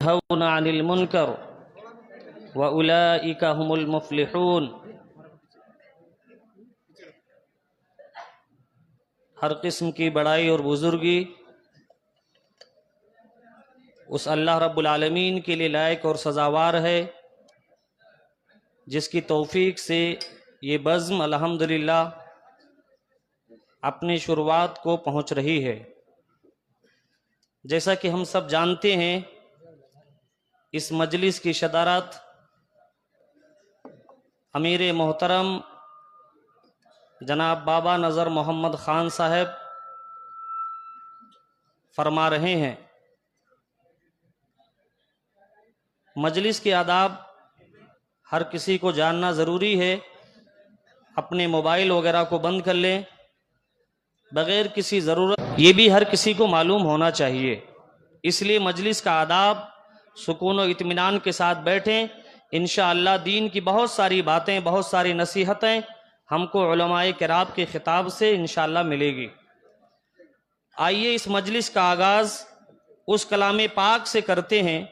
ينهون عن المنكر وأولئك هم المفلحون۔ ہر قسم کی بڑائی اور بزرگی اس اللہ رب العالمین کے لیے لائق اور سزاوار ہے جس کی توفیق سے یہ بزم الحمدللہ اپنی شروعات کو پہنچ رہی ہے۔ جیسا کہ ہم سب جانتے ہیں، اس مجلس کی صدارت امیر محترم جناب بابا نذر محمد خان صاحب فرما رہے ہیں۔ مجلس کے آداب ہر کسی کو جاننا ضروری ہے۔ اپنے موبائل وغیرہ کو بند کر لیں بغیر کسی ضرورت، یہ بھی ہر کسی کو معلوم ہونا چاہیے۔ اس لیے مجلس کا آداب سکون و اطمینان کے ساتھ بیٹھیں۔ انشاءاللہ دین کی بہت ساری باتیں، بہت ساری نصیحتیں ہم کو علماء کرام کے خطاب سے انشاءاللہ ملے گی۔ آئیے اس مجلس کا آغاز اس کلام پاک سے کرتے ہیں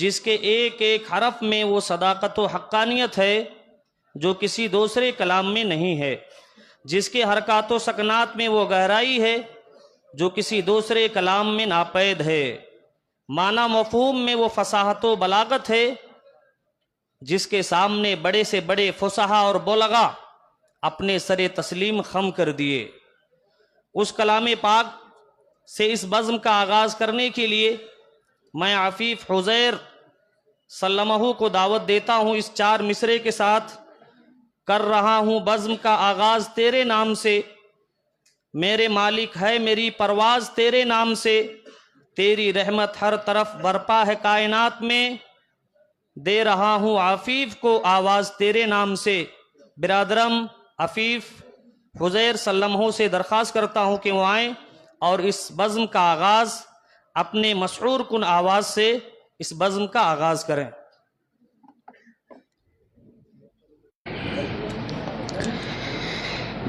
جس کے ایک ایک حرف میں وہ صداقت و حقانیت ہے جو کسی دوسرے کلام میں نہیں ہے، جس کے حرکات و سکنات میں وہ گہرائی ہے جو کسی دوسرے کلام میں ناپید ہے، معنی مفہوم میں وہ فصاحت و بلاغت ہے جس کے سامنے بڑے سے بڑے فصحا اور بلغا اپنے سر تسلیم خم کر دیے۔ اس کلام پاک سے اس بزم کا آغاز کرنے کے لیے میں عفیف حزیر سلمہ کو دعوت دیتا ہوں۔ اس 4 مصرے کے ساتھ کر رہا ہوں بزم کا آغاز تیرے نام سے، میرے مالک ہے میری پرواز تیرے نام سے، تیری رحمت ہر طرف برپا ہے کائنات میں، دے رہا ہوں عفیف کو آواز تیرے نام سے۔ برادرم عفیف حزیر سلمہ سے درخواست کرتا ہوں کہ وہ آئیں اور اس بزم کا آغاز اپنے مسحور کن آواز سے اس بزم کا آغاز کریں۔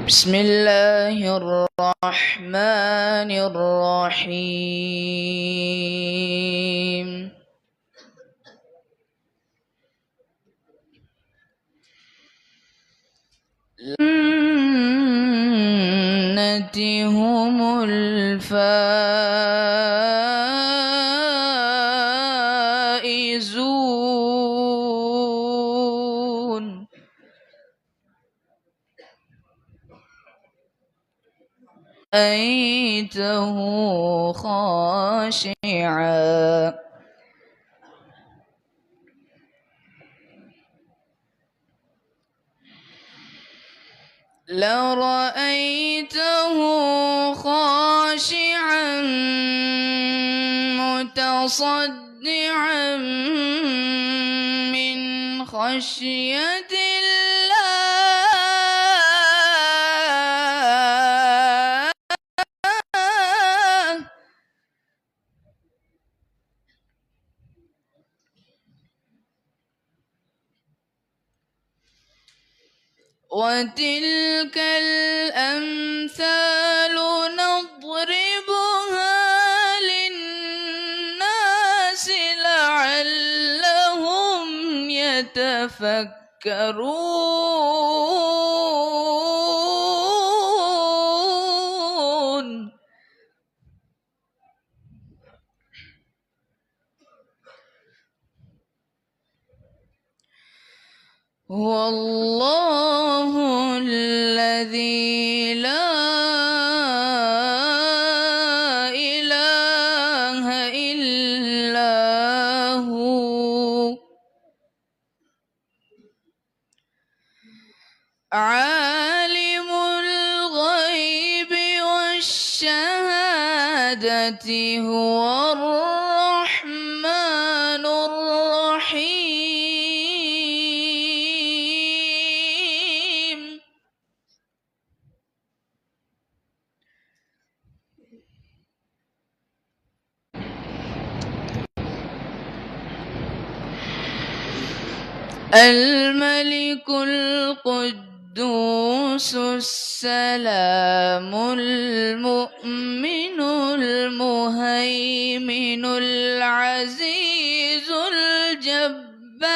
بسم اللہ الرحمن الرحیم۔ جنتی هم الفائزون۔ رأيته خاشعا لرأيته خاشعا متصدعا من خشية وتلك الأمثال نضربها للناس لعلهم يتفكرون۔ هو الله الذي لا إله إلا هو عالم الغيب والشهادة هو الرحمن الرحيم۔ الملك القدوس السلام المؤمن المهيمن العزيز الجبار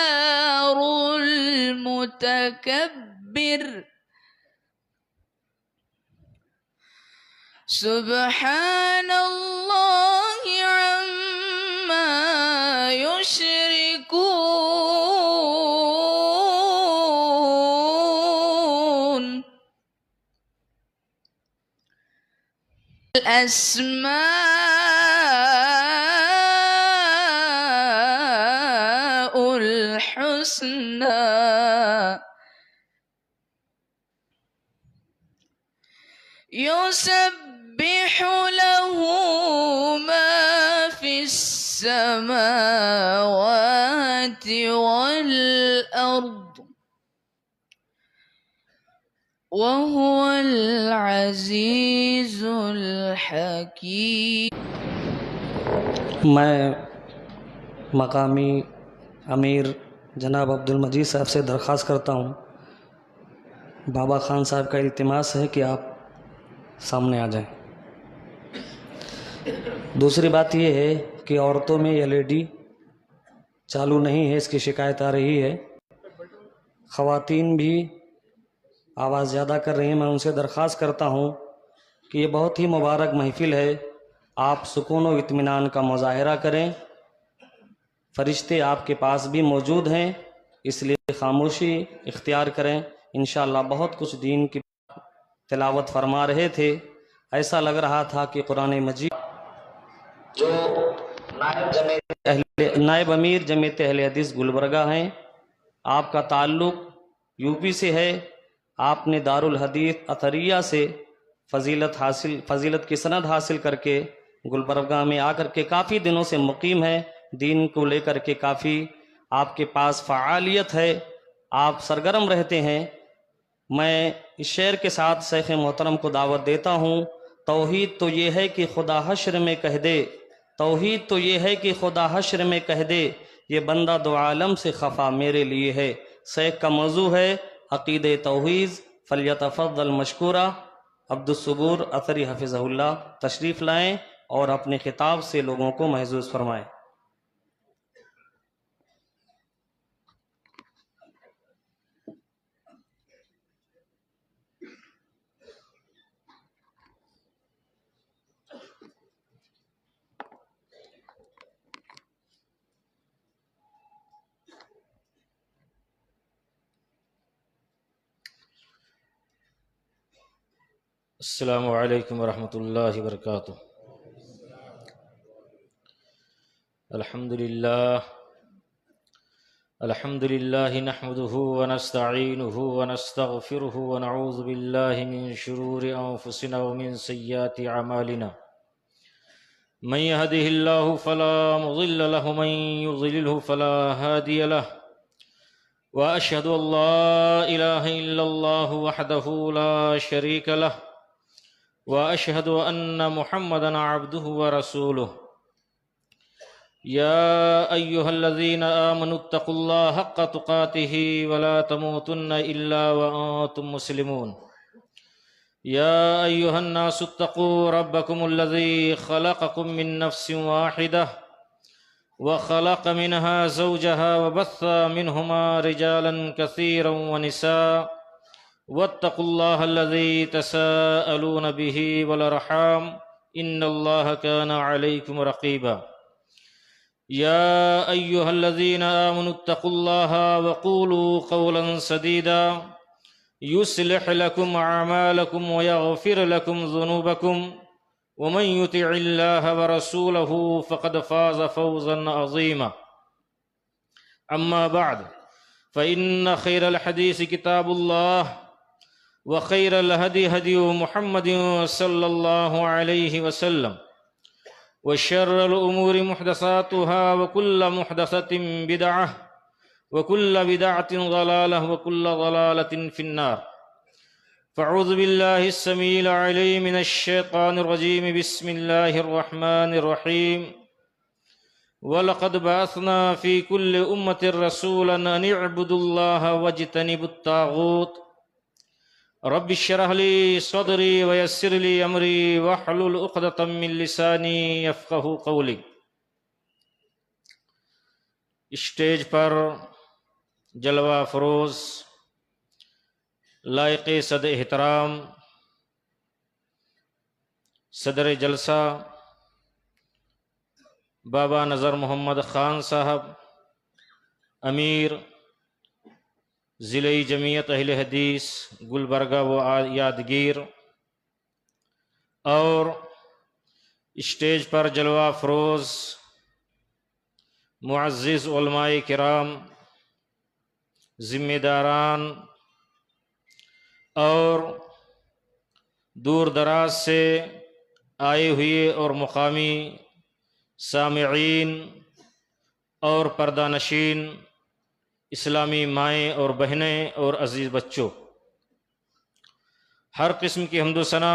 المتكبر سبحان الله عما يشركون الأسماء الحسنى يسبح له ما في السماوات والأرض وهو العزيز الحكيم. میں مقامی امیر جناب عبدالمجید صاحب سے درخواست کرتا ہوں، بابا خان صاحب کا التماس ہے کہ آپ سامنے آ جائیں۔ دوسری بات یہ ہے کہ عورتوں میں LED چالو نہیں ہے، اس کی شکایت آ رہی ہے۔ خواتین بھی آواز زیادہ کر رہی ہیں۔ میں ان سے درخواست کرتا ہوں کہ یہ بہت ہی مبارک محفل ہے، آپ سکون و اطمینان کا مظاہرہ کریں۔ فرشتے آپ کے پاس بھی موجود ہیں، اس لیے خاموشی اختیار کریں۔ انشاءاللہ بہت کچھ دین کی تلاوت فرما رہے تھے، ایسا لگ رہا تھا کہ قرآن مجید جو نائب امیر جمعیت اہل حدیث گلبرگہ ہیں، آپ کا تعلق UP سے ہے، آپ نے دارالحدیث اطہریہ سے فضیلت کی سند حاصل کر کے گلبرگہ میں آ کر کے کافی دنوں سے مقیم ہے، دین کو لے کر کے کافی آپ کے پاس فعالیت ہے، آپ سرگرم رہتے ہیں۔ میں اس شعر کے ساتھ شیخ محترم کو دعوت دیتا ہوں۔ توحید تو یہ ہے کہ خدا حشر میں کہہ دے، توحید تو یہ ہے کہ خدا حشر میں کہہ دے، یہ بندہ دو عالم سے خفا میرے لیے ہے۔ شیخ کا موضوع ہے عقید توحید، فلیتفضل مشکورہ۔ عبدالصبور اثری حفظہ اللہ تشریف لائیں اور اپنے خطاب سے لوگوں کو محظوظ فرمائیں۔ السلام علیکم ورحمۃ اللہ وبرکاتہ۔ الحمد للہ نحمده ونستعینه ونستغفره ونعوذ باللہ من شرور انفسنا ومن سیئات اعمالنا، من يهده اللہ فلا مضل له ومن يضلله فلا هادی له، واشهد ان لا الہ الا اللہ وحدہ لا شریک له، واشهد ان محمدا عبده ورسوله۔ يا ايها الذين آمنوا اتقوا الله حق تقاته ولا تموتن الا وانتم مسلمون۔ يا ايها الناس اتقوا ربكم الذي خلقكم من نفس واحدة وخلق منها زوجها وبث منهما رجالا كثيرا ونساء، واتقوا الله الذي تساءلون به والارحام ان الله كان عليكم رقيبا۔ يا ايها الذين آمنوا اتقوا الله وقولوا قولا سديدا يصلح لكم اعمالكم ويغفر لكم ذنوبكم، ومن يطع الله ورسوله فقد فاز فوزا عظيما۔ اما بعد فإن خير الحديث كتاب الله، وخير الهدي هدي محمد صلى الله عليه وسلم، وشر الأمور محدثاتها وكل محدثة بدعة وكل بدعة ضلالة وكل ضلالة في النار۔ فاعوذ بالله السميع العليم من الشيطان الرجيم، بسم الله الرحمن الرحيم۔ وَلَقَدْ بَعَثْنَا فِي كُلِّ أُمَّةٍ رَسُولًا أَنِ اعْبُدُوا اللَّهَ وَاجْتَنِبُوا الطَّاغُوتَ۔ رب اشرح لي صدري ويسر لي امري واحلل عقدة من لساني يفقهوا قولي۔ اسٹیج پر جلوہ فروز لائق صد احترام صدر جلسہ بابا نذر محمد خان صاحب، امیر ضلعی جمعیت اہل حدیث گلبرگہ و یادگیر، اور اسٹیج پر جلوہ فروز معزز علماء کرام، ذمہ داران اور دور دراز سے آئے ہوئے اور مقامی سامعین اور پردہ نشین اسلامی مائیں اور بہنیں اور عزیز بچوں، ہر قسم کی حمد و ثنا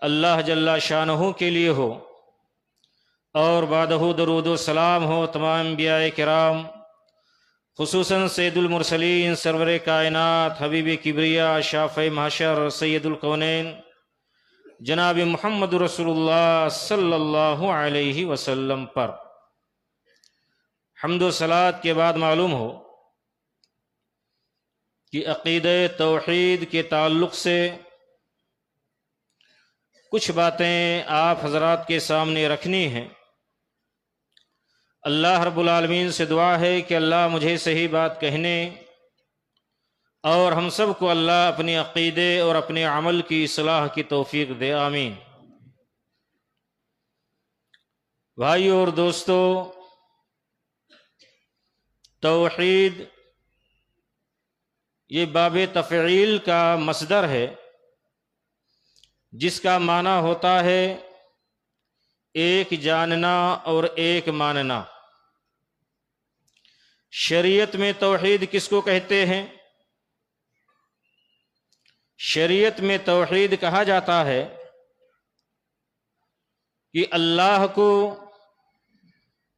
اللہ جل شانہ کے لیے ہو، اور بعدہ درود و سلام ہو تمام انبیاء کرام، خصوصاً سید المرسلین سرور کائنات حبیب کبریا شافع محشر سید الکونین جناب محمد رسول اللہ صلی اللہ علیہ وسلم پر۔ حمد و صلات کے بعد معلوم ہو کہ عقیدہ توحید کے تعلق سے کچھ باتیں آپ حضرات کے سامنے رکھنی ہیں۔ اللہ رب العالمین سے دعا ہے کہ اللہ مجھے صحیح بات کہنے اور ہم سب کو اللہ اپنے عقیدے اور اپنے عمل کی اصلاح کی توفیق دے، آمین۔ بھائیو اور دوستو، توحید یہ باب تفعیل کا مصدر ہے، جس کا معنی ہوتا ہے ایک جاننا اور ایک ماننا۔ شریعت میں توحید کس کو کہتے ہیں؟ شریعت میں توحید کہا جاتا ہے کہ اللہ کو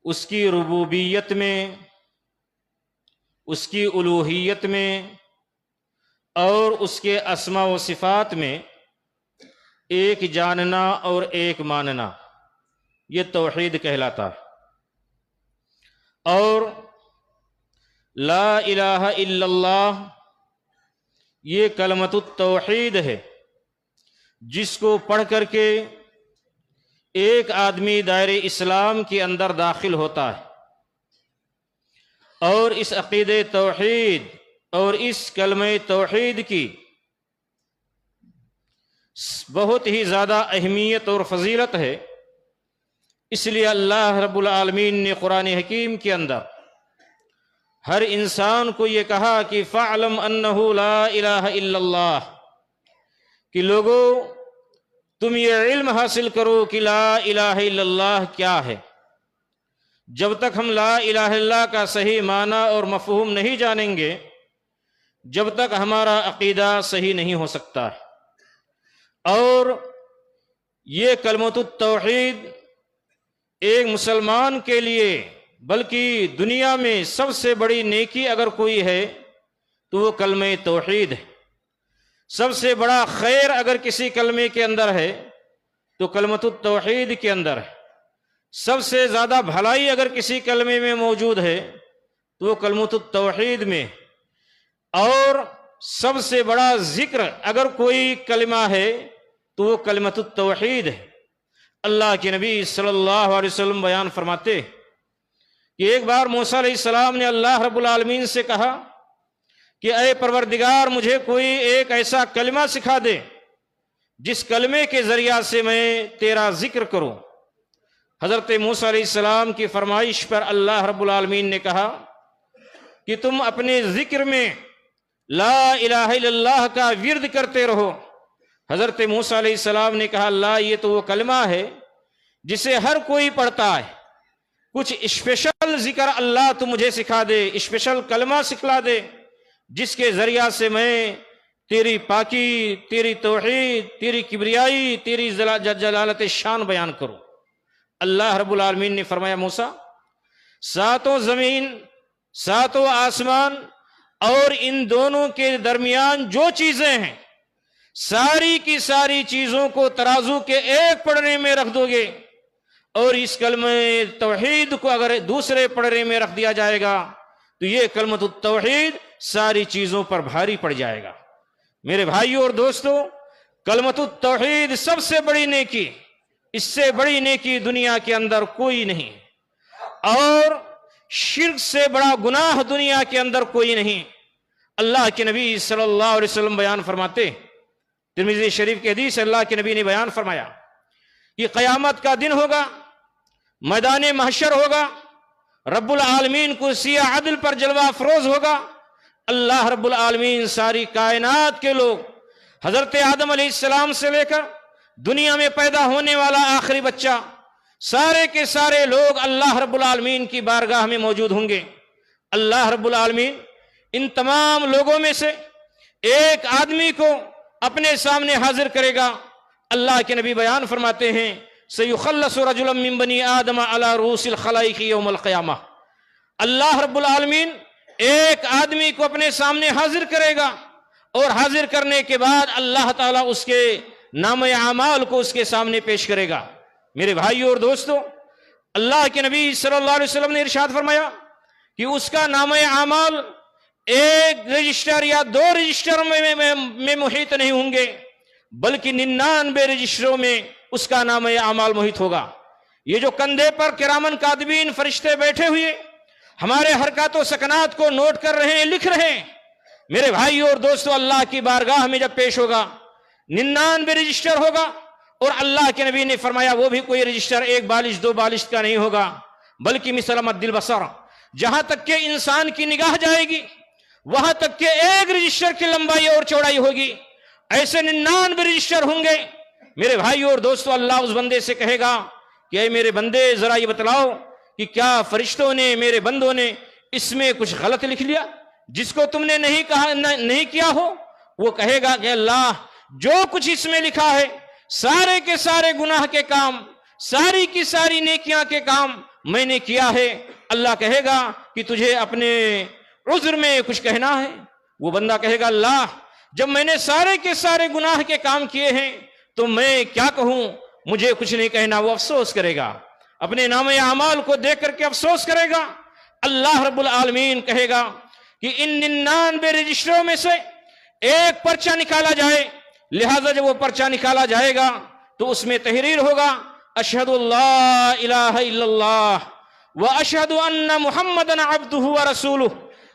اس کی ربوبیت میں، اس کی الوہیت میں اور اس کے اسماء و صفات میں ایک جاننا اور ایک ماننا، یہ توحید کہلاتا ہے۔ اور لا الہ الا اللہ یہ کلمۃ التوحید ہے، جس کو پڑھ کر کے ایک آدمی دائرہ اسلام کے اندر داخل ہوتا ہے، اور اس عقیدہ توحید اور اس کلمہ توحید کی بہت ہی زیادہ اہمیت اور فضیلت ہے۔ اس لیے اللہ رب العالمین نے قرآن حکیم کے اندر ہر انسان کو یہ کہا کہ فَاعْلَمْ أَنَّهُ لَا إِلَهَ إِلَّا اللَّهِ، کہ لوگو تم یہ علم حاصل کرو کہ لا الہ الا اللہ کیا ہے۔ جب تک ہم لا الہ الا اللہ کا صحیح معنی اور مفہوم نہیں جانیں گے، جب تک ہمارا عقیدہ صحیح نہیں ہو سکتا ہے۔ اور یہ کلمۃ التوحید ایک مسلمان کے لیے، بلکہ دنیا میں سب سے بڑی نیکی اگر کوئی ہے تو وہ کلمہ توحید ہے۔ سب سے بڑا خیر اگر کسی کلمے کے اندر ہے تو کلمۃ التوحید کے اندر ہے۔ سب سے زیادہ بھلائی اگر کسی کلمے میں موجود ہے تو وہ کلمۃ التوحید میں، اور سب سے بڑا ذکر اگر کوئی کلمہ ہے تو وہ کلمۃ التوحید ہے۔ اللہ کے نبی صلی اللہ علیہ وسلم بیان فرماتے کہ ایک بار موسیٰ علیہ السلام نے اللہ رب العالمین سے کہا کہ اے پروردگار، مجھے کوئی ایک ایسا کلمہ سکھا دے جس کلمے کے ذریعہ سے میں تیرا ذکر کروں۔ حضرت موسیٰ علیہ السلام کی فرمائش پر اللہ رب العالمین نے کہا کہ تم اپنے ذکر میں لا الہ الا اللہ کا ورد کرتے رہو۔ حضرت موسیٰ علیہ السلام نے کہا اللہ، یہ تو وہ کلمہ ہے جسے ہر کوئی پڑھتا ہے، کچھ اسپیشل ذکر اللہ تو مجھے سکھا دے، اسپیشل کلمہ سکھلا دے جس کے ذریعہ سے میں تیری پاکی، تیری توحید، تیری کبریائی، تیری جلالت شان بیان کروں۔ اللہ رب العالمین نے فرمایا موسیٰ، ساتوں زمین، ساتوں آسمان اور ان دونوں کے درمیان جو چیزیں ہیں، ساری کی ساری چیزوں کو ترازو کے ایک پڑنے میں رکھ دو گے اور اس کلمہ توحید کو اگر دوسرے پڑھنے میں رکھ دیا جائے گا تو یہ کلمۃ التوحید ساری چیزوں پر بھاری پڑ جائے گا۔ میرے بھائیوں اور دوستوں، کلمۃ التوحید سب سے بڑی نیکی، اس سے بڑی نیکی دنیا کے اندر کوئی نہیں، اور شرک سے بڑا گناہ دنیا کے اندر کوئی نہیں۔ اللہ کے نبی صلی اللہ علیہ وسلم بیان فرماتے، ترمذی شریف کی حدیث، اللہ کے نبی نے بیان فرمایا کہ قیامت کا دن ہوگا، میدان محشر ہوگا، رب العالمین کرسی عدل پر جلوہ افروز ہوگا، اللہ رب العالمین ساری کائنات کے لوگ، حضرت آدم علیہ السلام سے لے کر دنیا میں پیدا ہونے والا آخری بچہ، سارے کے سارے لوگ اللہ رب العالمین کی بارگاہ میں موجود ہوں گے۔ اللہ رب العالمین ان تمام لوگوں میں سے ایک آدمی کو اپنے سامنے حاضر کرے گا۔ اللہ کے نبی بیان فرماتے ہیں، سیخلص رجلا من بنی آدم علی رؤوس الخلائق یوم القیامہ، اللہ رب العالمین ایک آدمی کو اپنے سامنے حاضر کرے گا، اور حاضر کرنے کے بعد اللہ تعالیٰ اس کے نام اعمال کو اس کے سامنے پیش کرے گا۔ میرے بھائیوں اور دوستوں، اللہ کے نبی صلی اللہ علیہ وسلم نے ارشاد فرمایا کہ اس کا نام اعمال ایک رجسٹر یا 2 رجسٹر میں محیط نہیں ہوں گے، بلکہ 99 رجسٹروں میں اس کا نام اعمال محیط ہوگا۔ یہ جو کندھے پر کرامن کاتبین فرشتے بیٹھے ہوئے ہمارے حرکات و سکنات کو نوٹ کر رہے ہیں، لکھ رہے ہیں، میرے بھائیوں اور دوستوں، اللہ کی بارگاہ میں جب پیش ہوگا 99 رجسٹر ہوگا، اور اللہ کے نبی نے فرمایا وہ بھی کوئی رجسٹر 1 بالش 2 بالش کا نہیں ہوگا، بلکہ مثل مد البصر، جہاں تک کہ انسان کی نگاہ جائے گی وہاں تک کہ 1 رجسٹر کی لمبائی اور چوڑائی ہوگی، ایسے 99 رجسٹر ہوں گے۔ میرے بھائیوں اور دوستوں، اللہ اس بندے سے کہے گا کہ اے میرے بندے، ذرا یہ بتلاؤ کہ کیا فرشتوں نے، میرے بندوں نے اس میں کچھ غلط لکھ لیا جس کو تم نے نہیں کیا ہو؟ وہ کہے گا کہ اللہ، جو کچھ اس میں لکھا ہے سارے کے سارے گناہ کے کام، ساری کی ساری نیکیاں کے کام میں نے کیا ہے۔ اللہ کہے گا کہ تجھے اپنے عذر میں کچھ کہنا ہے؟ وہ بندہ کہے گا اللہ، جب میں نے سارے کے سارے گناہ کے کام کیے ہیں تو میں کیا کہوں، مجھے کچھ نہیں کہنا۔ وہ افسوس کرے گا، اپنے نام اعمال کو دیکھ کر کے افسوس کرے گا۔ اللہ رب العالمین کہے گا کہ ان 99 رجسٹروں میں سے ایک پرچہ نکالا جائے، لہذا جب وہ پرچہ نکالا جائے گا تو اس میں تحریر ہوگا، اشہد اللہ الہ الا اللہ واشہد ان محمدن عبدہ ورسولہ،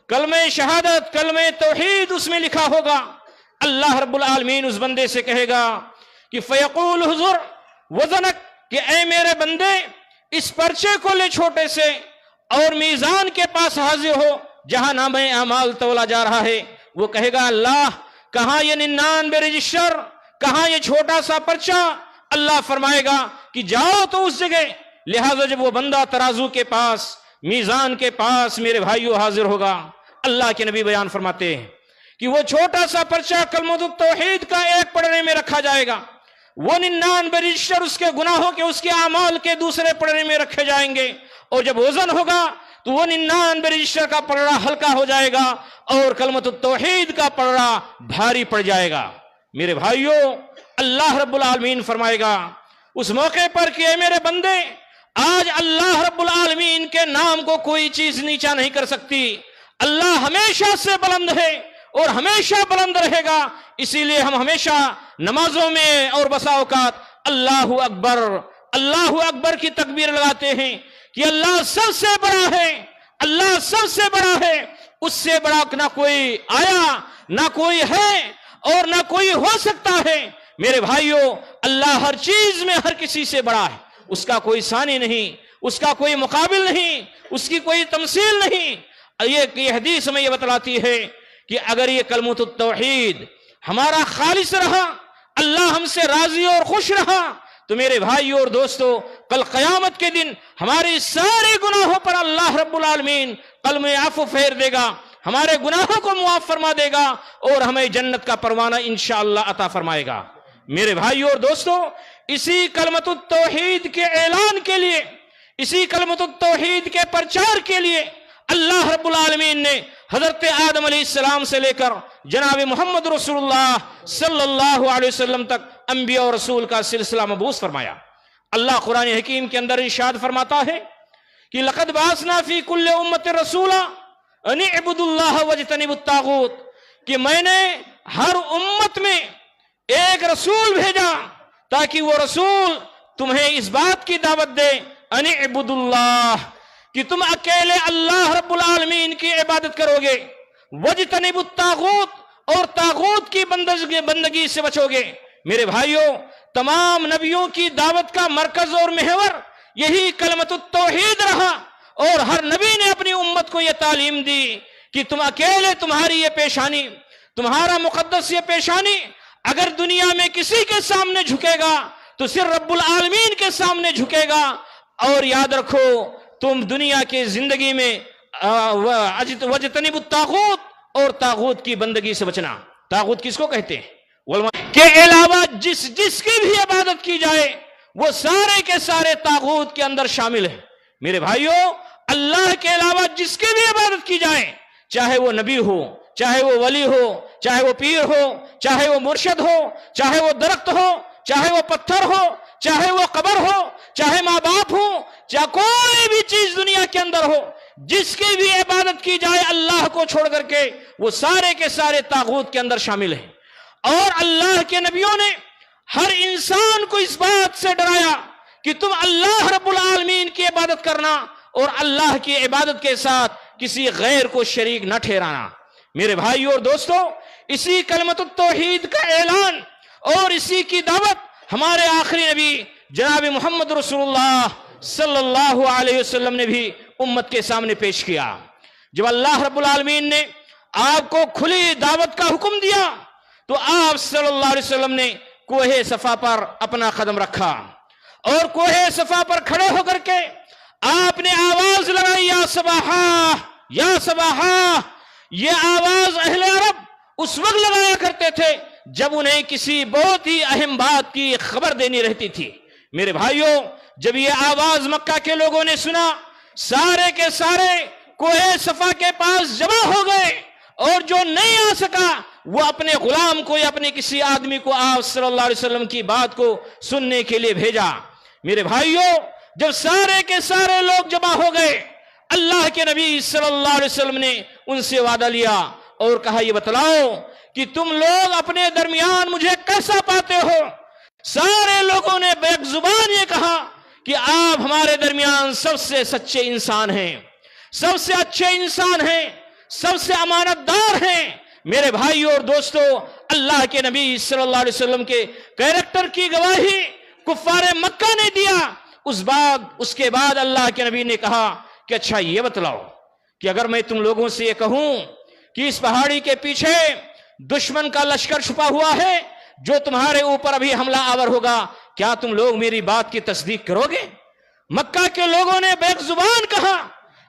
کلمہ شہادت، کلمہ توحید اس میں لکھا ہوگا۔ اللہ رب العالمین اس بندے سے کہے گا کہ فیقول حضور وزنک، کہ اے میرے بندے، اس پرچے کو لے چھوٹے سے اور میزان کے پاس حاضر ہو جہاں نام اعمال تولا جا رہا ہے۔ وہ کہے گا اللہ، کہاں یہ 99 رجسٹر، کہاں یہ چھوٹا سا پرچہ؟ اللہ فرمائے گا کہ جاؤ تو اس جگہ۔ لہذا جب وہ بندہ ترازو کے پاس، میزان کے پاس میرے بھائیوں حاضر ہوگا، اللہ کے نبی بیان فرماتے ہیں کہ وہ چھوٹا سا پرچہ کلمۃ التوحید کا ایک پڑھنے میں رکھا جائے گا، وہ 99 رجسٹر اس کے گناہوں کے، اس کے اعمال کے دوسرے پڑھنے میں رکھے جائیں گے، اور جب وزن ہوگا تو وہ 99 رجسٹر کا پلڑا ہلکا ہو جائے گا اور کلمۃ التوحید کا پلڑا بھاری پڑ جائے گا۔ میرے بھائیوں، اللہ رب العالمین فرمائے گا اس موقع پر کہ اے میرے بندے، آج اللہ رب العالمین کے نام کو کوئی چیز نیچا نہیں کر سکتی۔ اللہ ہمیشہ سے بلند ہے اور ہمیشہ بلند رہے گا، اسی لیے ہم ہمیشہ نمازوں میں اور بسا اوقات اللہ اکبر، اللہ اکبر کی تکبیر لگاتے ہیں کہ اللہ سب سے بڑا ہے، اللہ سب سے بڑا ہے، اس سے بڑا نہ کوئی آیا، نہ کوئی ہے اور نہ کوئی ہو سکتا ہے۔ میرے بھائیوں، اللہ ہر چیز میں ہر کسی سے بڑا ہے، اس کا کوئی ثانی نہیں، اس کا کوئی مقابل نہیں، اس کی کوئی تمثیل نہیں۔ یہ حدیث میں یہ بتلاتی ہے کہ اگر یہ کلمۃ التوحید ہمارا خالص رہا، اللہ ہم سے راضی اور خوش رہا، تو میرے بھائیوں اور دوستو، کل قیامت کے دن ہمارے سارے گناہوں پر اللہ رب العالمین قلم عفو پھیر دے گا، ہمارے گناہوں کو معاف فرما دے گا اور ہمیں جنت کا پروانہ انشاءاللہ عطا فرمائے گا۔ میرے بھائیوں اور دوستو، اسی کلمۃ التوحید کے اعلان کے لیے، اسی کلمۃ التوحید کے پرچار کے لیے اللہ رب العالمین نے حضرت آدم علیہ السلام سے لے کر جناب محمد رسول اللہ صلی اللہ علیہ وسلم تک انبیاء اور رسول کا سلسلہ مبعوث فرمایا۔ اللہ قرآن حکیم کے اندر ارشاد فرماتا ہے کہ لقد بعثنا فی کل امت رسولا ان اعبدوا اللہ واجتنبوا الطاغوت، کہ میں نے ہر امت میں ایک رسول بھیجا تاکہ وہ رسول تمہیں اس بات کی دعوت دے ان اعبدوا اللہ، کہ تم اکیلے اللہ رب العالمین کی عبادت کرو گے، واجتنبوا الطاغوت، اور طاغوت کی بندگی سے بچو گے۔ میرے بھائیوں، تمام نبیوں کی دعوت کا مرکز اور محور یہی کلمۃ التوحید رہا، اور ہر نبی نے اپنی امت کو یہ تعلیم دی کہ تم اکیلے، تمہاری یہ پیشانی، تمہارا مقدس یہ پیشانی اگر دنیا میں کسی کے سامنے جھکے گا تو صرف رب العالمین کے سامنے جھکے گا۔ اور یاد رکھو، تم دنیا کی زندگی میں وجتنب الطاغوت، اور طاغوت کی بندگی سے بچنا۔ طاغوت کس کو کہتے ہیں؟ علماء کے علاوہ جس کی بھی عبادت کی جائے وہ سارے کے سارے طاغوت کے اندر شامل ہیں۔ میرے بھائیوں، اللہ کے علاوہ جس کی بھی عبادت کی جائے، چاہے وہ نبی ہو، چاہے وہ ولی ہو، چاہے وہ پیر ہو، چاہے وہ مرشد ہو، چاہے وہ درخت ہو، چاہے وہ پتھر ہو، چاہے وہ قبر ہو، چاہے ماں باپ ہو، چاہے کوئی بھی چیز دنیا کے اندر ہو، جس کی بھی عبادت کی جائے اللہ کو چھوڑ کر کے، وہ سارے کے سارے طاغوت کے اندر شامل ہیں۔ اور اللہ کے نبیوں نے ہر انسان کو اس بات سے ڈرایا کہ تم اللہ رب العالمین کی عبادت کرنا، اور اللہ کی عبادت کے ساتھ کسی غیر کو شریک نہ ٹھہرانا۔ میرے بھائیوں اور دوستو، اسی کلمۃ التوحید کا اعلان اور اسی کی دعوت ہمارے آخری نبی جناب محمد رسول اللہ صلی اللہ علیہ وسلم نے بھی امت کے سامنے پیش کیا۔ جب اللہ رب العالمین نے آپ کو کھلی دعوت کا حکم دیا تو آپ صلی اللہ علیہ وسلم نے کوہ صفا پر اپنا قدم رکھا، اور کوہ صفا پر کھڑے ہو کر کے آپ نے آواز لگائی، یا صباحا یا صباحا۔ یہ آواز اہل عرب اس وقت لگایا کرتے تھے جب انہیں کسی بہت ہی اہم بات کی خبر دینی رہتی تھی۔ میرے بھائیوں، جب یہ آواز مکہ کے لوگوں نے سنا، سارے کے سارے کوہ صفا کے پاس جمع ہو گئے، اور جو نہیں آ سکا وہ اپنے غلام کو یا اپنے کسی آدمی کو آپ صلی اللہ علیہ وسلم کی بات کو سننے کے لیے بھیجا۔ میرے بھائیوں، جب سارے کے سارے لوگ جمع ہو گئے، اللہ کے نبی صلی اللہ علیہ وسلم نے ان سے وعدہ لیا اور کہا، یہ بتلاؤ کہ تم لوگ اپنے درمیان مجھے کیسا پاتے ہو؟ سارے لوگوں نے بیک زبان یہ کہا کہ آپ ہمارے درمیان سب سے سچے انسان ہیں، سب سے اچھے انسان ہیں، سب سے امانت دار ہیں۔ میرے بھائیوں اور دوستو، اللہ کے نبی صلی اللہ علیہ وسلم کے کیریکٹر کی گواہی کفار مکہ نے دیا۔ اس کے بعد اللہ کے نبی نے کہا کہ اچھا یہ بتلاؤ کہ اگر میں تم لوگوں سے یہ کہوں کہ اس پہاڑی کے پیچھے دشمن کا لشکر چھپا ہوا ہے جو تمہارے اوپر ابھی حملہ آور ہوگا، کیا تم لوگ میری بات کی تصدیق کرو گے؟ مکہ کے لوگوں نے بیک زبان کہا،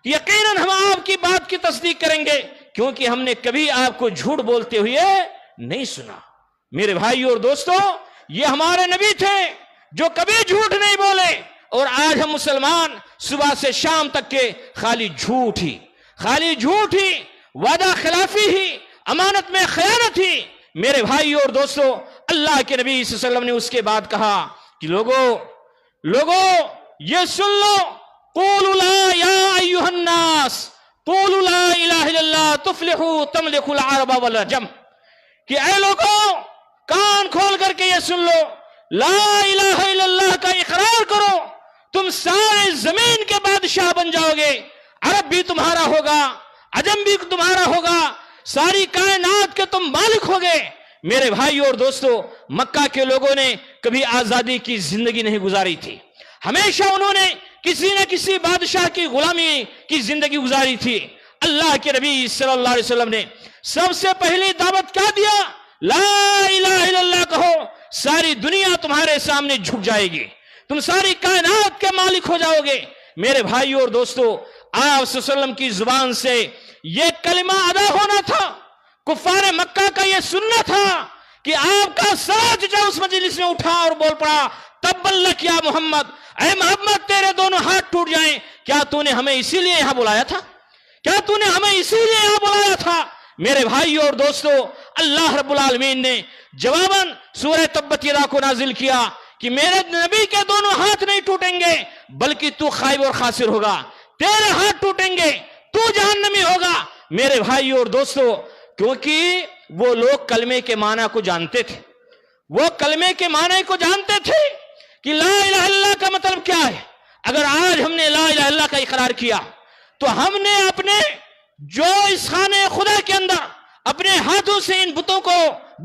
یقیناً ہم آپ کی بات کی تصدیق کریں گے، کیونکہ ہم نے کبھی آپ کو جھوٹ بولتے ہوئے نہیں سنا۔ میرے بھائیوں اور دوستو، یہ ہمارے نبی تھے جو کبھی جھوٹ نہیں بولے، اور آج ہم مسلمان صبح سے شام تک کے خالی جھوٹ ہی، وعدہ خلافی ہی، امانت میں خیانت ہی۔ میرے بھائیوں اور دوستو، اللہ کے نبی صلی اللہ علیہ وسلم نے اس کے بعد کہا کہ لوگو یہ سن لو، قولوا لا یا ایھا الناس قولوا لا الہ الا اللہ تفلحوا تملکوا العرب والعجم، کہ اے لوگو کان کھول کر کے یہ سن لو، لا الہ الا اللہ کا اقرار کرو، تم سارے زمین کے بادشاہ بن جاؤ گے، عرب بھی تمہارا ہوگا، عجم بھی تمہارا ہوگا، ساری کائنات کے تم مالک ہوگے۔ میرے بھائیوں اور دوستو، مکہ کے لوگوں نے کبھی آزادی کی زندگی نہیں گزاری تھی، ہمیشہ انہوں نے کسی نہ کسی بادشاہ کی غلامی کی زندگی گزاری تھی۔ اللہ کے نبی صلی اللہ علیہ وسلم نے سب سے پہلی دعوت کیا دیا؟ لا الہ الا اللہ کہو، ساری دنیا تمہارے سامنے جھک جائے گی، تم ساری کائنات کے مالک ہو جاؤ گے۔ میرے بھائیوں اور دوستو، آپ صلی اللہ علیہ وسلم کی زبان سے یہ کلمہ ادا ہونا تھا، کفار مکہ کا یہ سننا تھا کہ آپ کا ساتھ جو اس مجلس میں اٹھا اور بول پڑا، تبا لک یا محمد، اے محمد تیرے دونوں ہاتھ ٹوٹ جائیں، کیا تو نے ہمیں اسی لیے یہاں بلایا تھا؟ کیا تو نے ہمیں اسی لیے یہاں بلایا تھا؟ میرے بھائیوں اور دوستو، اللہ رب العالمین نے جواباً سورہ تبت یدا کو نازل کیا کہ میرے نبی کے دونوں ہاتھ نہیں ٹوٹیں گے بلکہ تو خائب اور خاسر ہوگا، تیرے ہاتھ ٹوٹیں گے، تو جہنمی ہوگا۔ میرے بھائی اور دوستو، کیونکہ وہ لوگ کلمے کے معنی کو جانتے تھے، وہ کلمے کے معنی کو جانتے تھے کہ لا الہ الا اللہ کا مطلب کیا ہے۔ اگر آج ہم نے لا الہ الا اللہ کا اقرار کیا تو ہم نے اپنے جو اس خانے خدا کے اندر اپنے ہاتھوں سے ان بتوں کو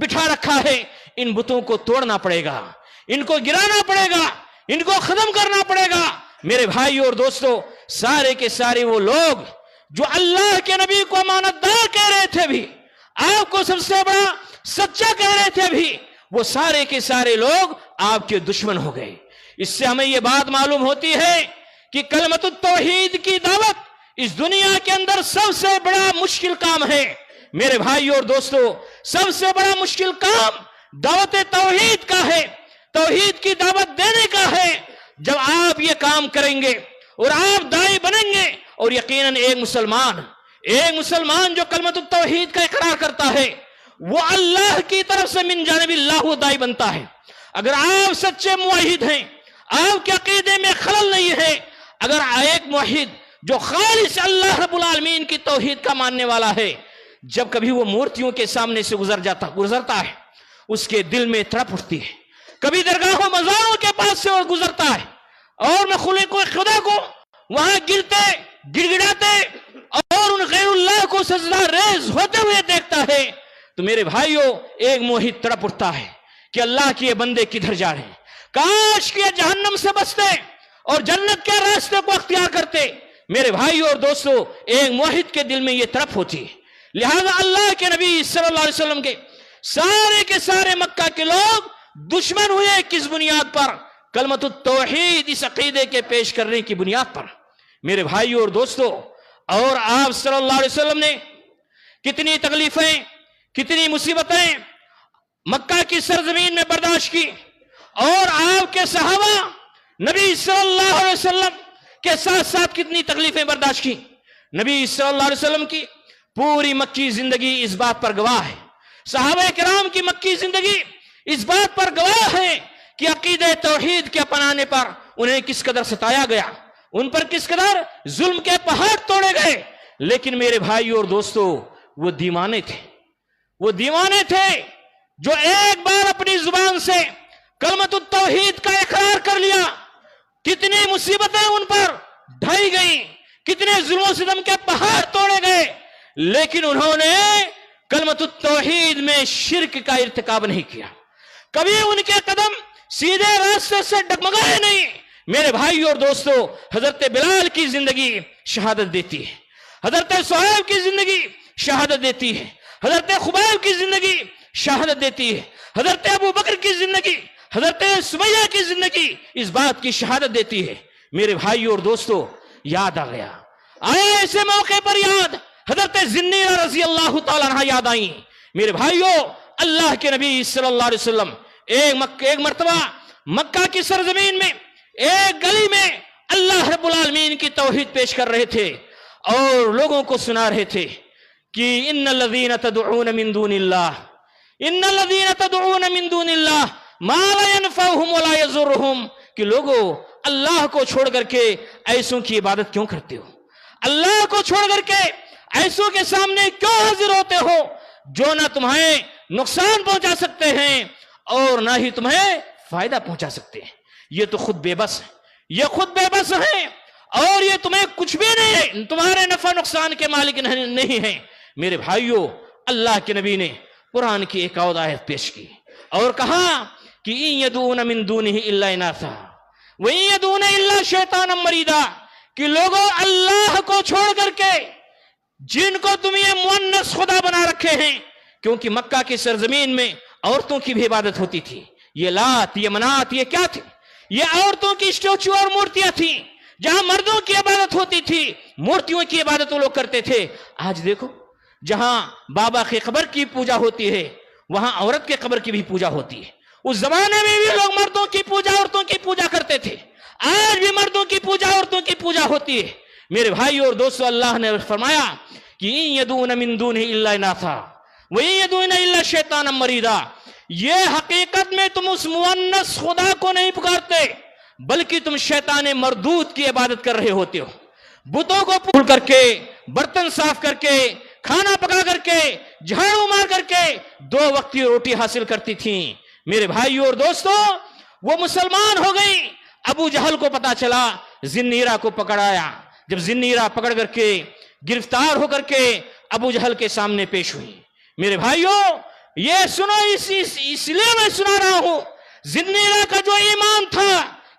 بٹھا رکھا ہے، ان بتوں کو توڑنا پڑے گا، ان کو گرانا پڑے گا، ان کو ختم کرنا پڑے گا۔ میرے بھائی اور دوستو، سارے کے سارے وہ لوگ جو اللہ کے نبی کو امانت دار کہہ رہے تھے بھی، آپ کو سب سے بڑا سچا کہہ رہے تھے بھی، وہ سارے کے سارے لوگ آپ کے دشمن ہو گئے۔ اس سے ہمیں یہ بات معلوم ہوتی ہے کہ کلمت التوحید کی دعوت اس دنیا کے اندر سب سے بڑا مشکل کام ہے۔ میرے بھائی اور دوستو، سب سے بڑا مشکل کام دعوت توحید کا ہے، توحید کی دعوت دینے کا ہے۔ جب آپ یہ کام کریں گے اور آپ داعی بنیں گے، اور یقیناً ایک مسلمان جو کلمت التوحید کا اقرار کرتا ہے وہ اللہ کی طرف سے من جانب اللہ داعی بنتا ہے۔ اگر آپ سچے موحد ہیں، آپ کے عقیدے میں خلل نہیں ہے، اگر ایک موحد جو خالص اللہ رب العالمین کی توحید کا ماننے والا ہے، جب کبھی وہ مورتیوں کے سامنے سے گزرتا ہے، اس کے دل میں تڑپ اٹھتی ہے۔ کبھی درگاہوں مزاروں کے پاس سے وہ گزرتا ہے اور میں خدا کو وہاں گڑگڑاتے اور ان غیر اللہ کو سجدہ ریز ہوتے ہوئے دیکھتا ہے، تو میرے بھائیوں، ایک موحد تڑپ اٹھتا ہے کہ اللہ کے بندے کدھر جا رہے ہیں، کاش کہ جہنم سے بچتے اور جنت کے راستے کو اختیار کرتے۔ میرے بھائیوں اور دوستو، ایک موحد کے دل میں یہ تڑپ ہوتی ہے۔ لہذا اللہ کے نبی صلی اللہ علیہ وسلم کے سارے مکہ کے لوگ دشمن ہوئے، کس بنیاد پر؟ کلمت التوحید اس عقیدے کے پیش کرنے کی بنیاد پر۔ میرے بھائیوں اور دوستو، اور آپ صلی اللہ علیہ وسلم نے کتنی تکلیفیں، کتنی مصیبتیں مکہ کی سرزمین میں برداشت کی، اور آپ کے صحابہ نبی صلی اللہ علیہ وسلم کے ساتھ ساتھ کتنی تکلیفیں برداشت کی۔ نبی صلی اللہ علیہ وسلم کی پوری مکی زندگی اس بات پر گواہ ہے، صحابہ کرام کی مکی زندگی اس بات پر گواہ ہے کہ عقیدہ توحید کے اپنانے پر انہیں کس قدر ستایا گیا، ان پر کس قدر ظلم کے پہاڑ توڑے گئے۔ لیکن میرے بھائیوں اور دوستو، وہ دیوانے تھے جو ایک بار اپنی زبان سے کلمت التوحید کا اقرار کر لیا، کتنی مصیبتیں ان پر ڈھائی گئیں، کتنے ظلم و ستم کے پہاڑ توڑے گئے، لیکن انہوں نے کلمت التوحید میں شرک کا ارتکاب نہیں کیا۔ کبھی ان کے قدم سیدھے راستے سے ڈگمگائے نہیں۔ میرے بھائیوں اور دوستو، حضرت بلال کی زندگی شہادت دیتی ہے، حضرت صہیب کی زندگی شہادت دیتی ہے، حضرت خبیب کی زندگی شہادت دیتی ہے، حضرت ابو بکر کی زندگی، حضرت سمیہ کی زندگی اس بات کی شہادت دیتی ہے۔ میرے بھائیوں اور دوستو، یاد آ گیا، آیا ایسے موقع پر یاد، حضرت زنیرہ رضی اللہ تعالیٰ عنہ یاد آئیں۔ میرے بھائیوں، اللہ کے نبی صلی اللہ علیہ وسلم ایک مرتبہ مکہ کی سرزمین میں ایک گلی میں اللہ رب العالمین کی توحید پیش کر رہے تھے اور لوگوں کو سنا رہے تھے کہ ان الذین تدعون من دون اللہ ما لا ينفعهم ولا يضرهم، کہ لوگوں اللہ کو چھوڑ کر کے ایسوں کی عبادت کیوں کرتے ہو، اللہ کو چھوڑ کر کے ایسوں کے سامنے کیوں حاضر ہوتے ہو جو نہ تمہیں نقصان پہنچا سکتے ہیں اور نہ ہی تمہیں فائدہ پہنچا سکتے ہیں۔ یہ تو خود بے بس ہیں، یہ خود بے بس ہیں اور یہ تمہیں کچھ بھی نہیں ہے، تمہارے نفع نقصان کے مالک نہیں ہیں۔ میرے بھائیوں، اللہ کے نبی نے قرآن کی ایک اور آیت پیش کی اور کہا کہ ان یدعون من دونہ الا اناثا وان یدعون الا شیطانا مریدا، کہ لوگوں اللہ کو چھوڑ کر کے جن کو تم یہ مؤنث خدا بنا رکھے ہیں، کیونکہ مکہ کی سرزمین میں عورتوں کی بھی عبادت ہوتی تھی، یہ لات، یہ منات، یہ کیا تھی؟ یہ عورتوں کی اسٹیچو اور مورتیاں تھیں۔ جہاں مردوں کی عبادت ہوتی تھی، مورتیوں کی عبادت وہ لوگ کرتے تھے۔ آج دیکھو، جہاں بابا کی قبر کی پوجا ہوتی ہے، وہاں عورت کے قبر کی بھی پوجا ہوتی ہے۔ اس زمانے میں بھی لوگ مردوں کی پوجا، عورتوں کی پوجا کرتے تھے، آج بھی مردوں کی پوجا، عورتوں کی پوجا ہوتی ہے۔ میرے بھائیو اور دوستو، اللہ نے فرمایا کہ ان یدعون من دونہ الا اناثا وان یدعون الا شیطانا مریدا، یہ حقیقت میں تم اس مونس خدا کو نہیں پکارتے بلکہ تم شیطان مردود کی عبادت کر رہے ہوتے ہو. بتوں کو پھول کر کے، برتن صاف کر کے، کھانا پکا کر کے، جھاڑو مار کر کے 2 وقت کی روٹی حاصل کرتی تھیں. میرے بھائیوں اور دوستوں، وہ مسلمان ہو گئی. ابو جہل کو پتا چلا، ذنیرہ کو پکڑایا. جب ذنیرہ پکڑ کر کے گرفتار ہو کر کے ابو جہل کے سامنے پیش ہوئی. میرے بھائیوں یہ سنو، اس لیے میں سنا رہا ہوں، ذنیرہ کا جو ایمان تھا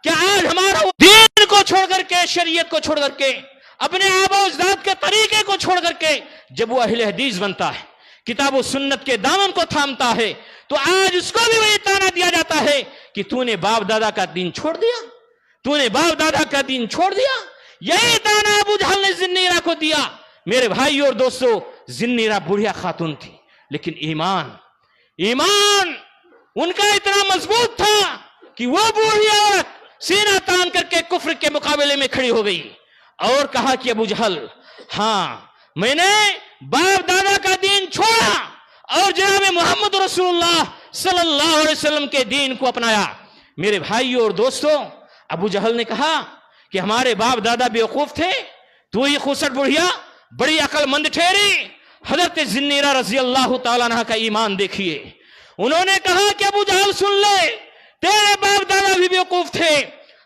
کہ آج ہمارا دین کو چھوڑ کر کے، شریعت کو چھوڑ کر کے، اپنے آباء و اجداد کے طریقے کو چھوڑ کر کے جب وہ اہل حدیث بنتا ہے، کتاب و سنت کے دامن کو تھامتا ہے، تو آج اس کو بھی وہی طعنہ دیا جاتا ہے کہ تو نے باپ دادا کا دین چھوڑ دیا، تو نے باپ دادا کا دین چھوڑ دیا. یہی طعنہ ابو جہل نے ذنیرہ کو دیا. میرے بھائیو اور دوستو، ذنیرہ بڑھیا خاتون تھی، لیکن ایمان ان کا اتنا مضبوط تھا کہ وہ بوڑھی عورت سینہ تان کر کے کفر کے مقابلے میں کھڑی ہو گئی اور کہا کہ ابو جہل، ہاں میں نے باپ دادا کا دین چھوڑا اور جناب محمد رسول اللہ صلی اللہ علیہ وسلم کے دین کو اپنایا. میرے بھائیو اور دوستو، ابو جہل نے کہا کہ ہمارے باپ دادا بیوقوف تھے، تو ہی خوسٹ بڑھیا بڑی عقل مند ٹھہری. حضرت ذنیرہ رضی اللہ تعالیٰ عنہ کا ایمان دیکھیے. انہوں نے کہا کہ ابو جہل سن لے، تیرے باپ دادا بھی بیوقوف تھے،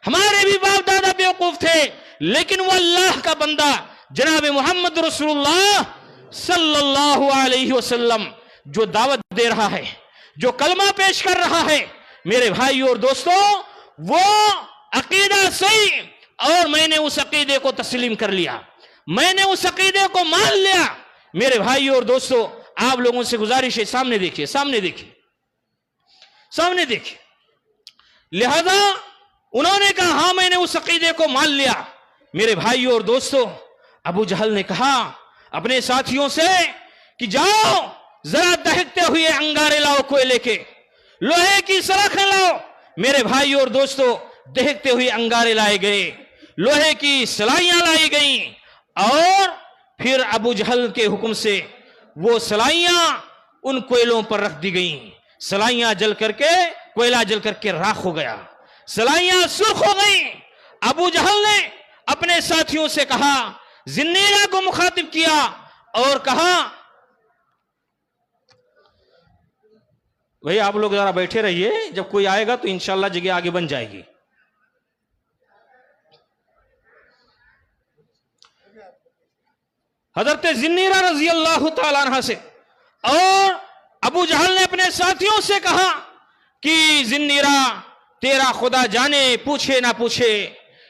ہمارے بھی باپ دادا بیوقوف تھے، لیکن وہ اللہ کا بندہ جناب محمد رسول اللہ صلی اللہ علیہ وسلم جو دعوت دے رہا ہے، جو کلمہ پیش کر رہا ہے، میرے بھائیو اور دوستو، وہ عقیدہ صحیح، اور میں نے اس عقیدے کو تسلیم کر لیا، میں نے اس عقیدے کو مان لیا. میرے بھائیو اور دوستو، آپ لوگوں سے گزارش ہے، سامنے دیکھیے، سامنے دیکھیے، سامنے دیکھیے. لہذا انہوں نے کہا ہاں میں نے اس عقیدے کو مان لیا. میرے بھائیو اور دوستو، ابو جہل نے کہا اپنے ساتھیوں سے کہ جاؤ ذرا دہکتے ہوئے انگارے لاؤ، کوئلے کے، لوہے کی سلاخیں لاؤ. میرے بھائیو اور دوستو، دہکتے ہوئے انگارے لائے گئے، لوہے کی سلائیاں لائی گئیں، اور پھر ابو جہل کے حکم سے وہ سلائیاں ان کوئلوں پر رکھ دی گئیں. سلائیاں جل کر کے، کوئلہ جل کر کے راکھ ہو گیا، سلائیاں سرخ ہو گئیں. ابو جہل نے اپنے ساتھیوں سے کہا، ذنیرہ کو مخاطب کیا اور کہا، بھئی آپ لوگ ذرا بیٹھے رہیے، جب کوئی آئے گا تو انشاءاللہ جگہ آگے بن جائے گی. حضرت ذنیرہ رضی اللہ تعالیٰ عنہ سے اور ابو جہل نے اپنے ساتھیوں سے کہا کہ ذنیرہ تیرا خدا جانے، پوچھے نہ پوچھے،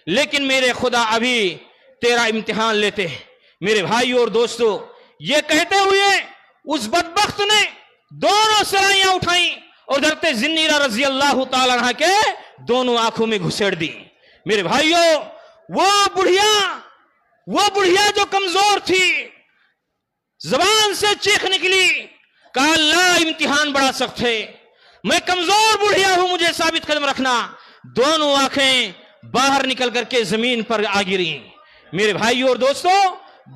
لیکن میرے خدا ابھی تیرا امتحان لیتے ہیں. میرے بھائیو اور دوستو، یہ کہتے ہوئے اس بدبخت نے دونوں سلائیاں اٹھائیں اور حضرت ذنیرہ رضی اللہ تعالیٰ عنہ کے دونوں آنکھوں میں گھسیڑ دی. میرے بھائیو، وہ بڑھیا جو کمزور تھی، زبان سے چیخ نکلی، کہا اللہ امتحان بڑا سخت ہے، میں کمزور بڑھیا ہوں، مجھے ثابت قدم رکھنا. دونوں آنکھیں باہر نکل کر کے زمین پر آ گری. میرے بھائیو اور دوستو،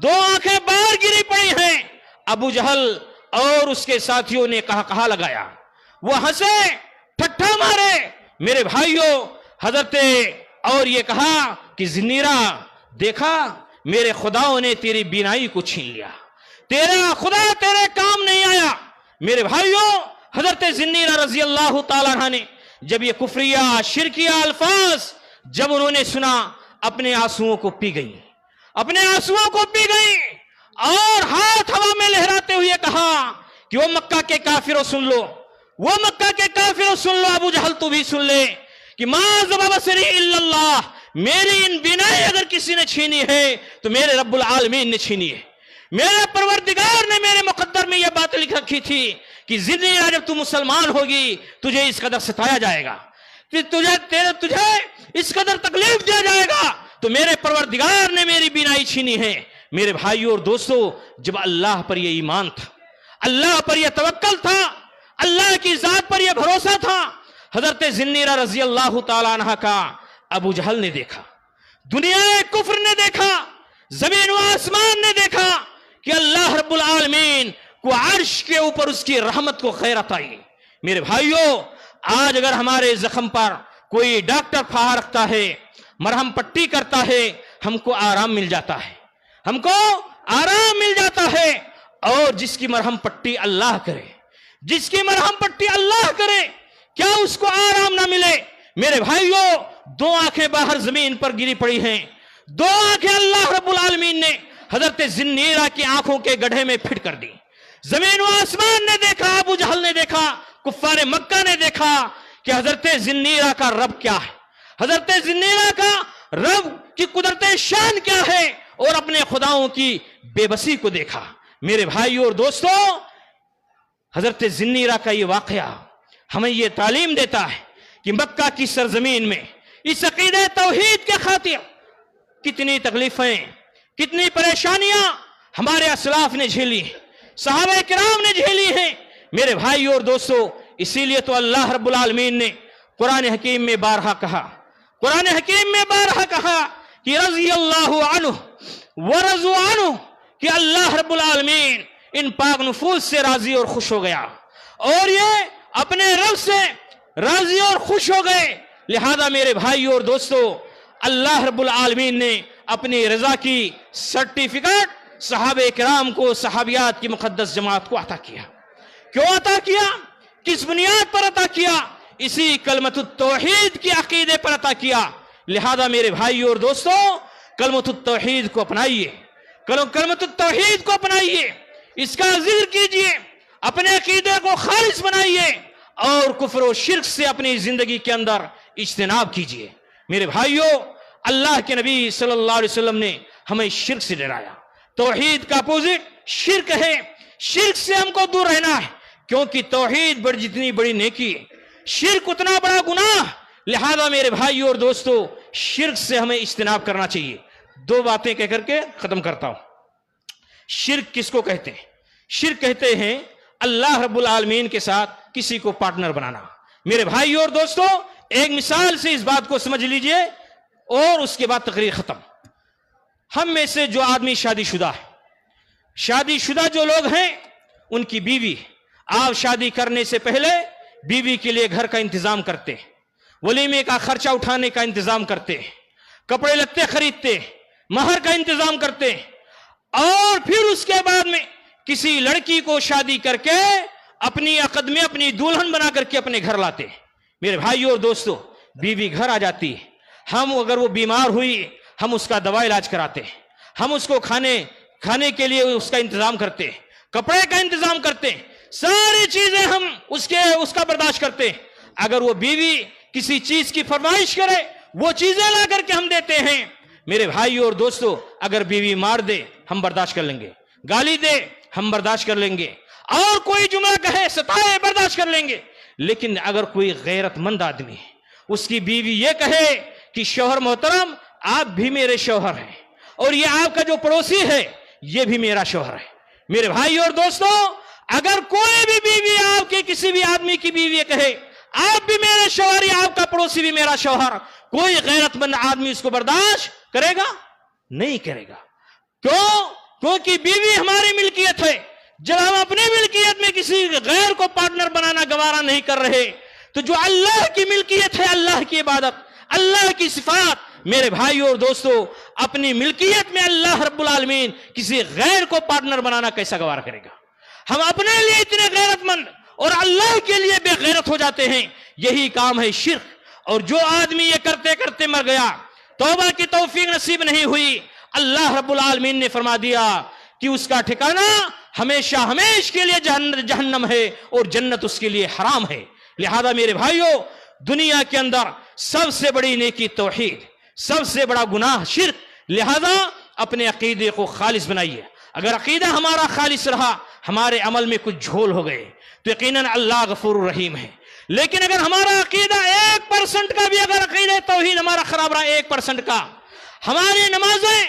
2 آنکھیں باہر گری پڑی ہیں. ابو جہل اور اس کے ساتھیوں نے کہا لگایا، وہ ہنسے، ٹھٹھا مارے. میرے بھائیو، حضرت اور یہ کہا کہ ذنیرہ، دیکھا میرے خداؤں نے تیری بینائی کو چھین لیا، تیرا خدا تیرے کام نہیں آیا. میرے بھائیو، حضرت ذنیرہ رضی اللہ تعالیٰ عنہ نے جب یہ کفریہ شرکیہ الفاظ جب انہوں نے سنا، اپنے آنسوؤں کو پی گئی، اپنے آنسوؤں کو پی گئی، اور ہاتھ ہوا میں لہراتے ہوئے کہا کہ وہ مکہ کے کافروں سن لو، وہ مکہ کے کافروں سن لو، ابو جہل تو بھی سن لے کہ ما ذهب بصری الا اللہ، میری ان بینائی اگر کسی نے چھینی ہے تو میرے رب العالمین نے چھینی ہے. میرے پروردگار نے میرے مقدر میں یہ بات لکھ رکھی تھی کہ ذنیرہ جب تو مسلمان ہوگی تجھے اس قدر ستایا جائے گا، تجھے اس قدر تکلیف دیا جائے گا، تو میرے پروردگار نے میری بینائی چھینی ہے. میرے بھائیو اور دوستو، جب اللہ پر یہ ایمان تھا، اللہ پر یہ توکل تھا، اللہ کی ذات پر یہ بھروسہ تھا، حضرت ذنیرہ رضی اللہ تعالیٰ عنہ کا ابو جہل نے دیکھا، دنیا کفر نے دیکھا، زمین و آسمان نے دیکھا کہ اللہ رب العالمین کو عرش کے اوپر اس کی رحمت کو خیرت آئی. میرے بھائیوں، آج اگر ہمارے زخم پر کوئی ڈاکٹر پھا رکھتا ہے، مرہم پٹی کرتا ہے، ہم کو آرام مل جاتا ہے، ہم کو آرام مل جاتا ہے۔ اور جس کی مرہم پٹی اللہ کرے، جس کی مرہم پٹی اللہ کرے، کیا اس کو آرام نہ ملے؟ میرے بھائیوں، دو آنکھیں باہر زمین پر گری پڑی ہیں، دو آنکھیں اللہ رب العالمین نے حضرت ذنیرہ کی آنکھوں کے گڑھے میں پھٹ کر دی۔ زمین و آسمان نے دیکھا، ابو جہل نے دیکھا، کفار مکہ نے دیکھا کہ حضرت ذنیرہ کا رب کیا ہے، حضرت ذنیرہ کا رب کی قدرت شان کیا ہے، اور اپنے خداؤں کی بے بسی کو دیکھا۔ میرے بھائیوں اور دوستوں، حضرت ذنیرہ کا یہ واقعہ ہمیں یہ تعلیم دیتا ہے کہ مکہ کی سرزمین میں اس عقیدہ توحید کے خاطر کتنی تکلیفیں، کتنی پریشانیاں ہمارے اسلاف نے جھیلی، صحابہ کرام نے جھیلی ہیں۔ میرے بھائیوں اور دوستوں، اسی لیے تو اللہ رب العالمین نے قرآن حکیم میں بارہا کہا، قرآن حکیم میں بارہا کہا کہ رضی اللہ عنہ ورضوا عنہ، کہ اللہ رب العالمین ان پاک نفوس سے راضی اور خوش ہو گیا، اور یہ اپنے رب سے راضی اور خوش ہو گئے۔ لہذا میرے بھائیوں اور دوستوں، اللہ رب العالمین نے اپنی رضا کی سرٹیفکیٹ صحابہ کرام کو، صحابیات کی مقدس جماعت کو عطا کیا۔ کیوں عطا کیا؟ کس بنیاد پر عطا کیا؟ اسی کلمۃ التوحید کی عقیدے پر عطا کیا۔ لہذا میرے بھائیوں اور دوستوں، کلمۃ التوحید کو اپنائیے، کلمۃ التوحید کو اپنائیے، اس کا ذکر کیجئے، اپنے عقیدے کو خالص بنائیے، اور کفر و شرک سے اپنی زندگی کے اندر اجتناب کیجئے۔ میرے بھائیوں، اللہ کے نبی صلی اللہ علیہ وسلم نے ہمیں شرک سے ڈرایا۔ توحید کا اپوزٹ شرک ہے، شرک سے ہم کو دور رہنا ہے، کیونکہ توحید جتنی بڑی نیکی ہے، شرک اتنا بڑا گناہ۔ لہذا میرے بھائیوں اور دوستوں، شرک سے ہمیں اجتناب کرنا چاہیے۔ دو باتیں کہہ کر کے ختم کرتا ہوں۔ شرک کس کو کہتے ہیں؟ شرک کہتے ہیں اللہ رب العالمین کے ساتھ کسی کو پارٹنر بنانا۔ میرے بھائیوں اور دوستوں، ایک مثال سے اس بات کو سمجھ لیجئے اور اس کے بعد تقریر ختم۔ ہم میں سے جو آدمی شادی شدہ ہے، شادی شدہ جو لوگ ہیں، ان کی بیوی، آپ شادی کرنے سے پہلے بیوی کے لیے گھر کا انتظام کرتے، ولیمے کا خرچہ اٹھانے کا انتظام کرتے، کپڑے لتے خریدتے، مہر کا انتظام کرتے، اور پھر اس کے بعد میں کسی لڑکی کو شادی کر کے اپنی عقد میں اپنی دلہن بنا کر کے اپنے گھر لاتے۔ میرے بھائیوں اور دوستوں، بیوی گھر آ جاتی ہے، ہم اگر وہ بیمار ہوئی، ہم اس کا دوا علاج کراتے، ہم اس کو کھانے کے لیے اس کا انتظام کرتے، کپڑے کا انتظام کرتے، ساری چیزیں ہم اس کا برداشت کرتے۔ اگر وہ بیوی کسی چیز کی فرمائش کرے، وہ چیزیں لا کر کے ہم دیتے ہیں۔ میرے بھائیوں اور دوستوں، اگر بیوی مار دے، ہم برداشت کر لیں گے، گالی دے، ہم برداشت کر لیں گے، اور کوئی جملہ کہے، ستائے، برداشت کر لیں گے۔ لیکن اگر کوئی غیرت مند آدمی ہے، اس کی بیوی یہ کہے کہ شوہر محترم، آپ بھی میرے شوہر ہیں، اور یہ آپ کا جو پڑوسی ہے، یہ بھی میرا شوہر ہے۔ میرے بھائیوں اور دوستوں، اگر کوئی بھی بیوی آپ کے کسی بھی آدمی کی بیوی کہے آپ بھی میرے شوہر، یا آپ کا پڑوسی بھی میرا شوہر، کوئی غیرت مند آدمی اس کو برداشت کرے گا؟ نہیں کرے گا۔ کیونکہ بیوی ہماری ملکیت ہے۔ جب ہم اپنی ملکیت میں کسی غیر کو پارٹنر بنانا گوارا نہیں کر رہے، تو جو اللہ کی ملکیت ہے، اللہ کی عبادت، اللہ کی صفات، میرے بھائیوں اور دوستوں، اپنی ملکیت میں اللہ رب العالمین کسی غیر کو پارٹنر بنانا کیسا گوارا کرے گا؟ ہم اپنے لیے اتنے غیرت مند اور اللہ کے لیے بے غیرت ہو جاتے ہیں۔ یہی کام ہے شرک۔ اور جو آدمی یہ کرتے کرتے مر گیا، توبہ کی توفیق نصیب نہیں ہوئی، اللہ رب العالمین نے فرما دیا کہ اس کا ٹھکانہ ہمیشہ ہمیشہ کے لیے جہنم ہے، اور جنت اس کے لیے حرام ہے۔ لہذا میرے بھائیوں، دنیا کے اندر سب سے بڑی نیکی توحید، سب سے بڑا گناہ شرک۔ لہذا اپنے عقیدے کو خالص بنائیے۔ اگر عقیدہ ہمارا خالص رہا، ہمارے عمل میں کچھ جھول ہو گئے، تو یقیناً اللہ غفور الرحیم ہے۔ لیکن اگر ہمارا عقیدہ 1% کا بھی، اگر عقیدہ توحید ہمارا خراب رہا 1% کا، ہماری نمازیں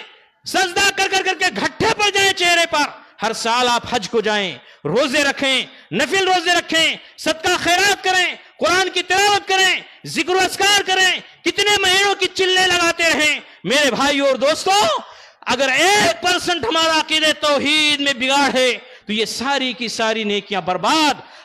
سجدہ کر کر کے گھٹے پر جائیں چہرے پر، ہر سال آپ حج کو جائیں، روزے رکھیں، نفل روزے رکھیں، صدقہ خیرات کریں، قرآن کی تلاوت کریں، ذکر و اذکار کریں، کتنے مہینوں کی چلے لگاتے رہیں، میرے بھائیوں اور دوستوں، اگر 1% ہمارا عقیدہ توحید میں بگاڑ ہے، تو یہ ساری کی ساری نیکیاں برباد۔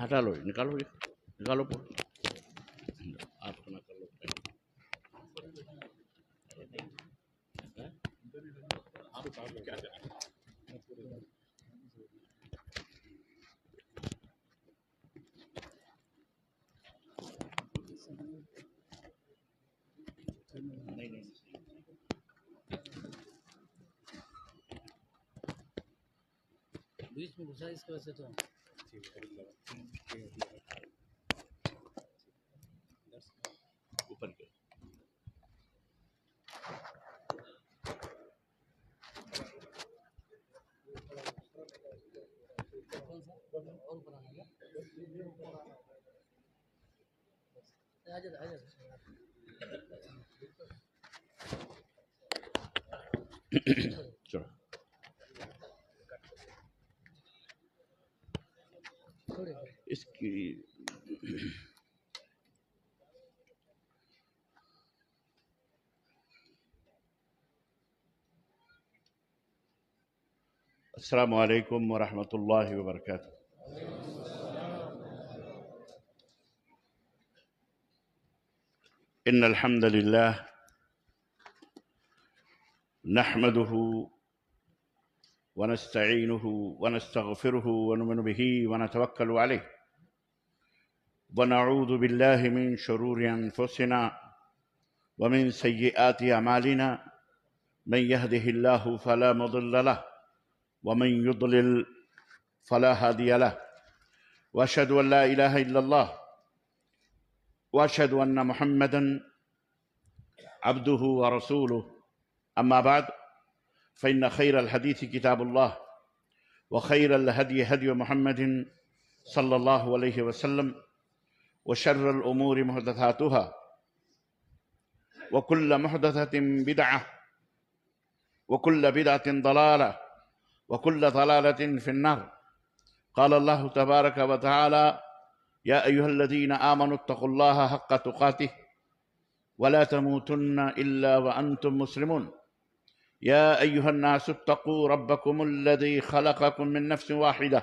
ہٹا لو، نکالو یہ، نکالو پور آپ نہ کر لو. بیچ میں گھسا اس کی وجہ سے تو اوپر کے اور اوپر آنا گیا آ جاتا چلو. اس کی السلام علیکم ورحمۃ اللہ وبرکاتہ. ان الحمد للہ نحمده ونستعینه ونستغفره ونؤمن به ونتوکل علیہ ونعوذ باللہ من شرور انفسنا ومن سیئات اعمالنا من يهده الله فلا مضل له ومن يضلل فلا هادي له واشهد ان لا اله الا الله واشهد ان محمدا عبده ورسوله. اما بعد فان خير الحديث كتاب الله وخير الهدي هدي محمد صلى الله عليه وسلم وشر الامور محدثاتها وكل محدثة بدعة وكل بدعة ضلالة وكل ضلالة في النار. قال الله تبارك وتعالى يا أيها الذين آمنوا اتقوا الله حق تقاته ولا تموتن إلا وأنتم مسلمون. يا أيها الناس اتقوا ربكم الذي خلقكم من نفس واحدة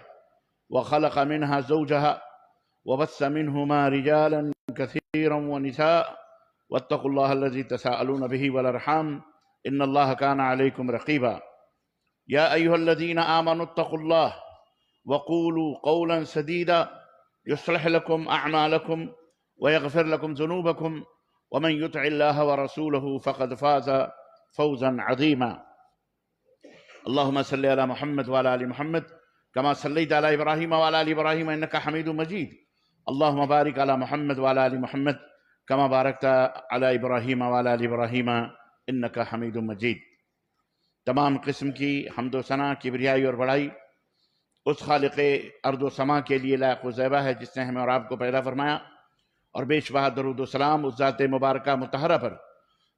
وخلق منها زوجها وبث منهما رجالا كثيرا ونساء واتقوا الله الذي تساءلون به والأرحام إن الله كان عليكم رقيبا. يا أيها الذين آمنوا اتقوا الله وقولوا قولا سديدا يصلح لكم أعمالكم ويغفر لكم ذنوبكم ومن يطع الله ورسوله فقد فاز فوزا عظيما. اللهم صل على محمد وعلى آل محمد كما صليت على إبراهيم وعلى آل إبراهيم إنك حميد مجيد. اللهم بارك على محمد وعلى آل محمد كما باركت على إبراهيم وعلى آل إبراهيم إنك حميد مجيد. تمام قسم کی حمد و ثنا، کبریائی اور بڑائی اس خالق ارض و سما کے لیے لائق و زیبہ ہے جس نے ہمیں اور آپ کو پیدا فرمایا، اور بے شبہ درود و سلام اس ذات مبارکہ مطہرہ پر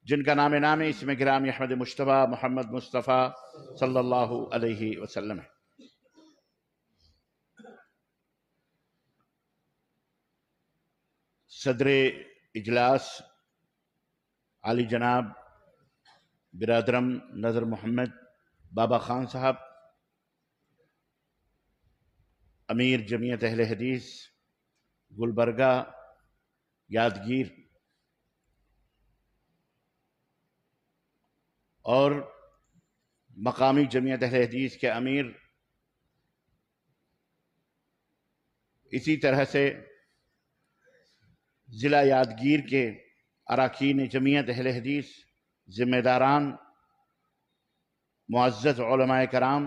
جن کا نام اسم گرامی احمد مجتبیٰ محمد مصطفیٰ صلی اللہ علیہ وسلم ہے. صدر اجلاس عالی جناب برادرم نذر محمد بابا خان صاحب، امیر جمعیت اہل حدیث گلبرگہ یادگیر، اور مقامی جمعیت اہل حدیث کے امیر، اسی طرح سے ضلع یادگیر کے اراکین جمعیت اہل حدیث، ذمہ داران، معزز علماء کرام،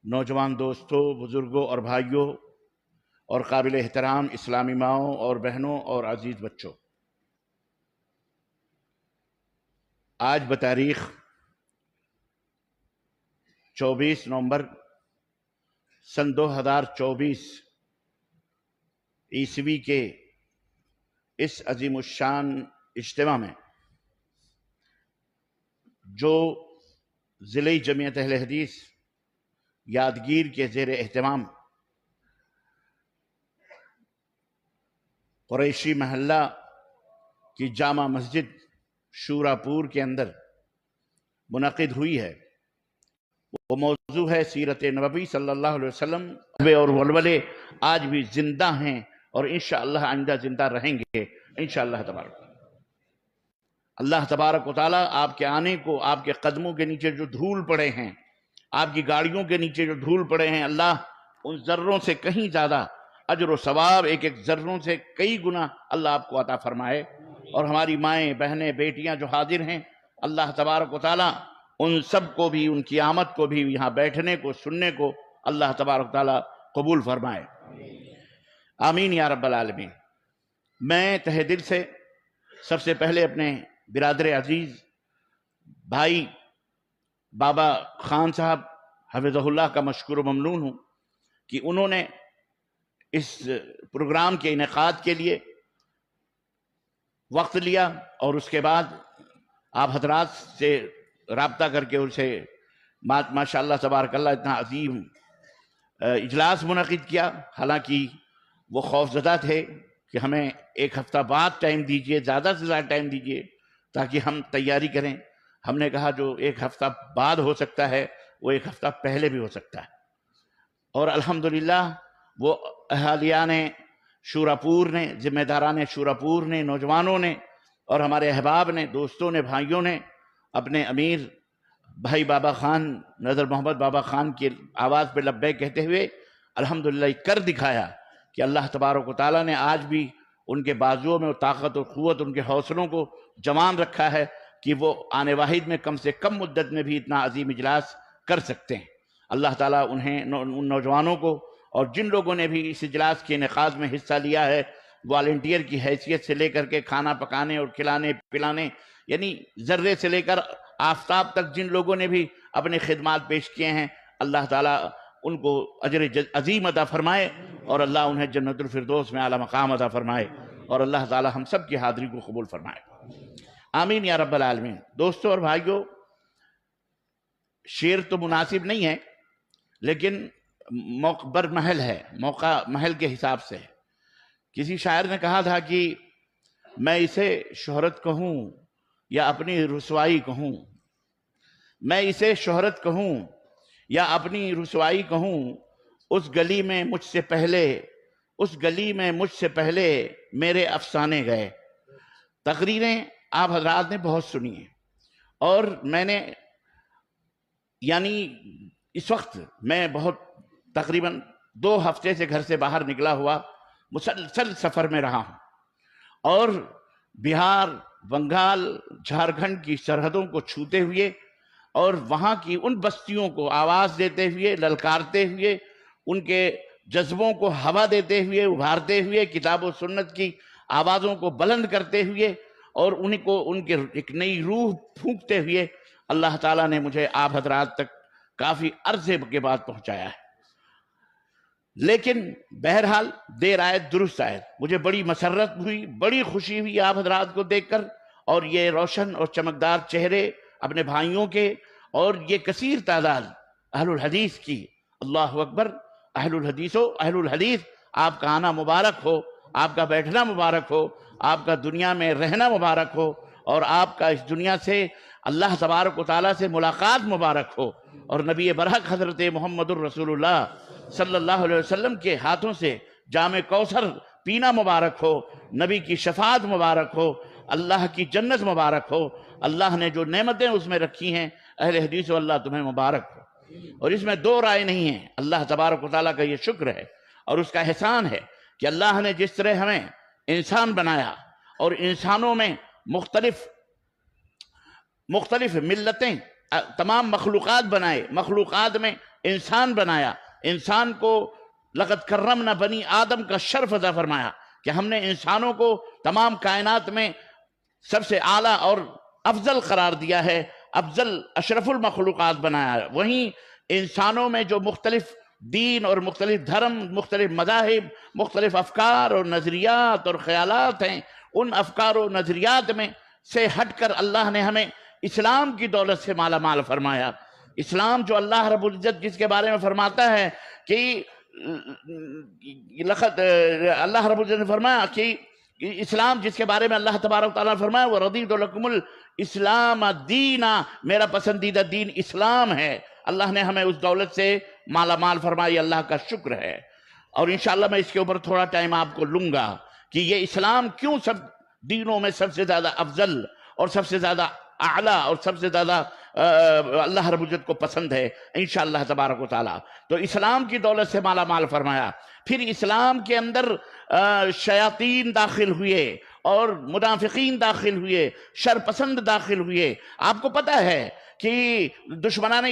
نوجوان دوستوں، بزرگوں اور بھائیوں، اور قابل احترام اسلامی ماؤں اور بہنوں اور عزیز بچوں، آج بتاریخ 24 نومبر سن 2024 عیسوی کے اس عظیم الشان اجتماع میں جو ضلعی جمعیت اہل حدیث یادگیر کے زیر اہتمام قریشی محلہ کی جامع مسجد شورا پور کے اندر منعقد ہوئی ہے، وہ موضوع ہے سیرت نبوی صلی اللہ علیہ وسلم اور ولولے آج بھی زندہ ہیں اور انشاءاللہ آئندہ زندہ رہیں گے انشاءاللہ تبارک۔ اللہ تبارک و تعالیٰ آپ کے آنے کو، آپ کے قدموں کے نیچے جو دھول پڑے ہیں، آپ کی گاڑیوں کے نیچے جو دھول پڑے ہیں، اللہ ان ذروں سے کہیں زیادہ اجر و ثواب، ایک ایک ذروں سے کئی گنا اللہ آپ کو عطا فرمائے۔ اور ہماری مائیں، بہنیں، بیٹیاں جو حاضر ہیں، اللہ تبارک و تعالیٰ ان سب کو بھی، ان کی آمد کو بھی، یہاں بیٹھنے کو، سننے کو اللہ تبارک و تعالیٰ قبول فرمائے، آمین یا رب العالمین۔ میں تہ دل سے سب سے پہلے اپنے برادر عزیز بھائی بابا خان صاحب حفظہ اللہ کا مشکور و ممنون ہوں کہ انہوں نے اس پروگرام کے انعقاد کے لیے وقت لیا، اور اس کے بعد آپ حضرات سے رابطہ کر کے اسے ماشاءاللہ تبارک اللہ اتنا عظیم اجلاس منعقد کیا۔ حالانکہ وہ خوفزدہ تھے کہ ہمیں ایک ہفتہ بعد ٹائم دیجئے، زیادہ سے زیادہ ٹائم دیجئے تاکہ ہم تیاری کریں۔ ہم نے کہا جو ایک ہفتہ بعد ہو سکتا ہے وہ ایک ہفتہ پہلے بھی ہو سکتا ہے، اور الحمدللہ وہ اہالیان شورا پور نے، ذمہ داران شورا پور نے، نوجوانوں نے اور ہمارے احباب نے، دوستوں نے، بھائیوں نے اپنے امیر بھائی بابا خان، نظر محمد بابا خان کی آواز پہ لبیک کہتے ہوئے الحمدللہ کر دکھایا کہ اللہ تبارک و تعالیٰ نے آج بھی ان کے بازوؤں میں طاقت و قوت، ان کے حوصلوں کو جوان رکھا ہے کہ وہ آنے واحد میں کم سے کم مدت میں بھی اتنا عظیم اجلاس کر سکتے ہیں۔ اللہ تعالیٰ انہیں، ان نوجوانوں کو، اور جن لوگوں نے بھی اس اجلاس کے انعقاد میں حصہ لیا ہے، والنٹیئر کی حیثیت سے لے کر کے کھانا پکانے اور کھلانے پلانے، یعنی ذرے سے لے کر آفتاب تک جن لوگوں نے بھی اپنے خدمات پیش کیے ہیں، اللہ تعالیٰ ان کو اجر عظیم عطا فرمائے، اور اللہ انہیں جنت الفردوس میں اعلیٰ مقام عطا فرمائے، اور اللہ تعالیٰ ہم سب کی حاضری کو قبول فرمائے، آمین یا رب العالمین۔ دوستوں اور بھائیوں، شعر تو مناسب نہیں ہے لیکن موقع بر محل ہے، موقع محل کے حساب سے۔ کسی شاعر نے کہا تھا کہ میں اسے شہرت کہوں یا اپنی رسوائی کہوں، میں اسے شہرت کہوں یا اپنی رسوائی کہوں، اس گلی میں مجھ سے پہلے، اس گلی میں مجھ سے پہلے میرے افسانے گئے۔ تقریریں آپ حضرات نے بہت سنی ہیں، اور میں نے یعنی اس وقت میں بہت تقریباً 2 ہفتے سے گھر سے باہر نکلا ہوا مسلسل سفر میں رہا ہوں، اور بہار، بنگال، جھارکھنڈ کی سرحدوں کو چھوتے ہوئے اور وہاں کی ان بستیوں کو آواز دیتے ہوئے، للکارتے ہوئے، ان کے جذبوں کو ہوا دیتے ہوئے، ابھارتے ہوئے، کتاب و سنت کی آوازوں کو بلند کرتے ہوئے، اور ان کو ان کے ایک نئی روح پھونکتے ہوئے اللہ تعالیٰ نے مجھے آپ حضرات تک کافی عرصے کے بعد پہنچایا ہے۔ لیکن بہرحال دیر آئے درست آئے، مجھے بڑی مسرت ہوئی، بڑی خوشی ہوئی آپ حضرات کو دیکھ کر، اور یہ روشن اور چمکدار چہرے اپنے بھائیوں کے، اور یہ کثیر تعداد اہل الحدیث کی۔ اللہ اکبر، اہل الحدیث ہو، اہل الحدیث، آپ کا آنا مبارک ہو، آپ کا بیٹھنا مبارک ہو، آپ کا دنیا میں رہنا مبارک ہو، اور آپ کا اس دنیا سے اللہ تبارک و تعالیٰ سے ملاقات مبارک ہو، اور نبی برحق حضرت محمد الرسول اللہ صلی اللہ علیہ وسلم کے ہاتھوں سے جام کوثر پینا مبارک ہو، نبی کی شفاعت مبارک ہو، اللہ کی جنت مبارک ہو۔ اللہ نے جو نعمتیں اس میں رکھی ہیں، اہل حدیث و اللہ تمہیں مبارک ہو، اور اس میں 2 رائے نہیں ہیں۔ اللہ تبارک و تعالیٰ کا یہ شکر ہے اور اس کا احسان ہے کہ اللہ نے جس طرح ہمیں انسان بنایا، اور انسانوں میں مختلف ملتیں، تمام مخلوقات بنائے، مخلوقات میں انسان بنایا، انسان کو لقد کرمنا بنی آدم کا شرف عطا فرمایا کہ ہم نے انسانوں کو تمام کائنات میں سب سے اعلیٰ اور افضل قرار دیا ہے، افضل اشرف المخلوقات بنایا ہے۔ وہیں انسانوں میں جو مختلف دین اور مختلف دھرم، مختلف مذاہب، مختلف افکار اور نظریات اور خیالات ہیں، ان افکار و نظریات میں سے ہٹ کر اللہ نے ہمیں اسلام کی دولت سے مالا مال فرمایا۔ اسلام جو اللہ رب العزت جس کے بارے میں فرماتا ہے کہ اللہ رب العزت نے فرمایا کہ اسلام جس کے بارے میں اللہ تبارک و تعالیٰ نے فرمایا وہ رضیت لکم الاسلام دینا، میرا پسندیدہ دین اسلام ہے. اللہ نے ہمیں اس دولت سے مالا مال فرمائی، اللہ کا شکر ہے. اور انشاءاللہ میں اس کے اوپر تھوڑا ٹائم آپ کو لوں گا کہ یہ اسلام کیوں سب دینوں میں سب سے زیادہ افضل اور سب سے زیادہ اعلیٰ اور سب سے زیادہ اللہ رب العزت کو پسند ہے انشاءاللہ تبارک و تعالیٰ. تو اسلام کی دولت سے مالا مال فرمایا. پھر اسلام کے اندر شیاطین داخل ہوئے اور منافقین داخل ہوئے، شرپسند داخل ہوئے. آپ کو پتہ ہے کہ دشمنان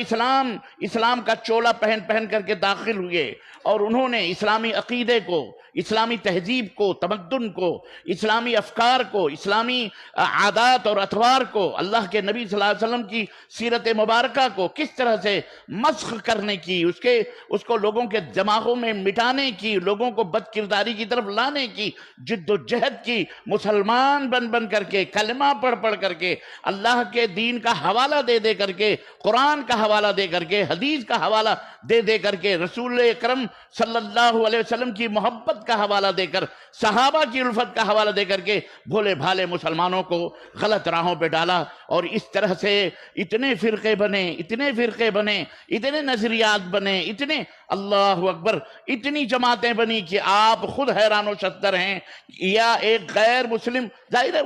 اسلام کا چولا پہن کر کے داخل ہوئے اور انہوں نے اسلامی عقیدے کو، اسلامی تہذیب کو، تمدن کو، اسلامی افکار کو، اسلامی عادات اور اطوار کو، اللہ کے نبی صلی اللہ علیہ وسلم کی سیرت مبارکہ کو کس طرح سے مسخ کرنے کی، اس کو لوگوں کے دماغوں میں مٹانے کی، لوگوں کو بد کرداری کی طرف لانے کی جد و جہد کی. مسلمان بن کر کے، کلمہ پڑھ کر کے، اللہ کے دین کا حوالہ دے کر کے، قرآن کا حوالہ دے کر کے، حدیث کا حوالہ دے کر کے، رسول اکرم صلی اللہ علیہ وسلم کی محبت کا حوالہ دے کر، صحابہ کی الفت کا حوالہ دے کر کے بھولے بھالے مسلمانوں کو غلط راہوں پہ ڈالا. اور اس طرح سے اتنے فرقے بنے، اتنے نظریات بنے، اتنے اللہ اکبر، اتنی جماعتیں بنی کہ آپ خود حیران و شدر ہیں. یا ایک غیر مسلم، ظاہر ہے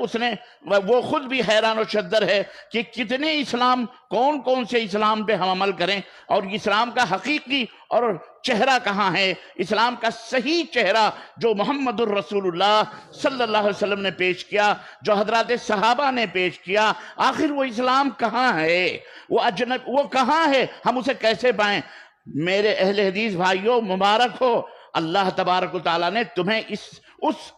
وہ خود بھی حیران و شدر ہے کہ کتنے اسلام، کون سے اسلام پہ ہم عمل کریں، اور اسلام کا حقیقی اور چہرہ کہاں ہے، اسلام کا صحیح چہرہ جو محمد الرسول اللہ صلی اللہ علیہ وسلم نے پیش کیا، جو حضرات صحابہ نے پیش کیا. آخر وہ اسلام کہاں ہے، وہ کہاں ہے، ہم اسے کیسے پائیں؟ میرے اہل حدیث بھائیوں مبارک ہو، اللہ تبارک و تعالیٰ نے تمہیں اس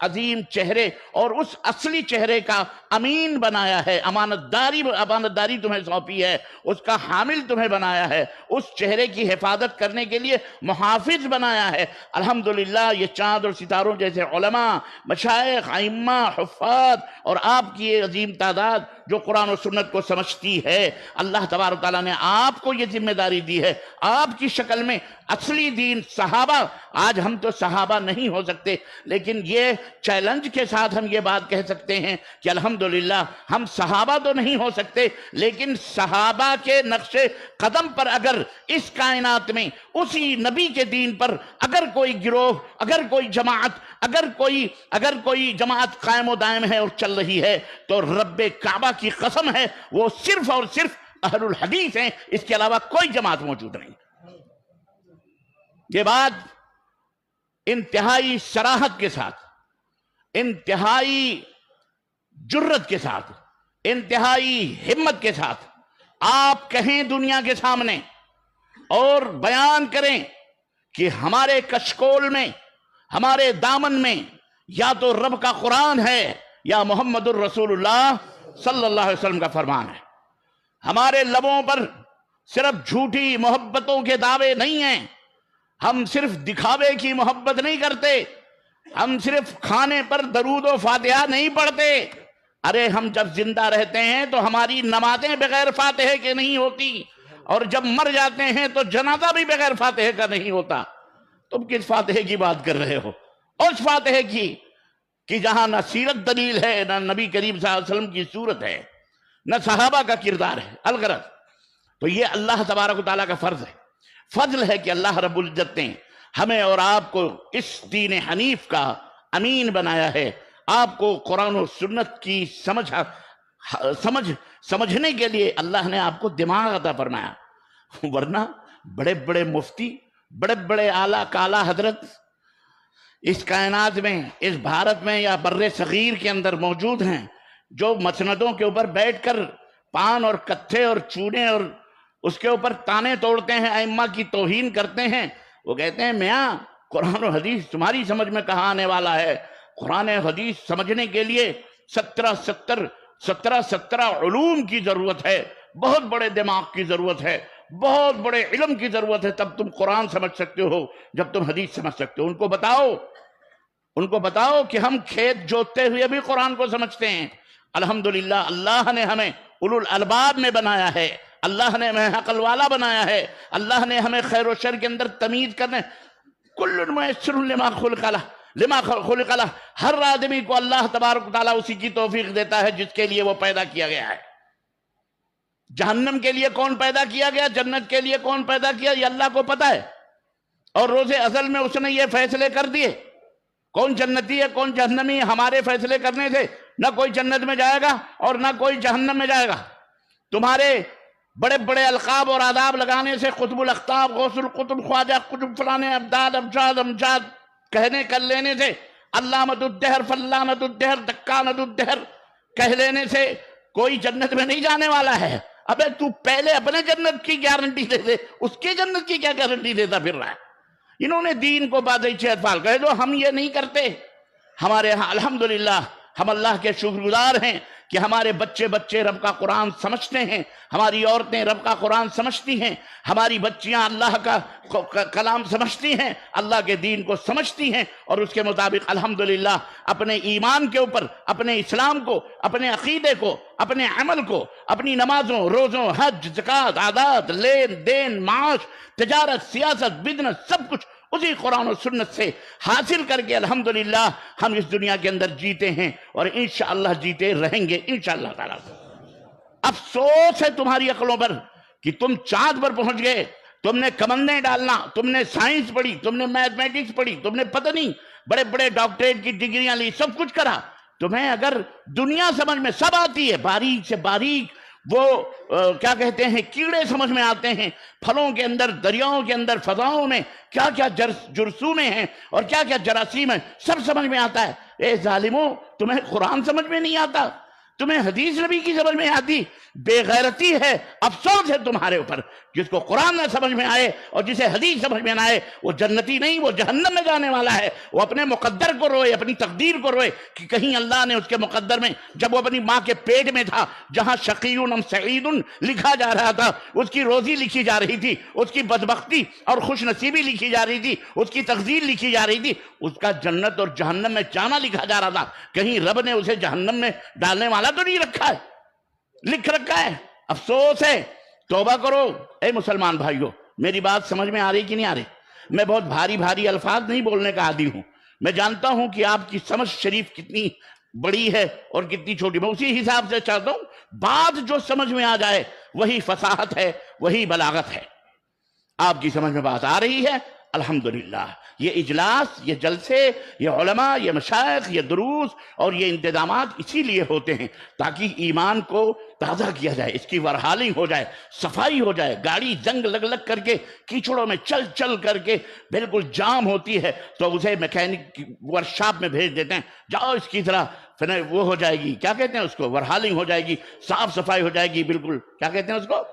عظیم چہرے اور اس اصلی چہرے کا امین بنایا ہے. امانت داری تمہیں سونپی ہے، اس کا حامل تمہیں بنایا ہے، اس چہرے کی حفاظت کرنے کے لیے محافظ بنایا ہے. الحمدللہ یہ چاند اور ستاروں جیسے علماء، مشائخ، ائمہ، حفاظ اور آپ کی یہ عظیم تعداد جو قرآن و سنت کو سمجھتی ہے، اللہ تبارک تعالیٰ نے آپ کو یہ ذمہ داری دی ہے. آپ کی شکل میں اصلی دین صحابہ، آج ہم تو صحابہ نہیں ہو سکتے، لیکن یہ چیلنج کے ساتھ ہم یہ بات کہہ سکتے ہیں کہ الحمدللہ ہم صحابہ تو نہیں ہو سکتے، لیکن صحابہ کے نقش قدم پر اگر اس کائنات میں اسی نبی کے دین پر اگر کوئی گروہ، اگر کوئی جماعت، اگر کوئی جماعت قائم و دائم ہے اور چل رہی ہے، تو رب کعبہ کی قسم ہے وہ صرف اور صرف اہل الحدیث ہیں، اس کے علاوہ کوئی جماعت موجود نہیں. یہ بات انتہائی صراحت کے ساتھ، انتہائی جرت کے ساتھ، انتہائی ہمت کے ساتھ آپ کہیں دنیا کے سامنے اور بیان کریں کہ ہمارے کشکول میں، ہمارے دامن میں یا تو رب کا قرآن ہے یا محمد الرسول اللہ صلی اللہ علیہ وسلم کا فرمان ہے. ہمارے لبوں پر صرف جھوٹی محبتوں کے دعوے نہیں ہیں، ہم صرف دکھاوے کی محبت نہیں کرتے، ہم صرف کھانے پر درود و فاتحہ نہیں پڑھتے. ارے ہم جب زندہ رہتے ہیں تو ہماری نمازیں بغیر فاتحہ کے نہیں ہوتی، اور جب مر جاتے ہیں تو جنازہ بھی بغیر فاتحہ کا نہیں ہوتا. تم کس فاتحہ کی بات کر رہے ہو؟ اس فاتحہ کی کہ جہاں نہ سیرت دلیل ہے، نہ نبی کریم صلی اللہ علیہ وسلم کی صورت ہے، نہ صحابہ کا کردار ہے. الغرض تو یہ اللہ تبارک و تعالیٰ کا فرض ہے، فضل ہے کہ اللہ رب العزت نے ہمیں اور آپ کو اس دین حنیف کا امین بنایا ہے. آپ کو قرآن و سنت کی سمجھنے کے لیے اللہ نے آپ کو دماغ عطا فرمایا، ورنہ بڑے بڑے مفتی، بڑے بڑے اعلیٰ کالا حضرت اس کائنات میں، اس بھارت میں یا بر صغیر کے اندر موجود ہیں، جو مسندوں کے اوپر بیٹھ کر پان اور کتھے اور چونے اور اس کے اوپر تانے توڑتے ہیں، ائمہ کی توہین کرتے ہیں. وہ کہتے ہیں میاں قرآن و حدیث تمہاری سمجھ میں کہاں آنے والا ہے؟ قرآن و حدیث سمجھنے کے لیے 17 علوم کی ضرورت ہے، بہت بڑے دماغ کی ضرورت ہے، بہت بڑے علم کی ضرورت ہے، تب تم قرآن سمجھ سکتے ہو، جب تم حدیث سمجھ سکتے ہو. ان کو بتاؤ کہ ہم کھیت جوتتے ہوئے بھی قرآن کو سمجھتے ہیں. الحمدللہ اللہ نے ہمیں اولو الالباب میں بنایا ہے، اللہ نے ہمیں عقل والا بنایا ہے، اللہ نے ہمیں خیر و شر کے اندر تمیز کرنے. کل میسر لما خلق لہ، لما خلق لہ، ہر آدمی کو اللہ تبارک و تعالیٰ اسی کی توفیق دیتا ہے جس کے لیے وہ پیدا کیا گیا ہے۔ جہنم کے لیے کون پیدا کیا گیا، جنت کے لیے کون پیدا کیا، یہ اللہ کو پتا ہے، اور روز ازل میں اس نے یہ فیصلے کر دیے کون جنتی ہے کون جہنمی ہے۔ ہمارے فیصلے کرنے سے نہ کوئی جنت میں جائے گا اور نہ کوئی جہنم میں جائے گا۔ تمہارے بڑے بڑے القاب اور آداب لگانے سے، قطب الاقطاب، غوث القطب، خواجہ قطب، فلانے ابدال، ابجاد، امجاد کہنے کر لینے سے، علامت الدہر، فلانت الدہر، دکانت الدہر کہہ لینے سے کوئی جنت میں نہیں جانے والا ہے۔ ابے تو پہلے اپنے جنت کی گارنٹی دے دے، اس کی جنت کی کیا گارنٹی دیتا پھر رہا ہے؟ انہوں نے دین کو بادشاہ اطفال کہے دو، ہم یہ نہیں کرتے۔ ہمارے ہاں الحمدللہ ہم اللہ کے شکر گزار ہیں کہ ہمارے بچے رب کا قرآن سمجھتے ہیں، ہماری عورتیں رب کا قرآن سمجھتی ہیں، ہماری بچیاں اللہ کا کلام سمجھتی ہیں، اللہ کے دین کو سمجھتی ہیں، اور اس کے مطابق الحمدللہ اپنے ایمان کے اوپر، اپنے اسلام کو، اپنے عقیدے کو، اپنے عمل کو، اپنی نمازوں، روزوں، حج، زکوٰۃ، عادات، لین دین، معاش، تجارت، سیاست، بزنس، سب کچھ اسی قرآن و سنت سے حاصل کر کے الحمدللہ ہم اس دنیا کے اندر جیتے ہیں، اور انشاءاللہ جیتے رہیں گے انشاءاللہ تعالیٰ۔ افسوس ہے تمہاری عقلوں پر کہ تم چاند پر پہنچ گئے، تم نے کمندیں ڈالنا، تم نے سائنس پڑھی، تم نے میتھمیٹکس پڑھی، تم نے پتہ نہیں بڑے بڑے ڈاکٹریٹ کی ڈگریاں لی، سب کچھ کرا۔ تمہیں اگر دنیا سمجھ میں سب آتی ہے، باریک سے باریک وہ کیا کہتے ہیں کیڑے سمجھ میں آتے ہیں، پھلوں کے اندر، دریاؤں کے اندر، فضاؤں میں کیا کیا جرثومیں ہیں اور کیا کیا جراثیم ہیں، سب سمجھ میں آتا ہے۔ اے ظالموں، تمہیں قرآن سمجھ میں نہیں آتا، تمہیں حدیث نبی کی سمجھ میں آتی، بے غیرتی ہے، افسوس ہے تمہارے اوپر۔ جس کو قرآن نہ سمجھ میں آئے اور جسے حدیث سمجھ میں نہ آئے وہ جنتی نہیں، وہ جہنم میں جانے والا ہے۔ وہ اپنے مقدر کو روئے، اپنی تقدیر کو روئے کہ کہیں اللہ نے اس کے مقدر میں، جب وہ اپنی ماں کے پیٹ میں تھا، جہاں شقیٌ ام سعید لکھا جا رہا تھا، اس کی روزی لکھی جا رہی تھی، اس کی بدبختی اور خوش نصیبی لکھی جا رہی تھی، اس کی تقدیر لکھی جا رہی تھی، اس کا جنت اور جہنم میں جانا لکھا جا رہا تھا، کہیں رب نے اسے جہنم میں ڈالنے والا تو نہیں رکھا ہے، لکھ رکھا ہے۔ افسوس ہے، توبہ کرو۔ اے مسلمان بھائیو، میری بات سمجھ میں آ رہی کہ نہیں آ رہی؟ میں بہت بھاری بھاری الفاظ نہیں بولنے کا عادی ہوں، میں جانتا ہوں کہ آپ کی سمجھ شریف کتنی بڑی ہے اور کتنی چھوٹی، میں اسی حساب سے چاہتا ہوں بات جو سمجھ میں آ جائے وہی فصاحت ہے، وہی بلاغت ہے۔ آپ کی سمجھ میں بات آ رہی ہے الحمدللہ۔ یہ اجلاس، یہ جلسے، یہ علماء، یہ مشائخ، یہ دروس اور یہ انتظامات اسی لیے ہوتے ہیں تاکہ ایمان کو تازہ کیا جائے، اس کی ورحالنگ ہو جائے، صفائی ہو جائے۔ گاڑی جنگ لگ لگ کر کے، کیچڑوں میں چل چل کر کے بالکل جام ہوتی ہے تو اسے میکینک ورکشاپ میں بھیج دیتے ہیں، جاؤ اس کی طرح وہ ہو جائے گی، کیا کہتے ہیں اس کو، ورحالنگ ہو جائے گی، صاف صفائی ہو جائے گی، بالکل کیا کہتے ہیں اس کو،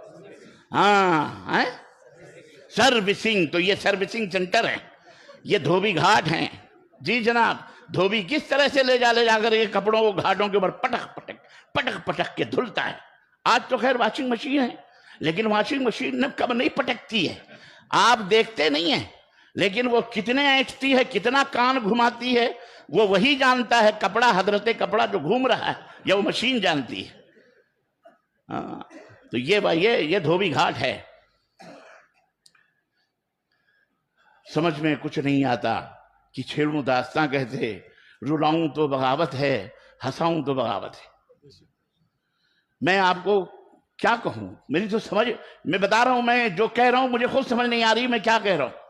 ہاں سروسنگ۔ تو یہ سروسنگ سینٹر ہے، یہ دھوبی گھاٹ ہیں۔ جی جناب، دھوبی کس طرح سے لے جا کر یہ کپڑوں کو گھاٹوں کے اوپر پٹک پٹک کے دھلتا ہے۔ آج تو خیر واشنگ مشین ہے، لیکن واشنگ مشین نے کب نہیں پٹکتی ہے، آپ دیکھتے نہیں ہیں، لیکن وہ کتنے اینٹتی ہے، کتنا کان گھماتی ہے، وہ وہی جانتا ہے، کپڑا حضرت کپڑا جو گھوم رہا ہے یا وہ مشین جانتی ہے۔ تو یہ دھوبی گھاٹ ہے۔ سمجھ میں کچھ نہیں آتا کہ چھیڑوں داستاں کہتے، رلاؤں تو بغاوت ہے، ہنساؤں تو بغاوت ہے۔ میں آپ کو کیا کہوں، میری تو سمجھ، میں بتا رہا ہوں، میں جو کہہ رہا ہوں مجھے خود سمجھ نہیں آ رہی میں کیا کہہ رہا ہوں۔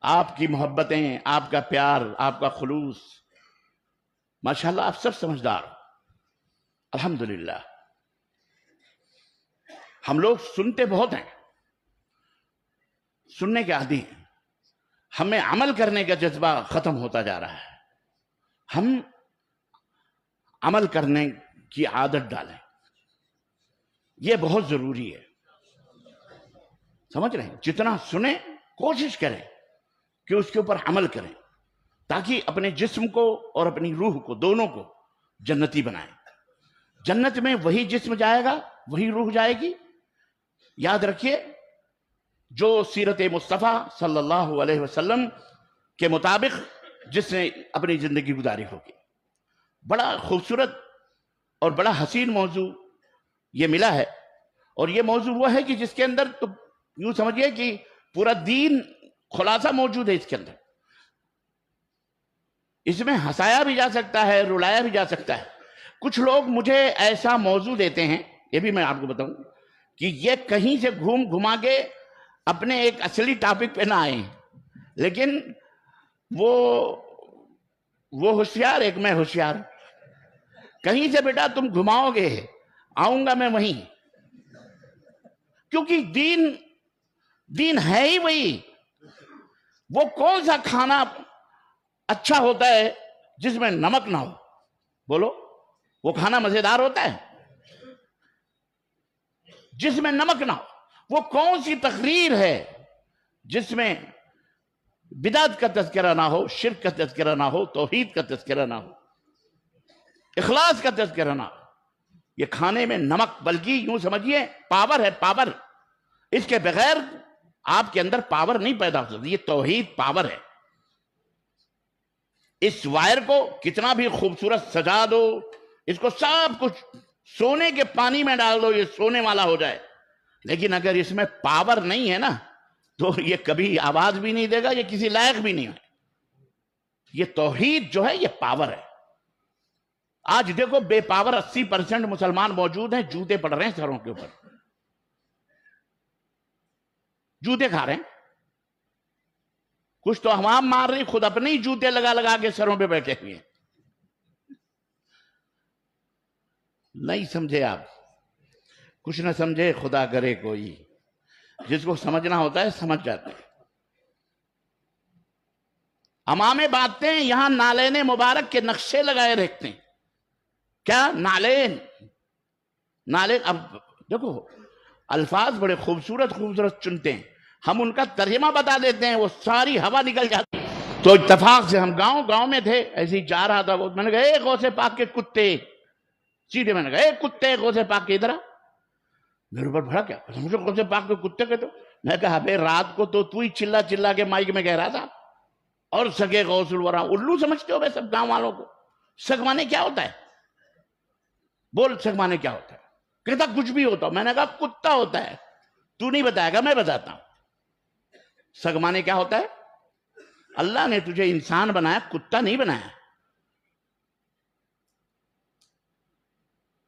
آپ کی محبتیں، آپ کا پیار، آپ کا خلوص، ماشاءاللہ آپ سب سمجھدار الحمدللہ۔ ہم لوگ سنتے بہت ہیں، سننے کے عادی ہیں، ہمیں عمل کرنے کا جذبہ ختم ہوتا جا رہا ہے۔ ہم عمل کرنے کی عادت ڈالیں، یہ بہت ضروری ہے، سمجھ رہے ہیں؟ جتنا سنیں کوشش کریں کہ اس کے اوپر عمل کریں تاکہ اپنے جسم کو اور اپنی روح کو، دونوں کو جنتی بنائیں۔ جنت میں وہی جسم جائے گا، وہی روح جائے گی۔ یاد رکھیے، جو سیرت مصطفیٰ صلی اللہ علیہ وسلم کے مطابق جس نے اپنی زندگی گزاری ہوگی۔ بڑا خوبصورت اور بڑا حسین موضوع یہ ملا ہے، اور یہ موضوع وہ ہے کہ جس کے اندر تو یوں سمجھیے کہ پورا دین خلاصہ موجود ہے اس کے اندر۔ اس میں ہنسایا بھی جا سکتا ہے، رلایا بھی جا سکتا ہے۔ کچھ لوگ مجھے ایسا موضوع دیتے ہیں، یہ بھی میں آپ کو بتاؤں، کہ یہ کہیں سے گھوم گھما کے اپنے ایک اصلی ٹاپک پہ نہ آئیں، لیکن وہ ہوشیار، ایک میں ہوشیار، کہیں سے بیٹا تم گھماؤ گے، آؤں گا میں وہیں، کیونکہ دین ہے ہی وہی۔ وہ کون سا کھانا اچھا ہوتا ہے جس میں نمک نہ ہو؟ بولو، وہ کھانا مزیدار ہوتا ہے جس میں نمک نہ ہو؟ وہ کون سی تقریر ہے جس میں بدعت کا تذکرہ نہ ہو، شرک کا تذکرہ نہ ہو، توحید کا تذکرہ نہ ہو، اخلاص کا تذکرہ نہ ہو؟ یہ کھانے میں نمک، بلکہ یوں سمجھیے پاور ہے، پاور۔ اس کے بغیر آپ کے اندر پاور نہیں پیدا ہو سکتی، یہ توحید پاور ہے۔ اس وائر کو کتنا بھی خوبصورت سجا دو، اس کو سب کچھ سونے کے پانی میں ڈال دو، یہ سونے والا ہو جائے، لیکن اگر اس میں پاور نہیں ہے نا تو یہ کبھی آواز بھی نہیں دے گا، یہ کسی لائق بھی نہیں ہے۔ یہ توحید جو ہے یہ پاور ہے۔ آج دیکھو بے پاور 80% مسلمان موجود ہیں، جوتے پڑ رہے ہیں سروں کے اوپر، جوتے کھا رہے ہیں، کچھ تو عوام مار رہی، خود اپنے ہی جوتے لگا لگا کے سروں پہ بیٹھے ہوئے ہیں۔ نہیں سمجھے آپ، کچھ نہ سمجھے خدا کرے کوئی، جس کو سمجھنا ہوتا ہے سمجھ جاتے ہیں۔ امامے باندھتے ہیں، یہاں نالین مبارک کے نقشے لگائے رکھتے ہیں۔ کیا نالین؟ اب دیکھو الفاظ بڑے خوبصورت خوبصورت چنتے ہیں، ہم ان کا ترجمہ بتا دیتے ہیں، وہ ساری ہوا نکل جاتی۔ تو اتفاق سے ہم گاؤں میں تھے، ایسے ہی جا رہا تھا، میں نے کہا اے غوث پاک کے کتے، سیدھے میں نے کہا اے کتے غوث پاک کے، ادھر آ۔ میرے اوپر بڑا کیا مجھے غوث پاک کے کتے کہتے ہو؟ میں کہا بے رات کو تو ہی چلا چلا کے مائک میں کہہ رہا تھا، اور سگے غوث الورا، الو سمجھتے ہو بے سب گاؤں والوں کو؟ سگوانے کیا ہوتا ہے؟ بول سگوانے کیا ہوتا ہے؟ کہتا کچھ بھی ہوتا ہو۔ میں نے کہا کتا ہوتا ہے، تو نہیں بتائے گا، میں بتاتا ہوں۔ سگوانے کیا ہوتا ہے؟ اللہ نے تجھے انسان بنایا، کتا نہیں بنایا۔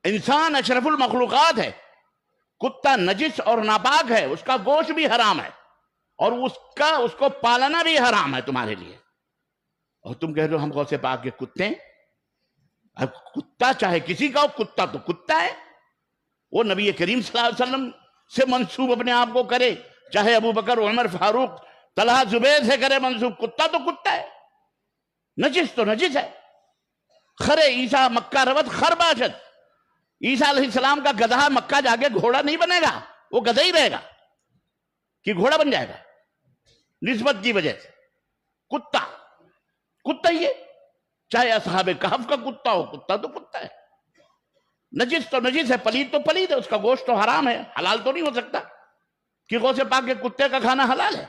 انسان اشرف المخلوقات ہے، کتا نجس اور ناپاک ہے، اس کا گوشت بھی حرام ہے، اور اس کو پالنا بھی حرام ہے تمہارے لیے، اور تم کہہ دو ہم غوث پاک کے کتے ہیں۔ اب کتا چاہے کسی کا ہو، کتا تو کتا ہے، وہ نبی کریم صلی اللہ علیہ وسلم سے منسوب اپنے آپ کو کرے، چاہے ابو بکر، عمر، فاروق، طلحہ، زبیر سے کرے منسوب، کتا تو کتا ہے، نجس تو نجس ہے۔ خرے عیسیٰ مکہ روت خر باشد، عیسیٰ علیہ السلام کا گدھا مکہ جا کے گھوڑا نہیں بنے گا، وہ گدھا ہی رہے گا کہ گھوڑا بن جائے گا نسبت کی وجہ سے۔ کتا ہی ہے، چاہے اصحاب کہف کا کتا ہو، کتا تو کتا ہے، نجس تو نجس ہے، پلید تو پلید ہے، اس کا گوشت تو حرام ہے، حلال تو نہیں ہو سکتا کہ غوث پاک کے کتے کا کھانا حلال ہے۔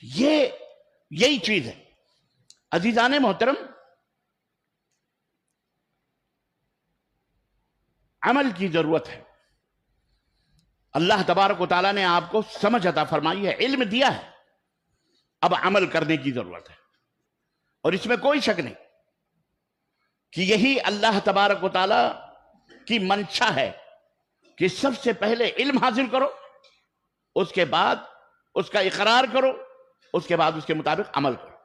یہی چیز ہے۔ عزیزان محترم، عمل کی ضرورت ہے۔ اللہ تبارک و تعالیٰ نے آپ کو سمجھ عطا فرمائی ہے، علم دیا ہے، اب عمل کرنے کی ضرورت ہے، اور اس میں کوئی شک نہیں کہ یہی اللہ تبارک و تعالیٰ کی منشا ہے کہ سب سے پہلے علم حاصل کرو، اس کے بعد اس کا اقرار کرو، اس کے بعد اس کے مطابق عمل کرو۔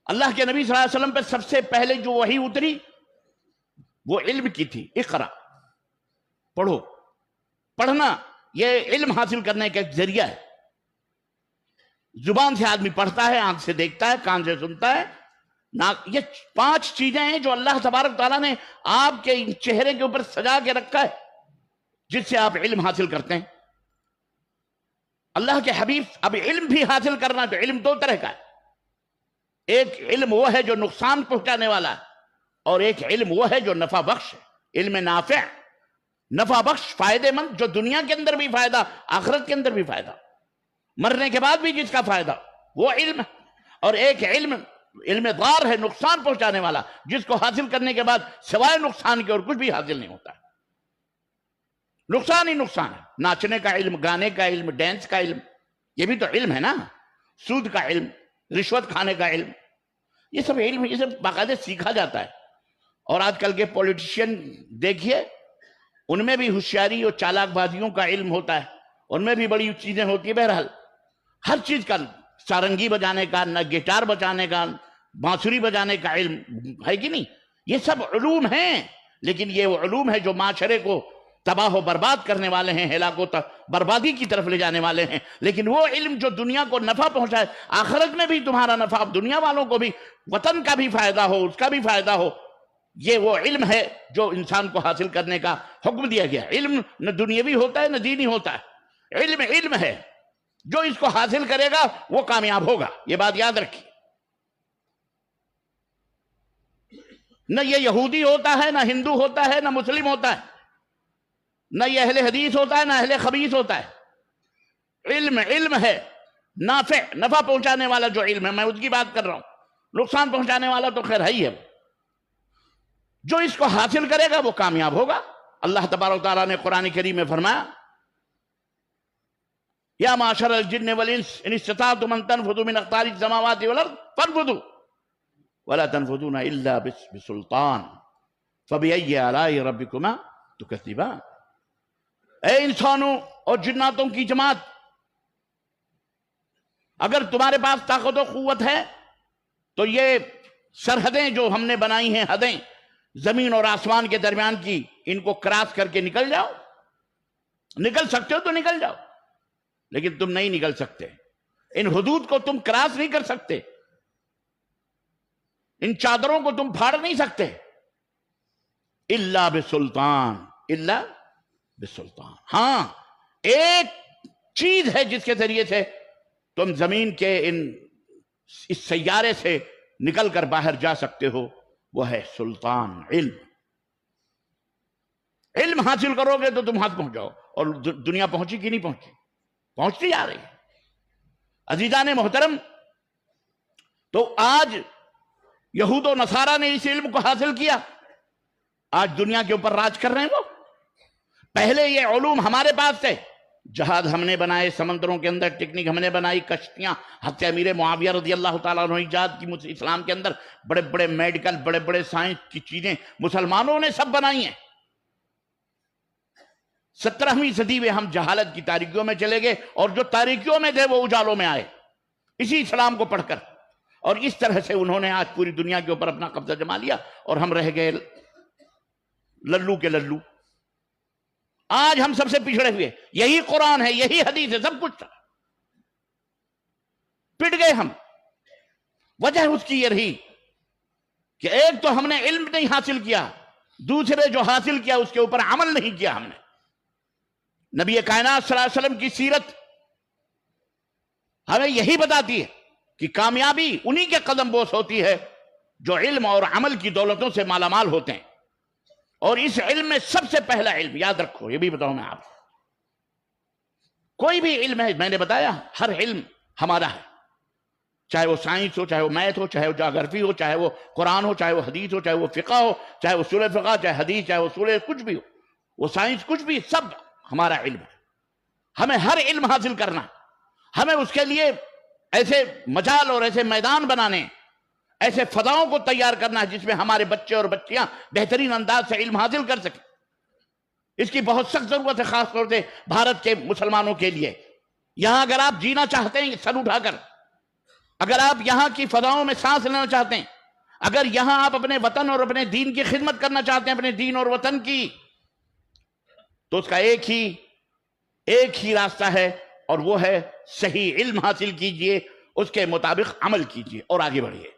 اللہ کے نبی صلی اللہ علیہ وسلم پہ سب سے پہلے جو وحی اتری وہ علم کی تھی، اقرا، پڑھو۔ پڑھنا یہ علم حاصل کرنے کا ایک ذریعہ ہے۔ زبان سے آدمی پڑھتا ہے، آنکھ سے دیکھتا ہے، کان سے سنتا ہے، یہ 5 چیزیں ہیں جو اللہ تبارک تعالیٰ نے آپ کے چہرے کے اوپر سجا کے رکھا ہے، جس سے آپ علم حاصل کرتے ہیں۔ اللہ کے حبیب، اب علم بھی حاصل کرنا تو علم 2 طرح کا ہے۔ ایک علم وہ ہے جو نقصان پہنچانے والا ہے، اور ایک علم وہ ہے جو نفع بخش ہے، علم نافع، نفع بخش، فائدے مند، جو دنیا کے اندر بھی فائدہ، آخرت کے اندر بھی فائدہ، مرنے کے بعد بھی جس کا فائدہ، وہ علم ہے۔ اور ایک علم ضار ہے، نقصان پہنچانے والا، جس کو حاصل کرنے کے بعد سوائے نقصان کے اور کچھ بھی حاصل نہیں ہوتا ہے، نقصان ہی نقصان ہے۔ ناچنے کا علم، گانے کا علم، ڈانس کا علم، یہ بھی تو علم ہے نا۔ سود کا علم، رشوت کھانے کا علم، یہ سب علم، یہ سب باقاعدہ سیکھا جاتا ہے. اور آج کل کے پولیٹیشین دیکھیے، ان میں بھی ہوشیاری اور چالاک بازیوں کا علم ہوتا ہے، ان میں بھی بڑی چیزیں ہوتی ہیں. بہرحال ہر چیز کا، سارنگی بجانے کا، نہ گٹار بجانے کا، بانسری بجانے کا علم ہے کہ نہیں؟ یہ سب علوم ہیں، لیکن یہ وہ علوم ہے جو معاشرے کو تباہ و برباد کرنے والے ہیں، ہلاک و بربادی کی طرف لے جانے والے ہیں. لیکن وہ علم جو دنیا کو نفع پہنچائے، آخرت میں بھی تمہارا نفع، دنیا والوں کو بھی، وطن کا بھی فائدہ ہو، اس کا بھی فائدہ ہو، یہ وہ علم ہے جو انسان کو حاصل کرنے کا حکم دیا گیا. علم نہ دنیاوی ہوتا ہے نہ دینی ہوتا ہے، علم علم ہے. جو اس کو حاصل کرے گا وہ کامیاب ہوگا، یہ بات یاد رکھیے. نہ یہ یہودی ہوتا ہے، نہ ہندو ہوتا ہے، نہ مسلم ہوتا ہے، نہ یہ اہل حدیث ہوتا ہے، نہ اہل خبیث ہوتا ہے. علم علم ہے، نافع، نفع پہنچانے والا جو علم ہے، میں اس کی بات کر رہا ہوں. نقصان پہنچانے والا تو خیر ہے ہی ہے. جو اس کو حاصل کرے گا وہ کامیاب ہوگا. اللہ تبارک و تعالیٰ نے قرآن کریم میں فرمایا، یا معاشر الجن والانس ان استطعتم ان تنفذوا من اقطار السماوات والارض فانفذوا ولا تنفذون الا بسلطان فبأي آلاء ربكما تكذبان. اے انسانوں اور جناتوں کی جماعت، اگر تمہارے پاس طاقت و قوت ہے تو یہ سرحدیں جو ہم نے بنائی ہیں، حدیں زمین اور آسمان کے درمیان کی، ان کو کراس کر کے نکل جاؤ. نکل سکتے ہو تو نکل جاؤ، لیکن تم نہیں نکل سکتے. ان حدود کو تم کراس نہیں کر سکتے، ان چادروں کو تم پھاڑ نہیں سکتے. الا بسلطان، الا بسلطان. ہاں، ایک چیز ہے جس کے ذریعے سے تم زمین کے اس سیارے سے نکل کر باہر جا سکتے ہو، وہ ہے سلطان، علم. علم حاصل کرو گے تو تم ہاتھ پہنچاؤ. اور دنیا پہنچی کہ نہیں پہنچی؟ پہنچتی جا رہی ہے. عزیزان محترم، تو آج یہود و نصارہ نے اس علم کو حاصل کیا، آج دنیا کے اوپر راج کر رہے ہیں وہ. پہلے یہ علوم ہمارے پاس تھے، جہاز ہم نے بنائے، سمندروں کے اندر ٹیکنیک ہم نے بنائی، کشتیاں حضرت امیر معاویہ رضی اللہ تعالیٰ عنہ ایجاد کی. اسلام کے اندر بڑے بڑے میڈیکل، بڑے بڑے سائنس کی چیزیں مسلمانوں نے سب بنائی ہیں. 17ویں صدی میں ہم جہالت کی تاریکیوں میں چلے گئے، اور جو تاریکیوں میں تھے وہ اجالوں میں آئے اسی اسلام کو پڑھ کر. اور اس طرح سے انہوں نے آج پوری دنیا کے اوپر اپنا قبضہ جما لیا، اور ہم رہ گئے للو کے للو. آج ہم سب سے پچھڑے ہوئے. یہی قرآن ہے، یہی حدیث ہے، سب کچھ تھا، پٹ گئے ہم. وجہ اس کی یہ رہی کہ ایک تو ہم نے علم نہیں حاصل کیا، دوسرے جو حاصل کیا اس کے اوپر عمل نہیں کیا ہم نے. نبی کائنات صلی اللہ علیہ وسلم کی سیرت ہمیں یہی بتاتی ہے کہ کامیابی انہی کے قدم بوس ہوتی ہے جو علم اور عمل کی دولتوں سے مالا مال ہوتے ہیں. اور اس علم میں سب سے پہلا علم، یاد رکھو، یہ بھی بتاؤں میں آپ، کوئی بھی علم ہے، میں نے بتایا ہر علم ہمارا ہے، چاہے وہ سائنس ہو، چاہے وہ میتھ ہو، چاہے وہ جغرافی ہو، چاہے وہ قرآن ہو، چاہے وہ حدیث ہو، چاہے وہ فقہ ہو، چاہے وہ اصول فقہ، چاہے حدیث، چاہے وہ اصول کچھ بھی ہو، وہ سائنس کچھ بھی، سب ہمارا علم ہے. ہمیں ہر علم حاصل کرنا، ہمیں اس کے لیے ایسے مجال اور ایسے میدان بنانے، ایسے فضاؤں کو تیار کرنا ہے جس میں ہمارے بچے اور بچیاں بہترین انداز سے علم حاصل کر سکیں. اس کی بہت سخت ضرورت ہے، خاص طور سے بھارت کے مسلمانوں کے لیے. یہاں اگر آپ جینا چاہتے ہیں سر اٹھا کر، اگر آپ یہاں کی فضاؤں میں سانس لینا چاہتے ہیں، اگر یہاں آپ اپنے وطن اور اپنے دین کی خدمت کرنا چاہتے ہیں، اپنے دین اور وطن کی، تو اس کا ایک ہی راستہ ہے، اور وہ ہے صحیح علم حاصل کیجئے، اس کے مطابق عمل کیجئے اور آگے بڑھیے.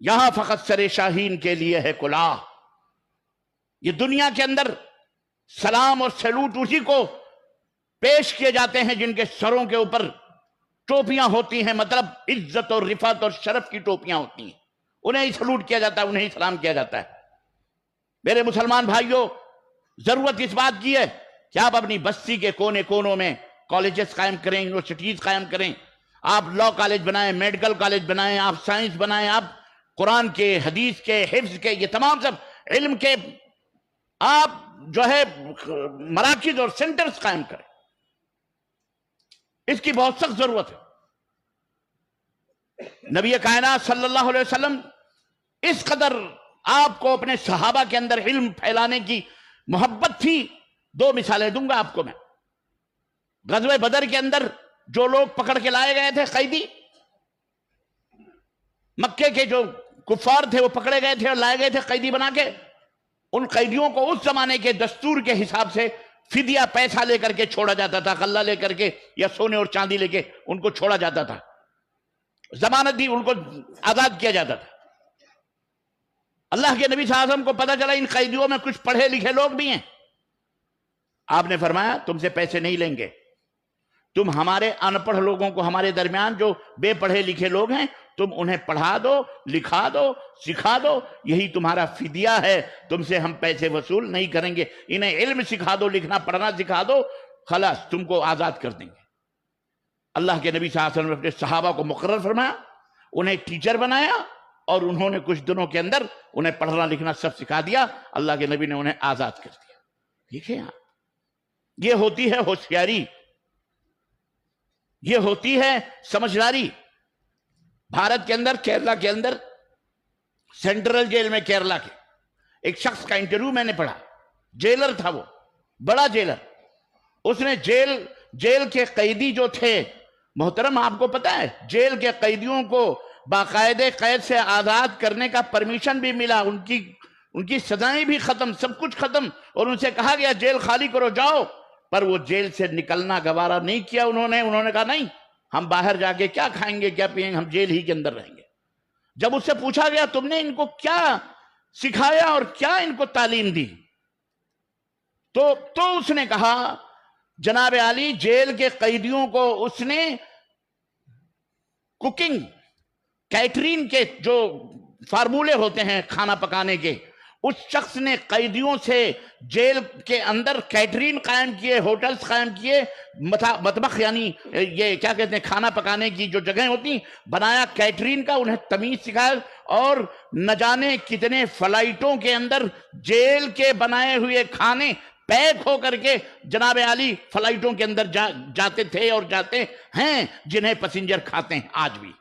یہاں فقط سر شاہین کے لیے ہے کلاه. یہ دنیا کے اندر سلام اور سیلوٹ اسی کو پیش کیے جاتے ہیں جن کے سروں کے اوپر ٹوپیاں ہوتی ہیں، مطلب عزت اور رفعت اور شرف کی ٹوپیاں ہوتی ہیں. انہیں ہی سلوٹ کیا جاتا ہے، انہیں ہی سلام کیا جاتا ہے. میرے مسلمان بھائیوں، ضرورت اس بات کی ہے کہ آپ اپنی بستی کے کونے کونوں میں کالجز قائم کریں، یونیورسٹیز قائم کریں. آپ لا کالج بنائیں، میڈیکل کالج بنائیں، آپ سائنس بنائیں، آپ قرآن کے، حدیث کے، حفظ کے، یہ تمام سب علم کے آپ جو ہے مراکز اور سینٹرز قائم کریں. اس کی بہت سخت ضرورت ہے۔ نبی کائنات صلی اللہ علیہ وسلم اس قدر آپ کو اپنے صحابہ کے اندر علم پھیلانے کی محبت تھی۔ دو مثالیں دوں گا آپ کو میں۔ غزوہ بدر کے اندر جو لوگ پکڑ کے لائے گئے تھے قیدی، مکے کے جو کفار تھے وہ پکڑے گئے تھے اور لائے گئے تھے قیدی بنا کے، ان قیدیوں کو اس زمانے کے دستور کے حساب سے فدیہ پیسہ لے کر کے چھوڑا جاتا تھا، غلہ لے کر کے یا سونے اور چاندی لے کے ان کو چھوڑا جاتا تھا، ضمانت دی، ان کو آزاد کیا جاتا تھا۔ اللہ کے نبی صلی اللہ علیہ وسلم کو پتا چلا ان قیدیوں میں کچھ پڑھے لکھے لوگ بھی ہیں۔ آپ نے فرمایا تم سے پیسے نہیں لیں گے، تم ہمارے ان پڑھ لوگوں کو، ہمارے درمیان جو بے پڑھے لکھے لوگ ہیں، تم انہیں پڑھا دو، لکھا دو، سکھا دو، یہی تمہارا فدیہ ہے، تم سے ہم پیسے وصول نہیں کریں گے، انہیں علم سکھا دو، لکھنا پڑھنا سکھا دو، خلاص تم کو آزاد کر دیں گے۔ اللہ کے نبی صلی اللہ علیہ وسلم نے اپنے صحابہ کو مقرر فرمایا، انہیں ٹیچر بنایا، اور انہوں نے کچھ دنوں کے اندر انہیں پڑھنا لکھنا سب سکھا دیا۔ اللہ کے نبی نے انہیں آزاد کر دیا۔ دیکھیں آپ، یہ ہوتی ہے ہوشیاری، یہ ہوتی ہے سمجھداری۔ بھارت کے اندر، کیرلا کے اندر، سینٹرل جیل میں کیرلا کے ایک شخص کا انٹرویو میں نے پڑھا، جیلر تھا، وہ بڑا جیلر۔ اس نے جیل کے قیدی جو تھے، محترم آپ کو پتا ہے جیل کے قیدیوں کو باقاعدے قید سے آزاد کرنے کا پرمیشن بھی ملا، ان کی سزائیں بھی ختم، سب کچھ ختم، اور ان سے کہا گیا جیل خالی کرو جاؤ، پر وہ جیل سے نکلنا گوارا نہیں کیا۔ انہوں نے کہا نہیں، ہم باہر جا کے کیا کھائیں گے کیا پئیں گے، ہم جیل ہی کے اندر رہیں گے۔ جب اس سے پوچھا گیا تم نے ان کو کیا سکھایا اور کیا ان کو تعلیم دی، تو اس نے کہا جناب عالی جیل کے قیدیوں کو اس نے کوکنگ، کیٹرین کے جو فارمولے ہوتے ہیں کھانا پکانے کے، اس شخص نے قیدیوں سے جیل کے اندر کیٹرین قائم کیے، ہوٹلز قائم کیے، مطبخ یعنی یہ کیا کہتے ہیں کھانا پکانے کی جو جگہیں ہوتی بنایا کیٹرین کا، انہیں تمیز سکھایا، اور نہ جانے کتنے فلائٹوں کے اندر جیل کے بنائے ہوئے کھانے پیک ہو کر کے جناب عالی فلائٹوں کے اندر جاتے تھے اور جاتے ہیں، جنہیں پیسنجر کھاتے ہیں آج بھی۔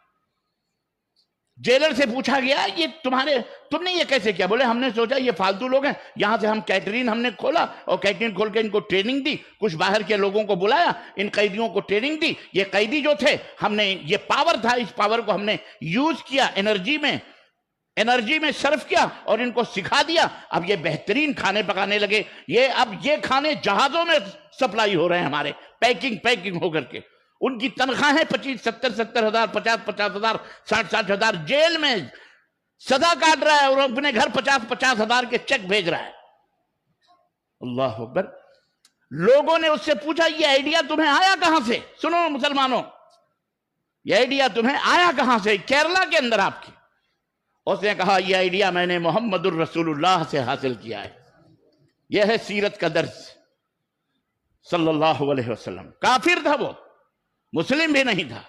جیلر سے پوچھا گیا یہ تم نے یہ کیسے کیا؟ بولے ہم نے سوچا یہ فالتو لوگ ہیں، یہاں سے ہم کیٹرین ہم نے کھولا، اور کیٹرین کھول کے ان کو ٹریننگ دی، کچھ باہر کے لوگوں کو بلایا، ان قیدیوں کو ٹریننگ دی، یہ قیدی جو تھے ہم نے، یہ پاور تھا، اس پاور کو ہم نے یوز کیا، انرجی میں صرف کیا اور ان کو سکھا دیا، اب یہ بہترین کھانے پکانے لگے، اب یہ کھانے جہازوں میں سپلائی ہو رہے ہیں ہمارے، پیکنگ ہو کر کے۔ ان کی تنخواہیں 25-70 ہزار، 50 ہزار، 60 ہزار، جیل میں سزا کاٹ رہا ہے اور اپنے گھر 50 ہزار کے چیک بھیج رہا ہے۔ اللہ اکبر۔ لوگوں نے اس سے پوچھا یہ آئیڈیا تمہیں آیا کہاں سے؟ سنو مسلمانوں، یہ آئیڈیا تمہیں آیا کہاں سے کیرلا کے اندر آپ کی؟ اس نے کہا یہ آئیڈیا میں نے محمد الرسول اللہ سے حاصل کیا ہے۔ یہ ہے سیرت کا درس صلی اللہ علیہ وسلم۔ کافر تھا وہ، مسلم بھی نہیں تھا،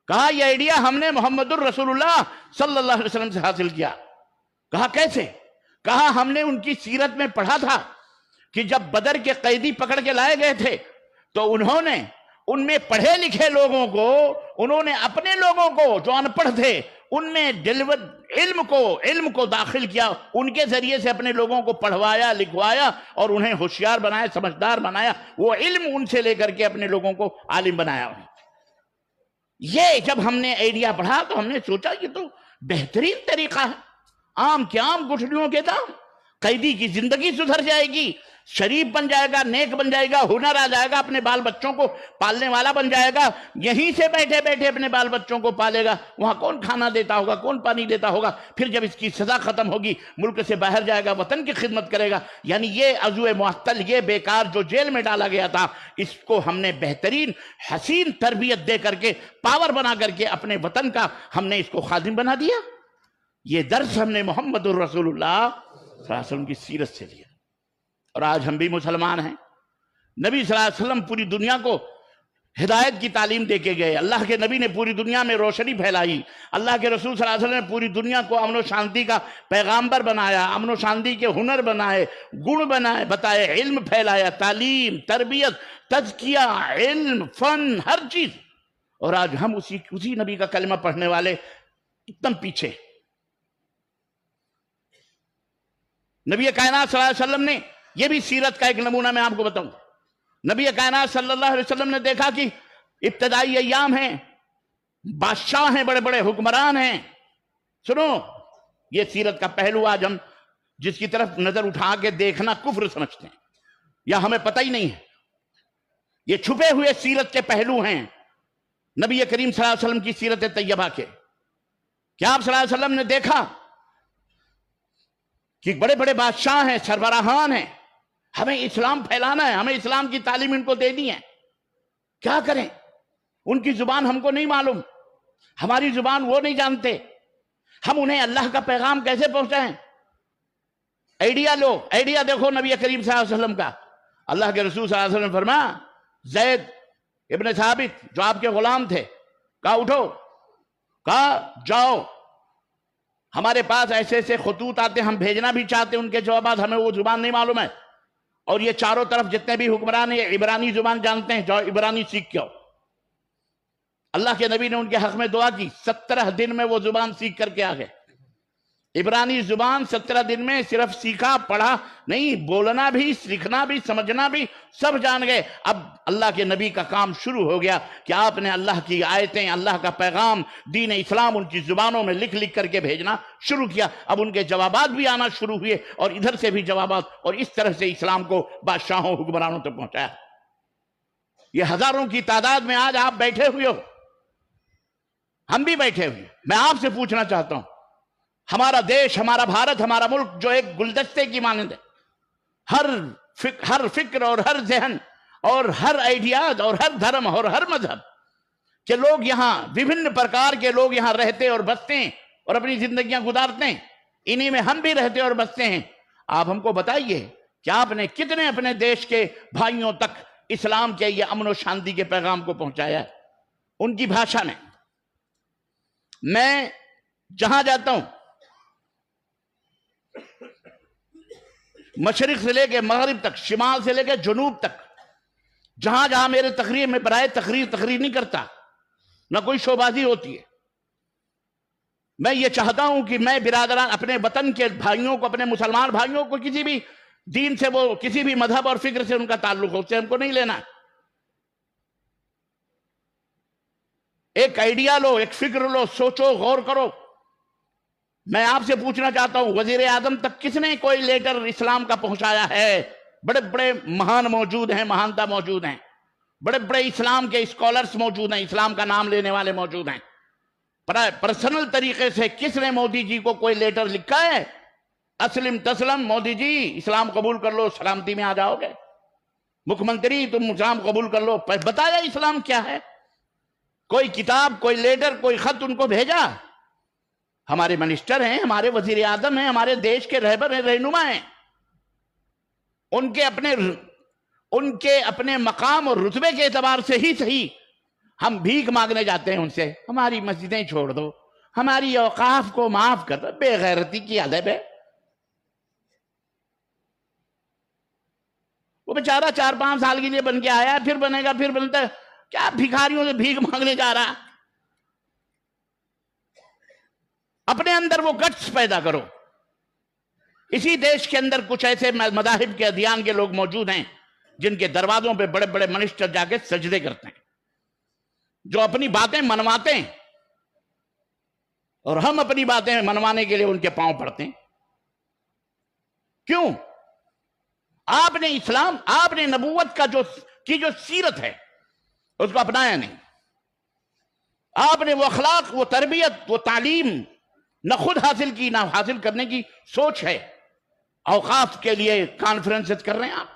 کہا یہ آئیڈیا ہم نے محمد الرسول اللہ صلی اللہ علیہ وسلم سے حاصل کیا۔ کہا کیسے؟ کہا ہم نے ان کی سیرت میں پڑھا تھا کہ جب بدر کے قیدی پکڑ کے لائے گئے تھے تو انہوں نے ان میں پڑھے لکھے لوگوں کو، انہوں نے اپنے لوگوں کو جو ان پڑھ تھے ان میں علم کو داخل کیا، ان کے ذریعے سے اپنے لوگوں کو پڑھوایا، لکھوایا اور انہیں ہوشیار بنایا، سمجھدار بنایا، وہ علم ان سے لے کر کے اپنے لوگوں کو عالم بنایا۔ یہ جب ہم نے آئیڈیا پڑھا تو ہم نے سوچا یہ تو بہترین طریقہ ہے، عام کے عام گٹھلیوں کے دام، قیدی کی زندگی سدھر جائے گی، شریف بن جائے گا، نیک بن جائے گا، ہنر آ جائے گا، اپنے بال بچوں کو پالنے والا بن جائے گا، یہیں سے بیٹھے بیٹھے اپنے بال بچوں کو پالے گا، وہاں کون کھانا دیتا ہوگا، کون پانی دیتا ہوگا، پھر جب اس کی سزا ختم ہوگی ملک سے باہر جائے گا، وطن کی خدمت کرے گا۔ یعنی یہ عضو معطل، یہ بیکار جو جیل میں ڈالا گیا تھا، اس کو ہم نے بہترین حسین تربیت دے کر کے، پاور بنا کر کے اپنے وطن کا ہم نے اس کو خادم بنا دیا۔ یہ درس ہم نے محمد الرسول اللہ صلی اللہ علیہ وسلم کی سیرت سے لیا، اور آج ہم بھی مسلمان ہیں۔ نبی صلی اللہ علیہ وسلم پوری دنیا کو ہدایت کی تعلیم دے کے گئے. اللہ کے نبی نے پوری دنیا میں روشنی پھیلائی. اللہ کے رسول صلی اللہ علیہ وسلم نے پوری دنیا کو امن و شانتی کا پیغامبر بنایا, امن و شانتی کے ہنر بنائے, گن بنائے, بتائے, علم پھیلایا, تعلیم, تربیت, تزکیہ, علم, فن, ہر چیز. اور آج ہم اسی نبی کا کلمہ پڑھنے والے ایک دم پیچھے. نبی کائنات صلی اللہ علیہ وسلم نے, یہ بھی سیرت کا ایک نمونہ میں آپ کو بتاؤں, نبی کائنات صلی اللہ علیہ وسلم نے دیکھا کہ ابتدائی ایام ہیں, بادشاہ ہیں, بڑے بڑے حکمران ہیں. سنو, یہ سیرت کا پہلو آج ہم جس کی طرف نظر اٹھا کے دیکھنا کفر سمجھتے ہیں یا ہمیں پتہ ہی نہیں ہے. یہ چھپے ہوئے سیرت کے پہلو ہیں نبی کریم صلی اللہ علیہ وسلم کی سیرت طیبہ کے. کیا آپ صلی اللہ علیہ وسلم نے دیکھا کہ بڑے بڑے بادشاہ ہیں, سربراہان ہیں, ہمیں اسلام پھیلانا ہے, ہمیں اسلام کی تعلیم ان کو دینی ہے, کیا کریں؟ ان کی زبان ہم کو نہیں معلوم, ہماری زبان وہ نہیں جانتے, ہم انہیں اللہ کا پیغام کیسے پہنچائیں؟ آئیڈیا لو, آئیڈیا دیکھو نبی کریم صلی اللہ علیہ وسلم کا. اللہ کے رسول صلی اللہ علیہ وسلم نے فرمایا, زید ابن ثابت جو آپ کے غلام تھے, کہا اٹھو, کہا جاؤ, ہمارے پاس ایسے ایسے خطوط آتے, ہم بھیجنا بھی چاہتے, ان کے جوابات ہمیں وہ زبان نہیں معلوم ہے, اور یہ چاروں طرف جتنے بھی حکمران ہیں یہ عبرانی زبان جانتے ہیں, جاؤ عبرانی سیکھ کے آؤ. اللہ کے نبی نے ان کے حق میں دعا کی, 17 دن میں وہ زبان سیکھ کر کے آ گئے. عبرانی زبان 17 دن میں صرف سیکھا, پڑھا نہیں, بولنا بھی, سیکھنا بھی, سمجھنا بھی, سب جان گئے. اب اللہ کے نبی کا کام شروع ہو گیا کہ آپ نے اللہ کی آیتیں, اللہ کا پیغام, دین اسلام ان کی زبانوں میں لکھ لکھ کر کے بھیجنا شروع کیا. اب ان کے جوابات بھی آنا شروع ہوئے, اور ادھر سے بھی جوابات, اور اس طرح سے اسلام کو بادشاہوں, حکمرانوں تک پہنچایا. یہ ہزاروں کی تعداد میں آج آپ بیٹھے ہوئے ہو, ہم بھی بیٹھے ہوئے. میں آپ سے پوچھنا چاہتا ہوں, ہمارا دیش, ہمارا بھارت, ہمارا ملک جو ایک گلدستے کی مانند ہے, ہر فکر اور ہر ذہن اور ہر آئیڈیاز اور ہر دھرم اور ہر مذہب کے لوگ یہاں, وبھن پرکار کے لوگ یہاں رہتے اور بستے ہیں اور اپنی زندگیاں گزارتے ہیں. انہی میں ہم بھی رہتے اور بستے ہیں. آپ ہم کو بتائیے کہ آپ نے کتنے اپنے دیش کے بھائیوں تک اسلام کے یہ امن و شانتی کے پیغام کو پہنچایا ہے ان کی بھاشا میں. میں جہاں جاتا ہوں, مشرق سے لے کے مغرب تک, شمال سے لے کے جنوب تک, جہاں جہاں میرے تقریر میں برائے تقریر نہیں کرتا, نہ کوئی شوبازی ہوتی ہے. میں یہ چاہتا ہوں کہ میں برادران, اپنے وطن کے بھائیوں کو, اپنے مسلمان بھائیوں کو, کسی بھی دین سے, وہ کسی بھی مذہب اور فکر سے ان کا تعلق ہو, اس سے ہم کو نہیں لینا. ایک آئیڈیا لو, ایک فکر لو, سوچو, غور کرو. میں آپ سے پوچھنا چاہتا ہوں, وزیر اعظم تک کس نے کوئی لیٹر اسلام کا پہنچایا ہے؟ بڑے بڑے مہان موجود ہیں, مہانتا موجود ہیں, بڑے بڑے اسلام کے اسکالرز موجود ہیں, اسلام کا نام لینے والے موجود ہیں. پرسنل طریقے سے کس نے مودی جی کو کوئی لیٹر لکھا ہے؟ اسلم تسلم, مودی جی اسلام قبول کر لو, سلامتی میں آ جاؤ گے. مکھ منتری تم اسلام قبول کر لو, بتایا اسلام کیا ہے؟ کوئی کتاب, کوئی لیٹر, کوئی خط ان کو بھیجا؟ ہمارے منسٹر ہیں, ہمارے وزیر اعظم ہیں, ہمارے دیش کے رہبر ہیں, رہنما ہیں, ان کے اپنے مقام اور رتبے کے اعتبار سے ہی صحیح ہم بھیک مانگنے جاتے ہیں ان سے, ہماری مسجدیں چھوڑ دو, ہماری اوقاف کو معاف کر دو. بے غیرتی کی ادب ہے. وہ بیچارہ 4-5 سال کے لیے بن کے آیا, پھر بنے گا, پھر بنتا ہے. کیا بھکاریوں سے بھیک مانگنے جا رہا؟ اپنے اندر وہ گٹس پیدا کرو. اسی دیش کے اندر کچھ ایسے مذاہب کے, ادیان کے لوگ موجود ہیں جن کے دروازوں پہ بڑے بڑے منسٹر جا کے سجدے کرتے ہیں, جو اپنی باتیں منواتے ہیں, اور ہم اپنی باتیں منوانے کے لیے ان کے پاؤں پڑتے ہیں. کیوں؟ آپ نے اسلام, آپ نے نبوت کا جو سیرت ہے اس کو اپنایا نہیں. آپ نے وہ اخلاق, وہ تربیت, وہ تعلیم نہ خود حاصل کی, نہ حاصل کرنے کی سوچ ہے. اوقاف کے لیے کانفرنسز کر رہے ہیں آپ,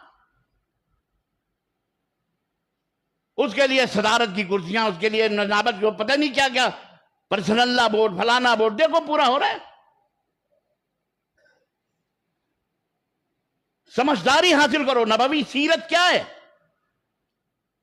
اس کے لیے صدارت کی کرسیاں, اس کے لیے نجابت, جو پتہ نہیں کیا کیا, پرسنل لا بورڈ, فلانا بورڈ, دیکھو پورا ہو رہا ہے. سمجھداری حاصل کرو. نبوی سیرت کیا ہے؟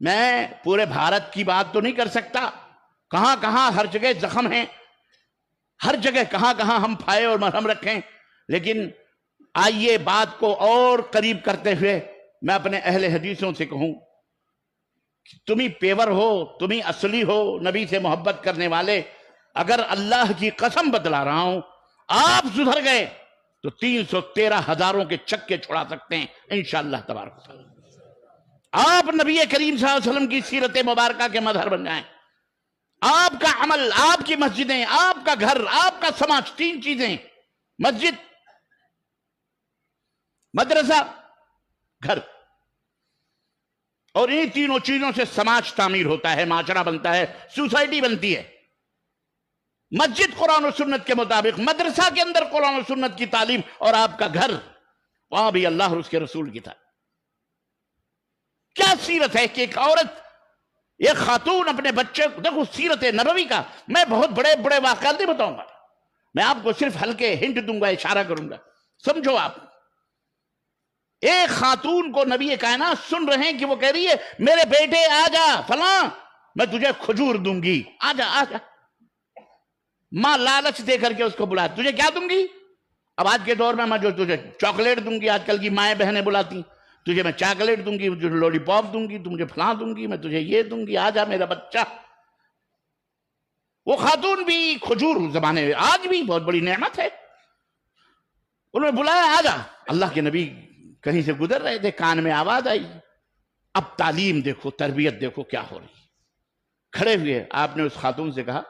میں پورے بھارت کی بات تو نہیں کر سکتا، کہاں کہاں ہر جگہ زخم ہیں، ہر جگہ کہاں کہاں ہم پھائے اور مرہم رکھیں، لیکن آئیے بات کو اور قریب کرتے ہوئے میں اپنے اہل حدیثوں سے کہوں، تم ہی پیور ہو، تم ہی اصلی ہو، نبی سے محبت کرنے والے، اگر اللہ کی قسم بتلا رہا ہوں آپ سدھر گئے تو 313 ہزاروں کے چکے چھڑا سکتے ہیں انشاءاللہ تبارک و تعالی۔ آپ نبی کریم صلی اللہ علیہ وسلم کی سیرت مبارکہ کے مظہر بن جائیں، آپ کا عمل، آپ کی مسجدیں، آپ کا گھر، آپ کا سماج، 3 چیزیں، مسجد، مدرسہ، گھر، اور ان تینوں چیزوں سے سماج تعمیر ہوتا ہے، معاشرہ بنتا ہے، سوسائٹی بنتی ہے۔ مسجد قرآن و سنت کے مطابق، مدرسہ کے اندر قرآن و سنت کی تعلیم، اور آپ کا گھر، وہاں بھی اللہ اور اس کے رسول کی تعلیم۔ کیا سیرت ہے کہ ایک عورت، ایک خاتون اپنے بچے کو، دیکھو سیرت نبوی کا، میں بہت بڑے بڑے واقعات نہیں بتاؤں گا، میں آپ کو صرف ہلکے ہنٹ دوں گا، اشارہ کروں گا، سمجھو آپ۔ ایک خاتون کو نبی کائنات سن رہے ہیں کہ وہ کہہ رہی ہے میرے بیٹے آ جا فلاں، میں تجھے کھجور دوں گی، آ جا آ جا۔ ماں لالچ دے کر کے اس کو بلا، تجھے کیا دوں گی؟ اب آج کے دور میں جو تجھے چاکلیٹ دوں گی، آج کل کی مائیں بہنیں بلاتی، تجھے میں چاکلیٹ دوں گی، تجھے لولی پاپ دوں گی، مجھے فلاں دوں گی، میں تجھے یہ دوں گی، آ جا میرا بچہ۔ وہ خاتون بھی کھجور زمانے میں آج بھی بہت بڑی نعمت ہے، انہوں نے بلایا آ جا۔ اللہ کے نبی کہیں سے گزر رہے تھے، کان میں آواز آئی۔ اب تعلیم دیکھو، تربیت دیکھو کیا ہو رہی۔ کھڑے ہوئے آپ نے اس خاتون سے کہا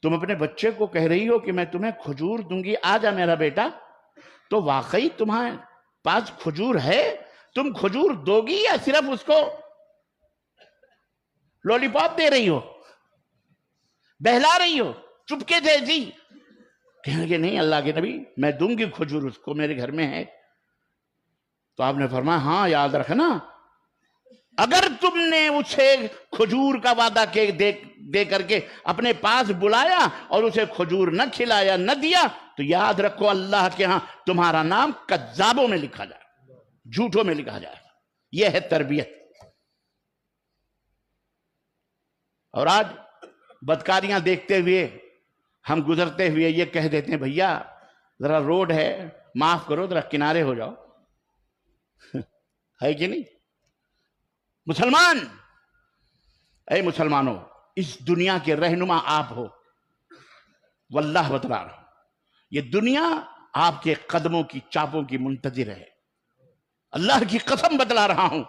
تم اپنے بچے کو کہہ رہی ہو کہ میں تمہیں کھجور دوں گی، آ جا میرا بیٹا، تو واقعی تمہارے پاس کھجور ہے؟ تم کھجور دو گی یا صرف اس کو لولی پاپ دے رہی ہو، بہلا رہی ہو، چپکے سے جی؟ کہنے کہ نہیں اللہ کے نبی میں دوں گی کھجور، اس کو میرے گھر میں ہے۔ تو آپ نے فرمایا ہاں یاد رکھنا، اگر تم نے اسے کھجور کا وعدہ دے کر کے اپنے پاس بلایا اور اسے کھجور نہ کھلایا، نہ دیا، تو یاد رکھو اللہ کے ہاں تمہارا نام کذابوں میں لکھا جائے، جھوٹوں میں لکھا جائے۔ یہ ہے تربیت۔ اور آج بدکاریاں دیکھتے ہوئے ہم گزرتے ہوئے یہ کہہ دیتے ہیں بھیا ذرا روڈ ہے معاف کرو، ذرا کنارے ہو جاؤ، ہے کہ نہیں؟ مسلمان، اے مسلمانوں، اس دنیا کے رہنما آپ ہو، واللہ بتلا رہا ہوں یہ دنیا آپ کے قدموں کی چاپوں کی منتظر ہے۔ اللہ کی قسم بتلا رہا ہوں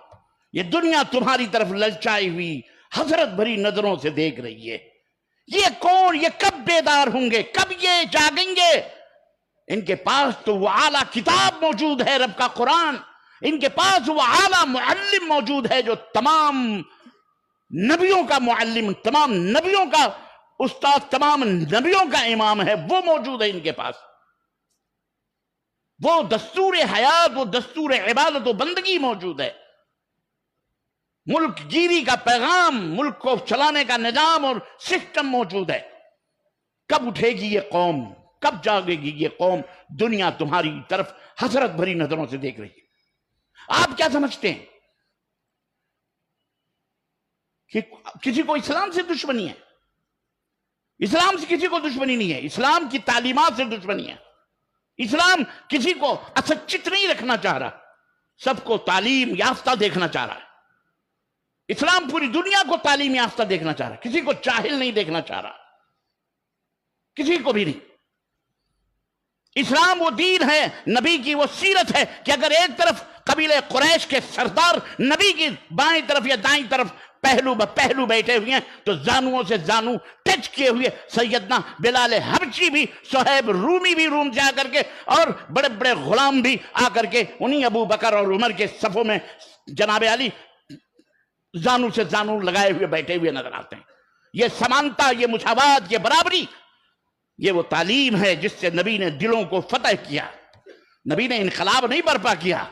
یہ دنیا تمہاری طرف للچائی ہوئی حسرت بھری نظروں سے دیکھ رہی ہے۔ یہ کون، یہ کب بیدار ہوں گے، کب یہ جاگیں گے؟ ان کے پاس تو وہ اعلیٰ کتاب موجود ہے، رب کا قرآن، ان کے پاس وہ اعلیٰ معلم موجود ہے جو تمام نبیوں کا معلم، تمام نبیوں کا استاد، تمام نبیوں کا امام ہے، وہ موجود ہے ان کے پاس۔ وہ دستور حیات، وہ دستور عبادت و بندگی موجود ہے، ملک گیری کا پیغام، ملک کو چلانے کا نظام اور سسٹم موجود ہے۔ کب اٹھے گی یہ قوم، کب جاگے گی یہ قوم؟ دنیا تمہاری طرف حسرت بھری نظروں سے دیکھ رہی ہے۔ آپ کیا سمجھتے ہیں کہ کسی کو اسلام سے دشمنی ہے؟ اسلام سے کسی کو دشمنی نہیں ہے، اسلام کی تعلیمات سے دشمنی ہے۔ اسلام کسی کو اسچت نہیں رکھنا چاہ رہا، سب کو تعلیم یافتہ دیکھنا چاہ رہا ہے۔ اسلام پوری دنیا کو تعلیم یافتہ دیکھنا چاہ رہا ہے، کسی کو جاہل نہیں دیکھنا چاہ رہا، کسی کو بھی نہیں۔ اسلام وہ دین ہے، نبی کی وہ سیرت ہے کہ اگر ایک طرف قبیلہ قریش کے سردار نبی کی بائیں طرف یا دائیں طرف پہلو پہلو بیٹھے ہوئے ہیں تو زانوؤں سے زانو ٹچ کیے ہوئے سیدنا بلال حبشی بھی، صہیب رومی بھی روم جا کر کے، اور بڑے بڑے غلام بھی آ کر کے انہی ابو بکر اور عمر کے صفوں میں جناب علی زانو سے زانو لگائے ہوئے بیٹھے ہوئے نظر آتے ہیں۔ یہ سمانتا، یہ مساوات، یہ برابری، یہ وہ تعلیم ہے جس سے نبی نے دلوں کو فتح کیا۔ نبی نے انقلاب نہیں برپا کیا،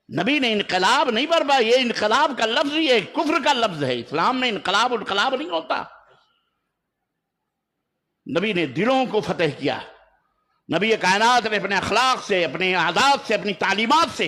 نبی نے انقلاب نہیں برپا، یہ انقلاب کا لفظ یہ کفر کا لفظ ہے۔ اسلام میں انقلاب نہیں ہوتا۔ نبی نے دلوں کو فتح کیا۔ نبی کائنات نے اپنے اخلاق سے، اپنے عادات سے، اپنی تعلیمات سے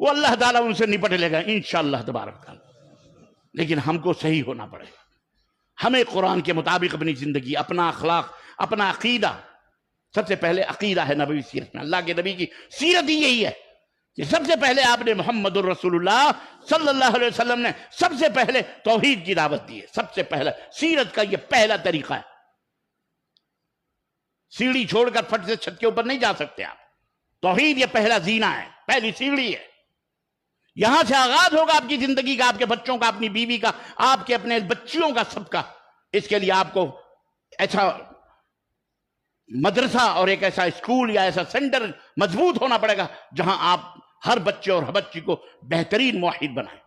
وہ اللہ تعالیٰ ان سے نپٹ لے گا انشاءاللہ تبارک تعالیٰ. لیکن ہم کو صحیح ہونا پڑے گا. ہمیں قرآن کے مطابق اپنی زندگی، اپنا اخلاق، اپنا عقیدہ، سب سے پہلے عقیدہ ہے نبوی سیرت میں. اللہ کے نبی کی سیرت ہی یہی ہے کہ سب سے پہلے آپ نے محمد الرسول اللہ صلی اللہ علیہ وسلم نے سب سے پہلے توحید کی دعوت دی ہے. سب سے پہلا سیرت کا یہ پہلا طریقہ ہے. سیڑھی چھوڑ کر فٹ سے چھت کے اوپر نہیں جا سکتے آپ. توحید یہ پہلا زینہ ہے، پہلی سیڑھی ہے. یہاں سے آغاز ہوگا آپ کی زندگی کا، آپ کے بچوں کا، اپنی بیوی کا، آپ کے اپنے بچیوں کا، سب کا. اس کے لیے آپ کو ایسا مدرسہ اور ایک ایسا اسکول یا ایسا سینٹر مضبوط ہونا پڑے گا جہاں آپ ہر بچے اور ہر بچی کو بہترین موحد بنائیں.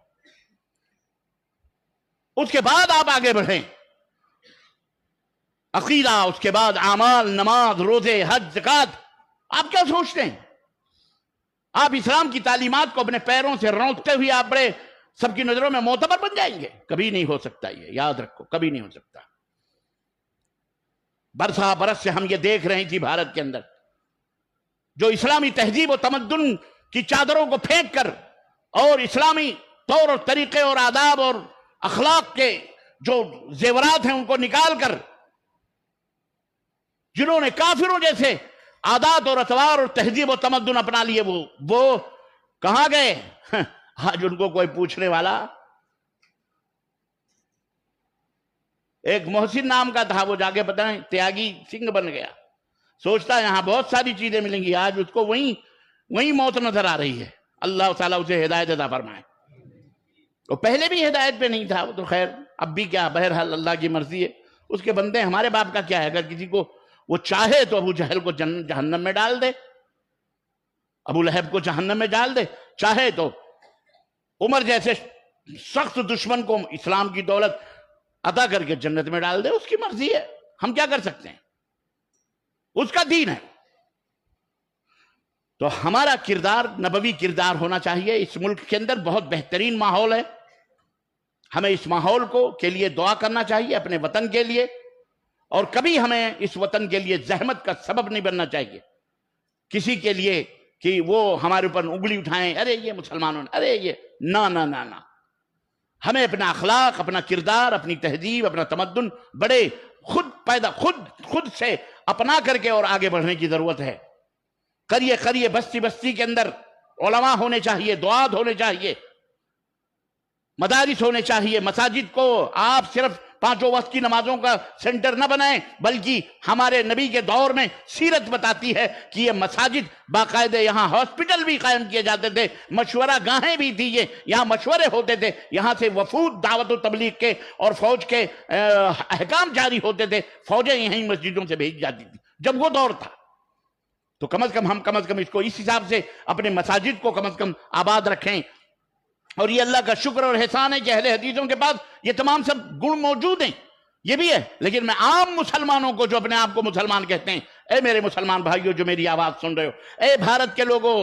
اس کے بعد آپ آگے بڑھیں. عقیدہ، اس کے بعد اعمال، نماز، روزے، حج، زکات. آپ کیا سوچتے ہیں؟ آپ اسلام کی تعلیمات کو اپنے پیروں سے رونقتے ہوئے آپ بڑے سب کی نظروں میں معتبر بن جائیں گے؟ کبھی نہیں ہو سکتا. یہ یاد رکھو، کبھی نہیں ہو سکتا. برسا برس سے ہم یہ دیکھ رہے تھی بھارت کے اندر جو اسلامی تہذیب و تمدن کی چادروں کو پھینک کر اور اسلامی طور اور طریقے اور آداب اور اخلاق کے جو زیورات ہیں ان کو نکال کر جنہوں نے کافروں جیسے عادات اور اطوار اور تہذیب و تمدن اپنا لیے، وہ کہاں گئے؟ آج ان کو کوئی پوچھنے والا. ایک محسن نام کا تھا، وہ جا کے پتہ نہیں تیاگی سنگھ بن گیا. سوچتا ہے یہاں بہت ساری چیزیں ملیں گی، آج اس کو وہیں موت نظر آ رہی ہے. اللہ تعالیٰ اسے ہدایت عطا فرمائے. وہ پہلے بھی ہدایت پہ نہیں تھا، وہ تو خیر اب بھی کیا، بہرحال اللہ کی مرضی ہے. اس کے بندے ہمارے باپ کا کیا ہے؟ اگر کسی کو وہ چاہے تو ابو جہل کو جہنم میں ڈال دے، ابو لہب کو جہنم میں ڈال دے. چاہے تو عمر جیسے سخت دشمن کو اسلام کی دولت عطا کر کے جنت میں ڈال دے. اس کی مرضی ہے، ہم کیا کر سکتے ہیں؟ اس کا دین ہے. تو ہمارا کردار نبوی کردار ہونا چاہیے. اس ملک کے اندر بہت بہترین ماحول ہے. ہمیں اس ماحول کے لیے دعا کرنا چاہیے اپنے وطن کے لیے، اور کبھی ہمیں اس وطن کے لیے زحمت کا سبب نہیں بننا چاہیے کسی کے لیے کہ وہ ہمارے اوپر انگلی اٹھائیں، ارے یہ مسلمانوں نے، ارے یہ نہ نہ نہ نہ. ہمیں اپنا اخلاق، اپنا کردار، اپنی تہذیب، اپنا تمدن بڑے خود سے اپنا کر کے اور آگے بڑھنے کی ضرورت ہے. قریے بستی بستی کے اندر علماء ہونے چاہیے، دعات ہونے چاہیے، مدارس ہونے چاہیے. مساجد کو آپ صرف 5 وقت کی نمازوں کا سینٹر نہ بنائیں، بلکہ ہمارے نبی کے دور میں سیرت بتاتی ہے کہ یہ مساجد باقاعدہ، یہاں ہاسپٹل بھی قائم کیے جاتے تھے، مشورہ گاہیں بھی تھی، یہاں مشورے ہوتے تھے، یہاں سے وفود دعوت و تبلیغ کے اور فوج کے احکام جاری ہوتے تھے. فوجیں یہیں مسجدوں سے بھیج جاتی تھی جب وہ دور تھا. تو کم از کم اس کو اس حساب سے اپنے مساجد کو کم از کم آباد رکھیں. اور یہ اللہ کا شکر اور احسان ہے کہ اہل حدیثوں کے پاس یہ تمام سب گن موجود ہیں. یہ بھی ہے. لیکن میں عام مسلمانوں کو جو اپنے آپ کو مسلمان کہتے ہیں، اے میرے مسلمان بھائیوں جو میری آواز سن رہے ہو، اے بھارت کے لوگوں،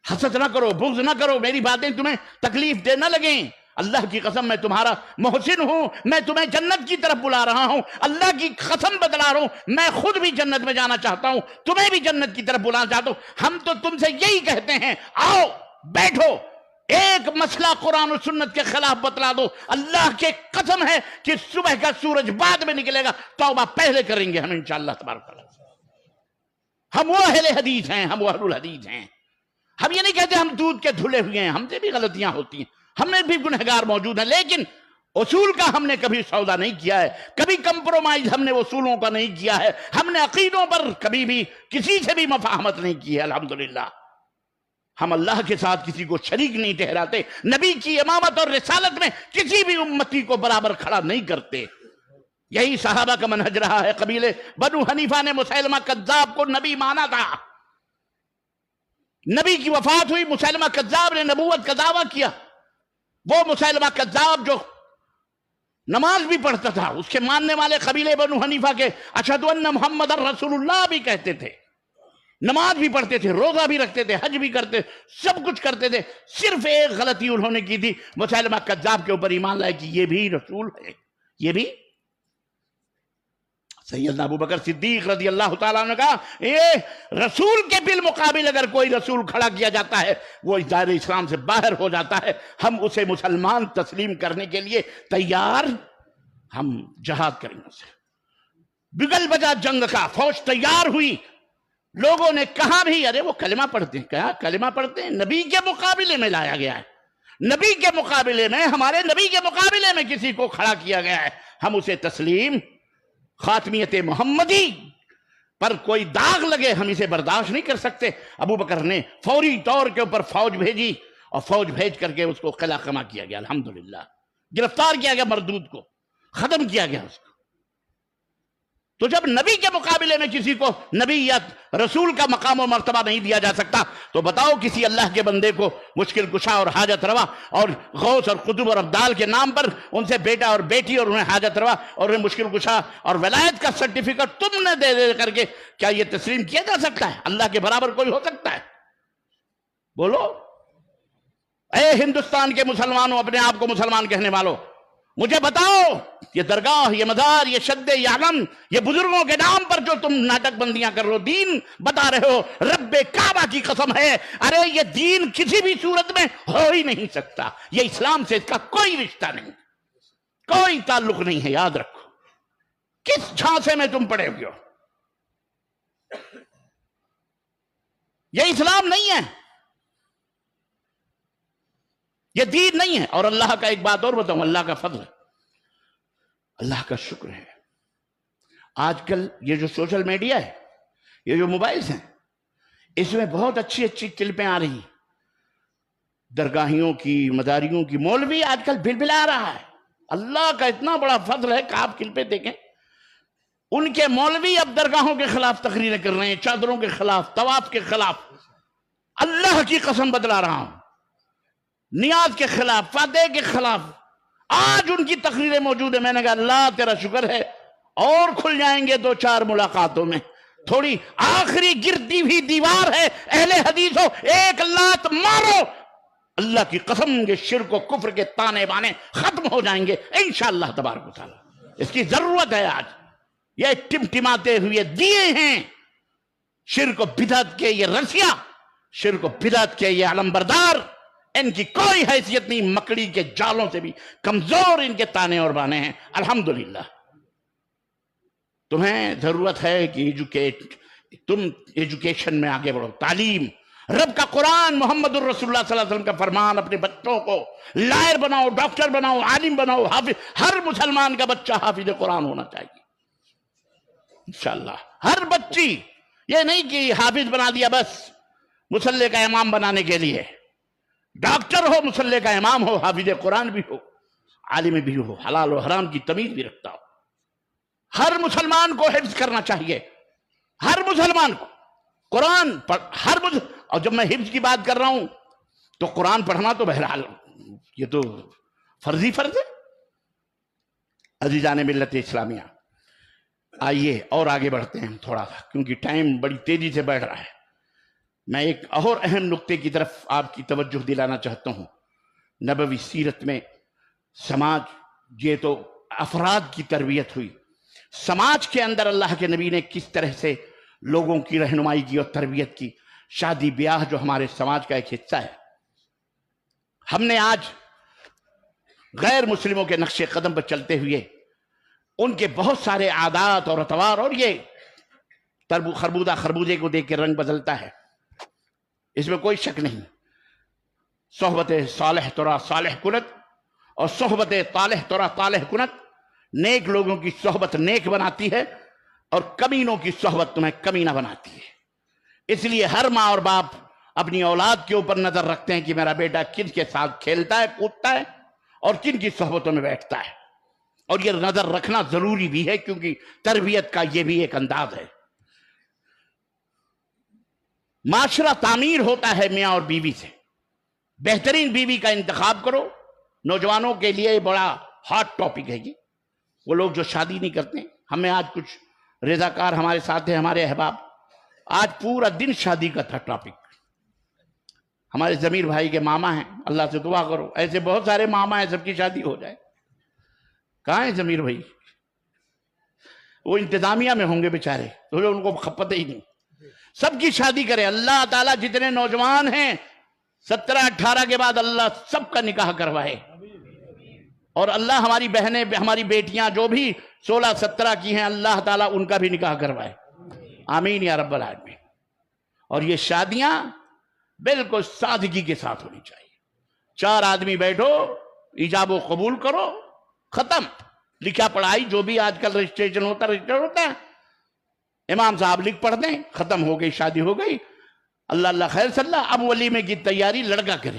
حسد نہ کرو، بغض نہ کرو، میری باتیں تمہیں تکلیف دے نہ لگیں. اللہ کی قسم میں تمہارا محسن ہوں، میں تمہیں جنت کی طرف بلا رہا ہوں. اللہ کی قسم بتلا رہا ہوں، میں خود بھی جنت میں جانا چاہتا ہوں، تمہیں بھی جنت کی طرف بلانا چاہتا ہوں. ہم تو تم سے یہی کہتے ہیں، آؤ بیٹھو، ایک مسئلہ قرآن و سنت کے خلاف بتلا دو. اللہ کے قسم ہے کہ صبح کا سورج بعد میں نکلے گا، توبہ پہلے کریں گے ہم انشاءاللہ تبارک تعالیٰ. ہم وہ اہل حدیث ہیں، ہم وہ اہل الحدیث ہیں. ہم یہ نہیں کہتے ہم دودھ کے دھلے ہوئے ہیں، ہم سے بھی غلطیاں ہوتی ہیں، ہم میں بھی گنہگار موجود ہیں، لیکن اصول کا ہم نے کبھی سودا نہیں کیا ہے، کبھی کمپرومائز ہم نے اصولوں کا نہیں کیا ہے، ہم نے عقیدوں پر کبھی بھی کسی سے بھی مفاہمت نہیں کی ہے. الحمدللہ ہم اللہ کے ساتھ کسی کو شریک نہیں ٹھہراتے، نبی کی امامت اور رسالت میں کسی بھی امتی کو برابر کھڑا نہیں کرتے. یہی صحابہ کا منہج رہا ہے. قبیلے بنو حنیفہ نے مسیلمہ کذاب کو نبی مانا تھا. نبی کی وفات ہوئی، مسیلمہ کذاب نے نبوت کا دعویٰ کیا. وہ مسیلمہ کذاب جو نماز بھی پڑھتا تھا، اس کے ماننے والے قبیلے بنو حنیفہ کے اشہد ان محمد رسول اللہ بھی کہتے تھے، نماز بھی پڑھتے تھے، روزہ بھی رکھتے تھے، حج بھی کرتے، سب کچھ کرتے تھے. صرف ایک غلطی انہوں نے کی تھی، مسیلمہ کذاب کے اوپر ایمان لائے کہ یہ بھی رسول ہے. یہ بھی سیدنا ابو بکر صدیق رضی اللہ تعالیٰ نے کہا یہ رسول کے بالمقابل اگر کوئی رسول کھڑا کیا جاتا ہے وہ دائرہ اسلام سے باہر ہو جاتا ہے، ہم اسے مسلمان تسلیم کرنے کے لیے تیار، ہم جہاد کریں گے اسے۔ بگل بجا جنگ کا، فوج تیار ہوئی، لوگوں نے کہا بھی ارے وہ کلمہ پڑھتے ہیں، کہا کلمہ پڑھتے ہیں، نبی کے مقابلے میں لایا گیا ہے، نبی کے مقابلے میں، ہمارے نبی کے مقابلے میں کسی کو کھڑا کیا گیا ہے، ہم اسے تسلیم، خاتمیت محمدی پر کوئی داغ لگے ہم اسے برداشت نہیں کر سکتے۔ ابو بکر نے فوری طور کے اوپر فوج بھیجی اور فوج بھیج کر کے اس کو قلعہ قمع کیا گیا، الحمدللہ گرفتار کیا گیا، مردود کو ختم کیا گیا اس کو۔ تو جب نبی کے مقابلے میں کسی کو نبی یا رسول کا مقام و مرتبہ نہیں دیا جا سکتا تو بتاؤ کسی اللہ کے بندے کو مشکل کشا اور حاجت روا اور غوث اور قطب اور ابدال کے نام پر ان سے بیٹا اور بیٹی اور انہیں حاجت روا اور انہیں مشکل کشا اور ولایت کا سرٹیفکیٹ تم نے دے کر کے کیا یہ تسلیم کیا جا سکتا ہے؟ اللہ کے برابر کوئی ہو سکتا ہے؟ بولو اے ہندوستان کے مسلمانوں، اپنے آپ کو مسلمان کہنے والوں، مجھے بتاؤ یہ درگاہ، یہ مزار، یہ شد، یہ علم، یہ بزرگوں کے نام پر جو تم ناٹک بندیاں کر رہے ہو، دین بتا رہے ہو، رب کعبہ کی قسم ہے ارے یہ دین کسی بھی صورت میں ہو ہی نہیں سکتا، یہ اسلام سے اس کا کوئی رشتہ نہیں، کوئی تعلق نہیں ہے، یاد رکھو۔ کس جھانسے میں تم پڑے ہوئے ہو؟ یہ اسلام نہیں ہے، یہ دین نہیں ہے۔ اور اللہ کا ایک بات اور بتاؤں، اللہ کا فضل ہے، اللہ کا شکر ہے، آج کل یہ جو سوشل میڈیا ہے، یہ جو موبائلز ہیں، اس میں بہت اچھی اچھی کلپیں آ رہی ہیں، درگاہیوں کی، مداریوں کی۔ مولوی آج کل بلبلا رہا ہے، اللہ کا اتنا بڑا فضل ہے کہ آپ کلپیں دیکھیں، ان کے مولوی اب درگاہوں کے خلاف تقریریں کر رہے ہیں، چادروں کے خلاف، طواف کے خلاف، اللہ کی قسم بتلا رہا ہوں، نیاز کے خلاف، فاتح کے خلاف، آج ان کی تقریریں موجود ہیں۔ میں نے کہا اللہ تیرا شکر ہے، اور کھل جائیں گے دو چار ملاقاتوں میں، تھوڑی آخری گرتی ہوئی دیوار ہے، اہل حدیثوں ایک لات مارو، اللہ کی قسم یہ شرک و کفر کے تانے بانے ختم ہو جائیں گے انشاءاللہ تبارک و تعالی۔ اس کی ضرورت ہے آج، یہ ٹمٹماتے ہوئے دیے ہیں شرک و بدعت کے، یہ رسیا شرک و بدعت کے، یہ علمبردار، ان کی کوئی حیثیت نہیں، مکڑی کے جالوں سے بھی کمزور ان کے تانے اور بانے ہیں۔ الحمدللہ تمہیں ضرورت ہے کہ تم ایجوکیشن میں آگے بڑھو، تعلیم، رب کا قرآن، محمد الرسول اللہ صلی اللہ علیہ وسلم کا فرمان، اپنے بچوں کو لائر بناؤ، ڈاکٹر بناؤ، عالم بناؤ، حافظ، ہر مسلمان کا بچہ حافظ قرآن ہونا چاہیے انشاءاللہ، ہر بچی، یہ نہیں کہ حافظ بنا دیا بس مصلی کا امام بنانے کے لیے، ڈاکٹر ہو، مصلی کا امام ہو، حافظ قرآن بھی ہو، عالم بھی ہو، حلال و حرام کی تمیز بھی رکھتا ہو۔ ہر مسلمان کو حفظ کرنا چاہیے، ہر مسلمان کو قرآن اور جب میں حفظ کی بات کر رہا ہوں تو قرآن پڑھنا تو بہرحال یہ تو فرض ہے۔ عزیزان ملت اسلامیہ، آئیے اور آگے بڑھتے ہیں تھوڑا سا، کیونکہ ٹائم بڑی تیزی سے بڑھ رہا ہے۔ میں ایک اور اہم نقطے کی طرف آپ کی توجہ دلانا چاہتا ہوں۔ نبوی سیرت میں سماج، یہ تو افراد کی تربیت ہوئی، سماج کے اندر اللہ کے نبی نے کس طرح سے لوگوں کی رہنمائی کی اور تربیت کی۔ شادی بیاہ جو ہمارے سماج کا ایک حصہ ہے، ہم نے آج غیر مسلموں کے نقش قدم پر چلتے ہوئے ان کے بہت سارے عادات اور اطوار، اور یہ خربوزے کو دیکھ کے رنگ بدلتا ہے، اس میں کوئی شک نہیں۔ صحبت صالح ترا صالح کنت اور صحبت طالح ترا طالح کنت، نیک لوگوں کی صحبت نیک بناتی ہے اور کمینوں کی صحبت تمہیں کمینہ بناتی ہے۔ اس لیے ہر ماں اور باپ اپنی اولاد کے اوپر نظر رکھتے ہیں کہ میرا بیٹا کن کے ساتھ کھیلتا ہے، کودتا ہے اور کن کی صحبتوں میں بیٹھتا ہے، اور یہ نظر رکھنا ضروری بھی ہے کیونکہ تربیت کا یہ بھی ایک انداز ہے۔ معاشرہ تعمیر ہوتا ہے میاں اور بیوی سے، بہترین بیوی کا انتخاب کرو۔ نوجوانوں کے لیے بڑا ہاٹ ٹاپک ہے یہ، وہ لوگ جو شادی نہیں کرتے۔ ہمیں آج کچھ رضاکار ہمارے ساتھ ہیں، ہمارے احباب، آج پورا دن شادی کا تھا ٹاپک۔ ہمارے ضمیر بھائی کے ماما ہیں، اللہ سے دعا کرو ایسے بہت سارے ماما ہیں، سب کی شادی ہو جائے۔ کہاں ہے ضمیر بھائی؟ وہ انتظامیہ میں ہوں گے بیچارے، تو ان کو پتہ ہی نہیں. سب کی شادی کرے اللہ تعالیٰ. جتنے نوجوان ہیں 17-18 کے بعد اللہ سب کا نکاح کروائے، اور اللہ ہماری بہنیں ہماری بیٹیاں جو بھی 16-17 کی ہیں اللہ تعالیٰ ان کا بھی نکاح کروائے. آمین یا رب العالمین. اور یہ شادیاں بالکل سادگی کے ساتھ ہونی چاہیے. 4 آدمی بیٹھو، ایجاب و قبول کرو، ختم. لکھا پڑھائی جو بھی آج کل رجسٹریشن ہوتا ہے، امام صاحب لکھ پڑھ دیں، ختم ہو گئی، شادی ہو گئی. اللہ اللہ خیر صلی اللہ. اب ولیمے کی تیاری لڑکا کرے،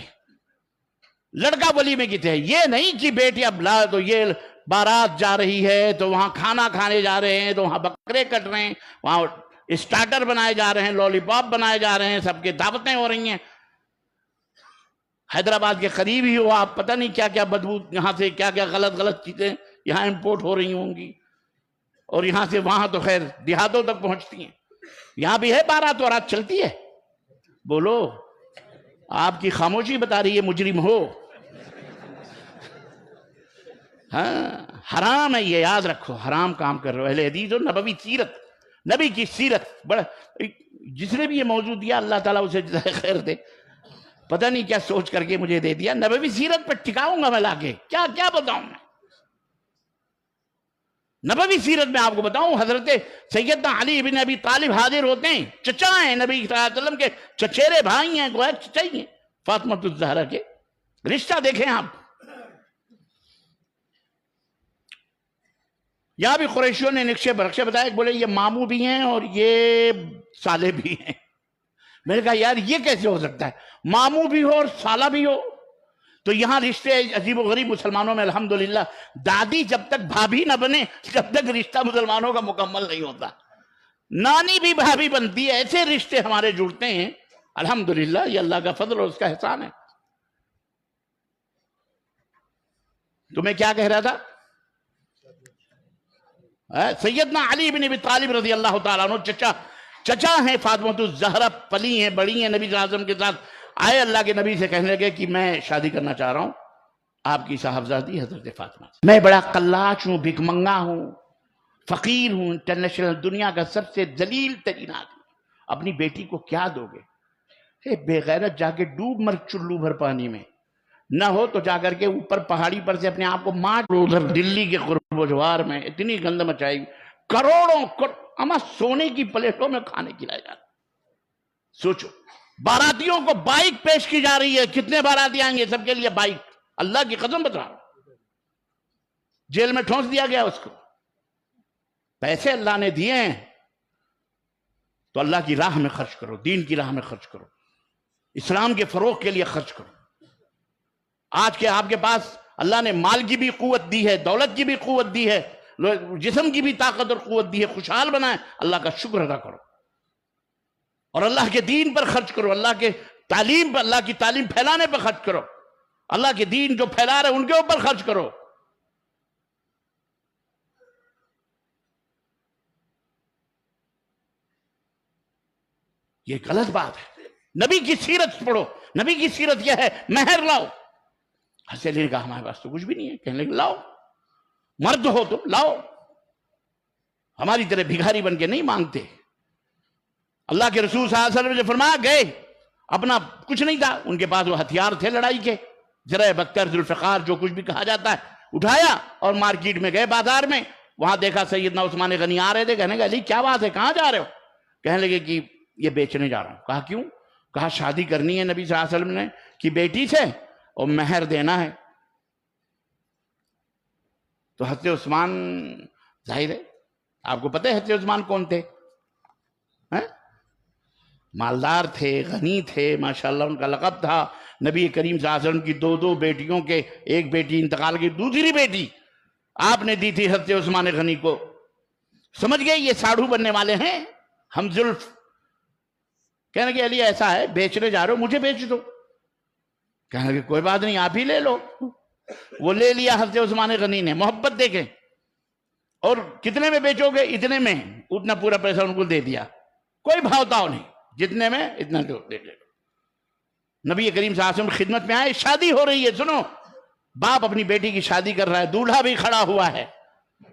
لڑکا ولیمے کی تیاری. یہ نہیں کہ بیٹی اب لا تو یہ بارات جا رہی ہے تو وہاں کھانا کھانے جا رہے ہیں، تو وہاں بکرے کٹ رہے ہیں، وہاں اسٹارٹر بنائے جا رہے ہیں، لولی پاپ بنائے جا رہے ہیں، سب کے دعوتیں ہو رہی ہیں. حیدرآباد کے قریب ہی ہو آپ، پتہ نہیں کیا کیا بدبو یہاں سے کیا کیا غلط چیزیں یہاں امپورٹ ہو رہی ہوں گی، اور یہاں سے وہاں تو خیر دیہاتوں تک پہنچتی ہیں. یہاں بھی ہے بارات وارات چلتی ہے. بولو، آپ کی خاموشی بتا رہی ہے مجرم ہو. ہاں حرام ہے یہ، یاد رکھو، حرام کام کر رہے ہو. اہل حدیث ہو، نبوی سیرت، نبی کی سیرت. بڑا جس نے بھی یہ موضوع دیا اللہ تعالیٰ اسے جزائے خیر دے. پتہ نہیں کیا سوچ کر کے مجھے دے دیا. نبوی سیرت پر ٹکاؤں گا میں لا کے، کیا کیا بتاؤں میں. نبوی سیرت میں آپ کو بتاؤں، حضرت سیدنا علی بن ابی طالب حاضر ہوتے ہیں، چچا ہیں نبی صلی اللہ علیہ وسلم کے، چچیرے بھائی ہیں، گویا چچا ہی ہیں فاطمہ الزہرا کے. رشتہ دیکھیں آپ. یہاں بھی قریشیوں نے نقشے برقشے بتائے، بولے یہ ماموں بھی ہیں اور یہ سالے بھی ہیں. میں نے کہا یار یہ کیسے ہو سکتا ہے، ماموں بھی ہو اور سالہ بھی ہو. تو یہاں رشتے عجیب و غریب مسلمانوں میں الحمدللہ. دادی جب تک بھابھی نہ بنے جب تک رشتہ مسلمانوں کا مکمل نہیں ہوتا. نانی بھی بھابھی بنتی ہے. ایسے رشتے ہمارے جڑتے ہیں الحمدللہ. یہ اللہ کا فضل اور اس کا احسان ہے. تو میں کیا کہہ رہا تھا، سیدنا علی بن ابی طالب رضی اللہ تعالیٰ عنہ چچا ہیں فاطمہ الزہرا، پلی ہیں، بڑی ہیں نبی صلی اللہ علیہ وسلم کے ساتھ. آئے اللہ کے نبی سے کہنے لگے کہ میں شادی کرنا چاہ رہا ہوں آپ کی صاحبزادی حضرت فاطمہ سے. میں بڑا قلاش ہوں، بھک منگا ہوں، فقیر ہوں، انٹرنیشنل دنیا کا سب سے ذلیل ترین آدمی. اپنی بیٹی کو کیا دو گے؟ بے غیرت جا کے ڈوب مر چلو بھر پانی میں. نہ ہو تو جا کر کے اوپر پہاڑی پر سے اپنے آپ کو مار. ادھر دلی کے قرب و جوار میں اتنی گند مچائی، کروڑوں اما سونے کی پلیٹوں میں کھانے کھلائے جاتے. سوچو، باراتیوں کو بائک پیش کی جا رہی ہے. کتنے باراتی آئیں گے؟ سب کے لیے بائک. اللہ کی قسم بتا رہا ہوں. جیل میں ٹھونس دیا گیا اس کو. پیسے اللہ نے دیے ہیں تو اللہ کی راہ میں خرچ کرو، دین کی راہ میں خرچ کرو، اسلام کے فروغ کے لیے خرچ کرو. آج کے آپ کے پاس اللہ نے مال کی بھی قوت دی ہے، دولت کی بھی قوت دی ہے، جسم کی بھی طاقت اور قوت دی ہے. خوشحال بنائیں، اللہ کا شکر ادا کرو اور اللہ کے دین پر خرچ کرو. اللہ کے تعلیم پر، اللہ کی تعلیم پھیلانے پر خرچ کرو. اللہ کے دین جو پھیلا رہے ان کے اوپر خرچ کرو. یہ غلط بات ہے. نبی کی سیرت پڑھو. نبی کی سیرت یہ ہے مہر لاؤ. حسین نے کہا ہمارے پاس تو کچھ بھی نہیں ہے. کہنے لگے لاؤ، مرد ہو تو لاؤ، ہماری طرح بھکاری بن کے نہیں مانگتے. اللہ کے رسول صلی اللہ علیہ وسلم نے فرمایا، گئے اپنا کچھ نہیں تھا ان کے پاس، وہ ہتھیار تھے لڑائی کے، زرع بکر، ذوالفقار، جو کچھ بھی کہا جاتا ہے، اٹھایا اور مارکیٹ میں گئے، بازار میں. وہاں دیکھا سیدنا عثمان غنی آ رہے تھے. کہنے لگے علی کیا بات ہے، کہاں جا رہے ہو؟ کہنے لگے کہ یہ بیچنے جا رہا ہوں. کہا کیوں؟ کہا شادی کرنی ہے نبی صلی اللہ علیہ وسلم نے کی بیٹی سے اور مہر دینا ہے. تو حضرت عثمان، ظاہر ہے آپ کو پتہ ہے حضرت عثمان کون تھے؟ مالدار تھے، غنی تھے، ماشاءاللہ ان کا لقب تھا. نبی کریم صلی اللہ علیہ وسلم کی دو بیٹیوں کے ایک بیٹی انتقال کی، دوسری بیٹی آپ نے دی تھی حضرت عثمان غنی کو. سمجھ گئے یہ ساڑھو بننے والے ہیں ہم زلف. کہنے لگے علی ایسا ہے بیچنے جا رہے ہو، مجھے بیچ دو. کہنے لگے کوئی بات نہیں آپ ہی لے لو. وہ لے لیا حضرت عثمان غنی نے. محبت دیکھیں. اور کتنے میں بیچو گے؟ اتنے میں. اتنا پورا پیسہ ان کو دے دیا، کوئی بھاؤ تاؤ نہیں، جتنے میں اتنا دے لو. نبی کریم صلی اللہ علیہ وسلم خدمت میں آئے. شادی ہو رہی ہے، سنو، باپ اپنی بیٹی کی شادی کر رہا ہے، دولہا بھی کھڑا ہوا ہے.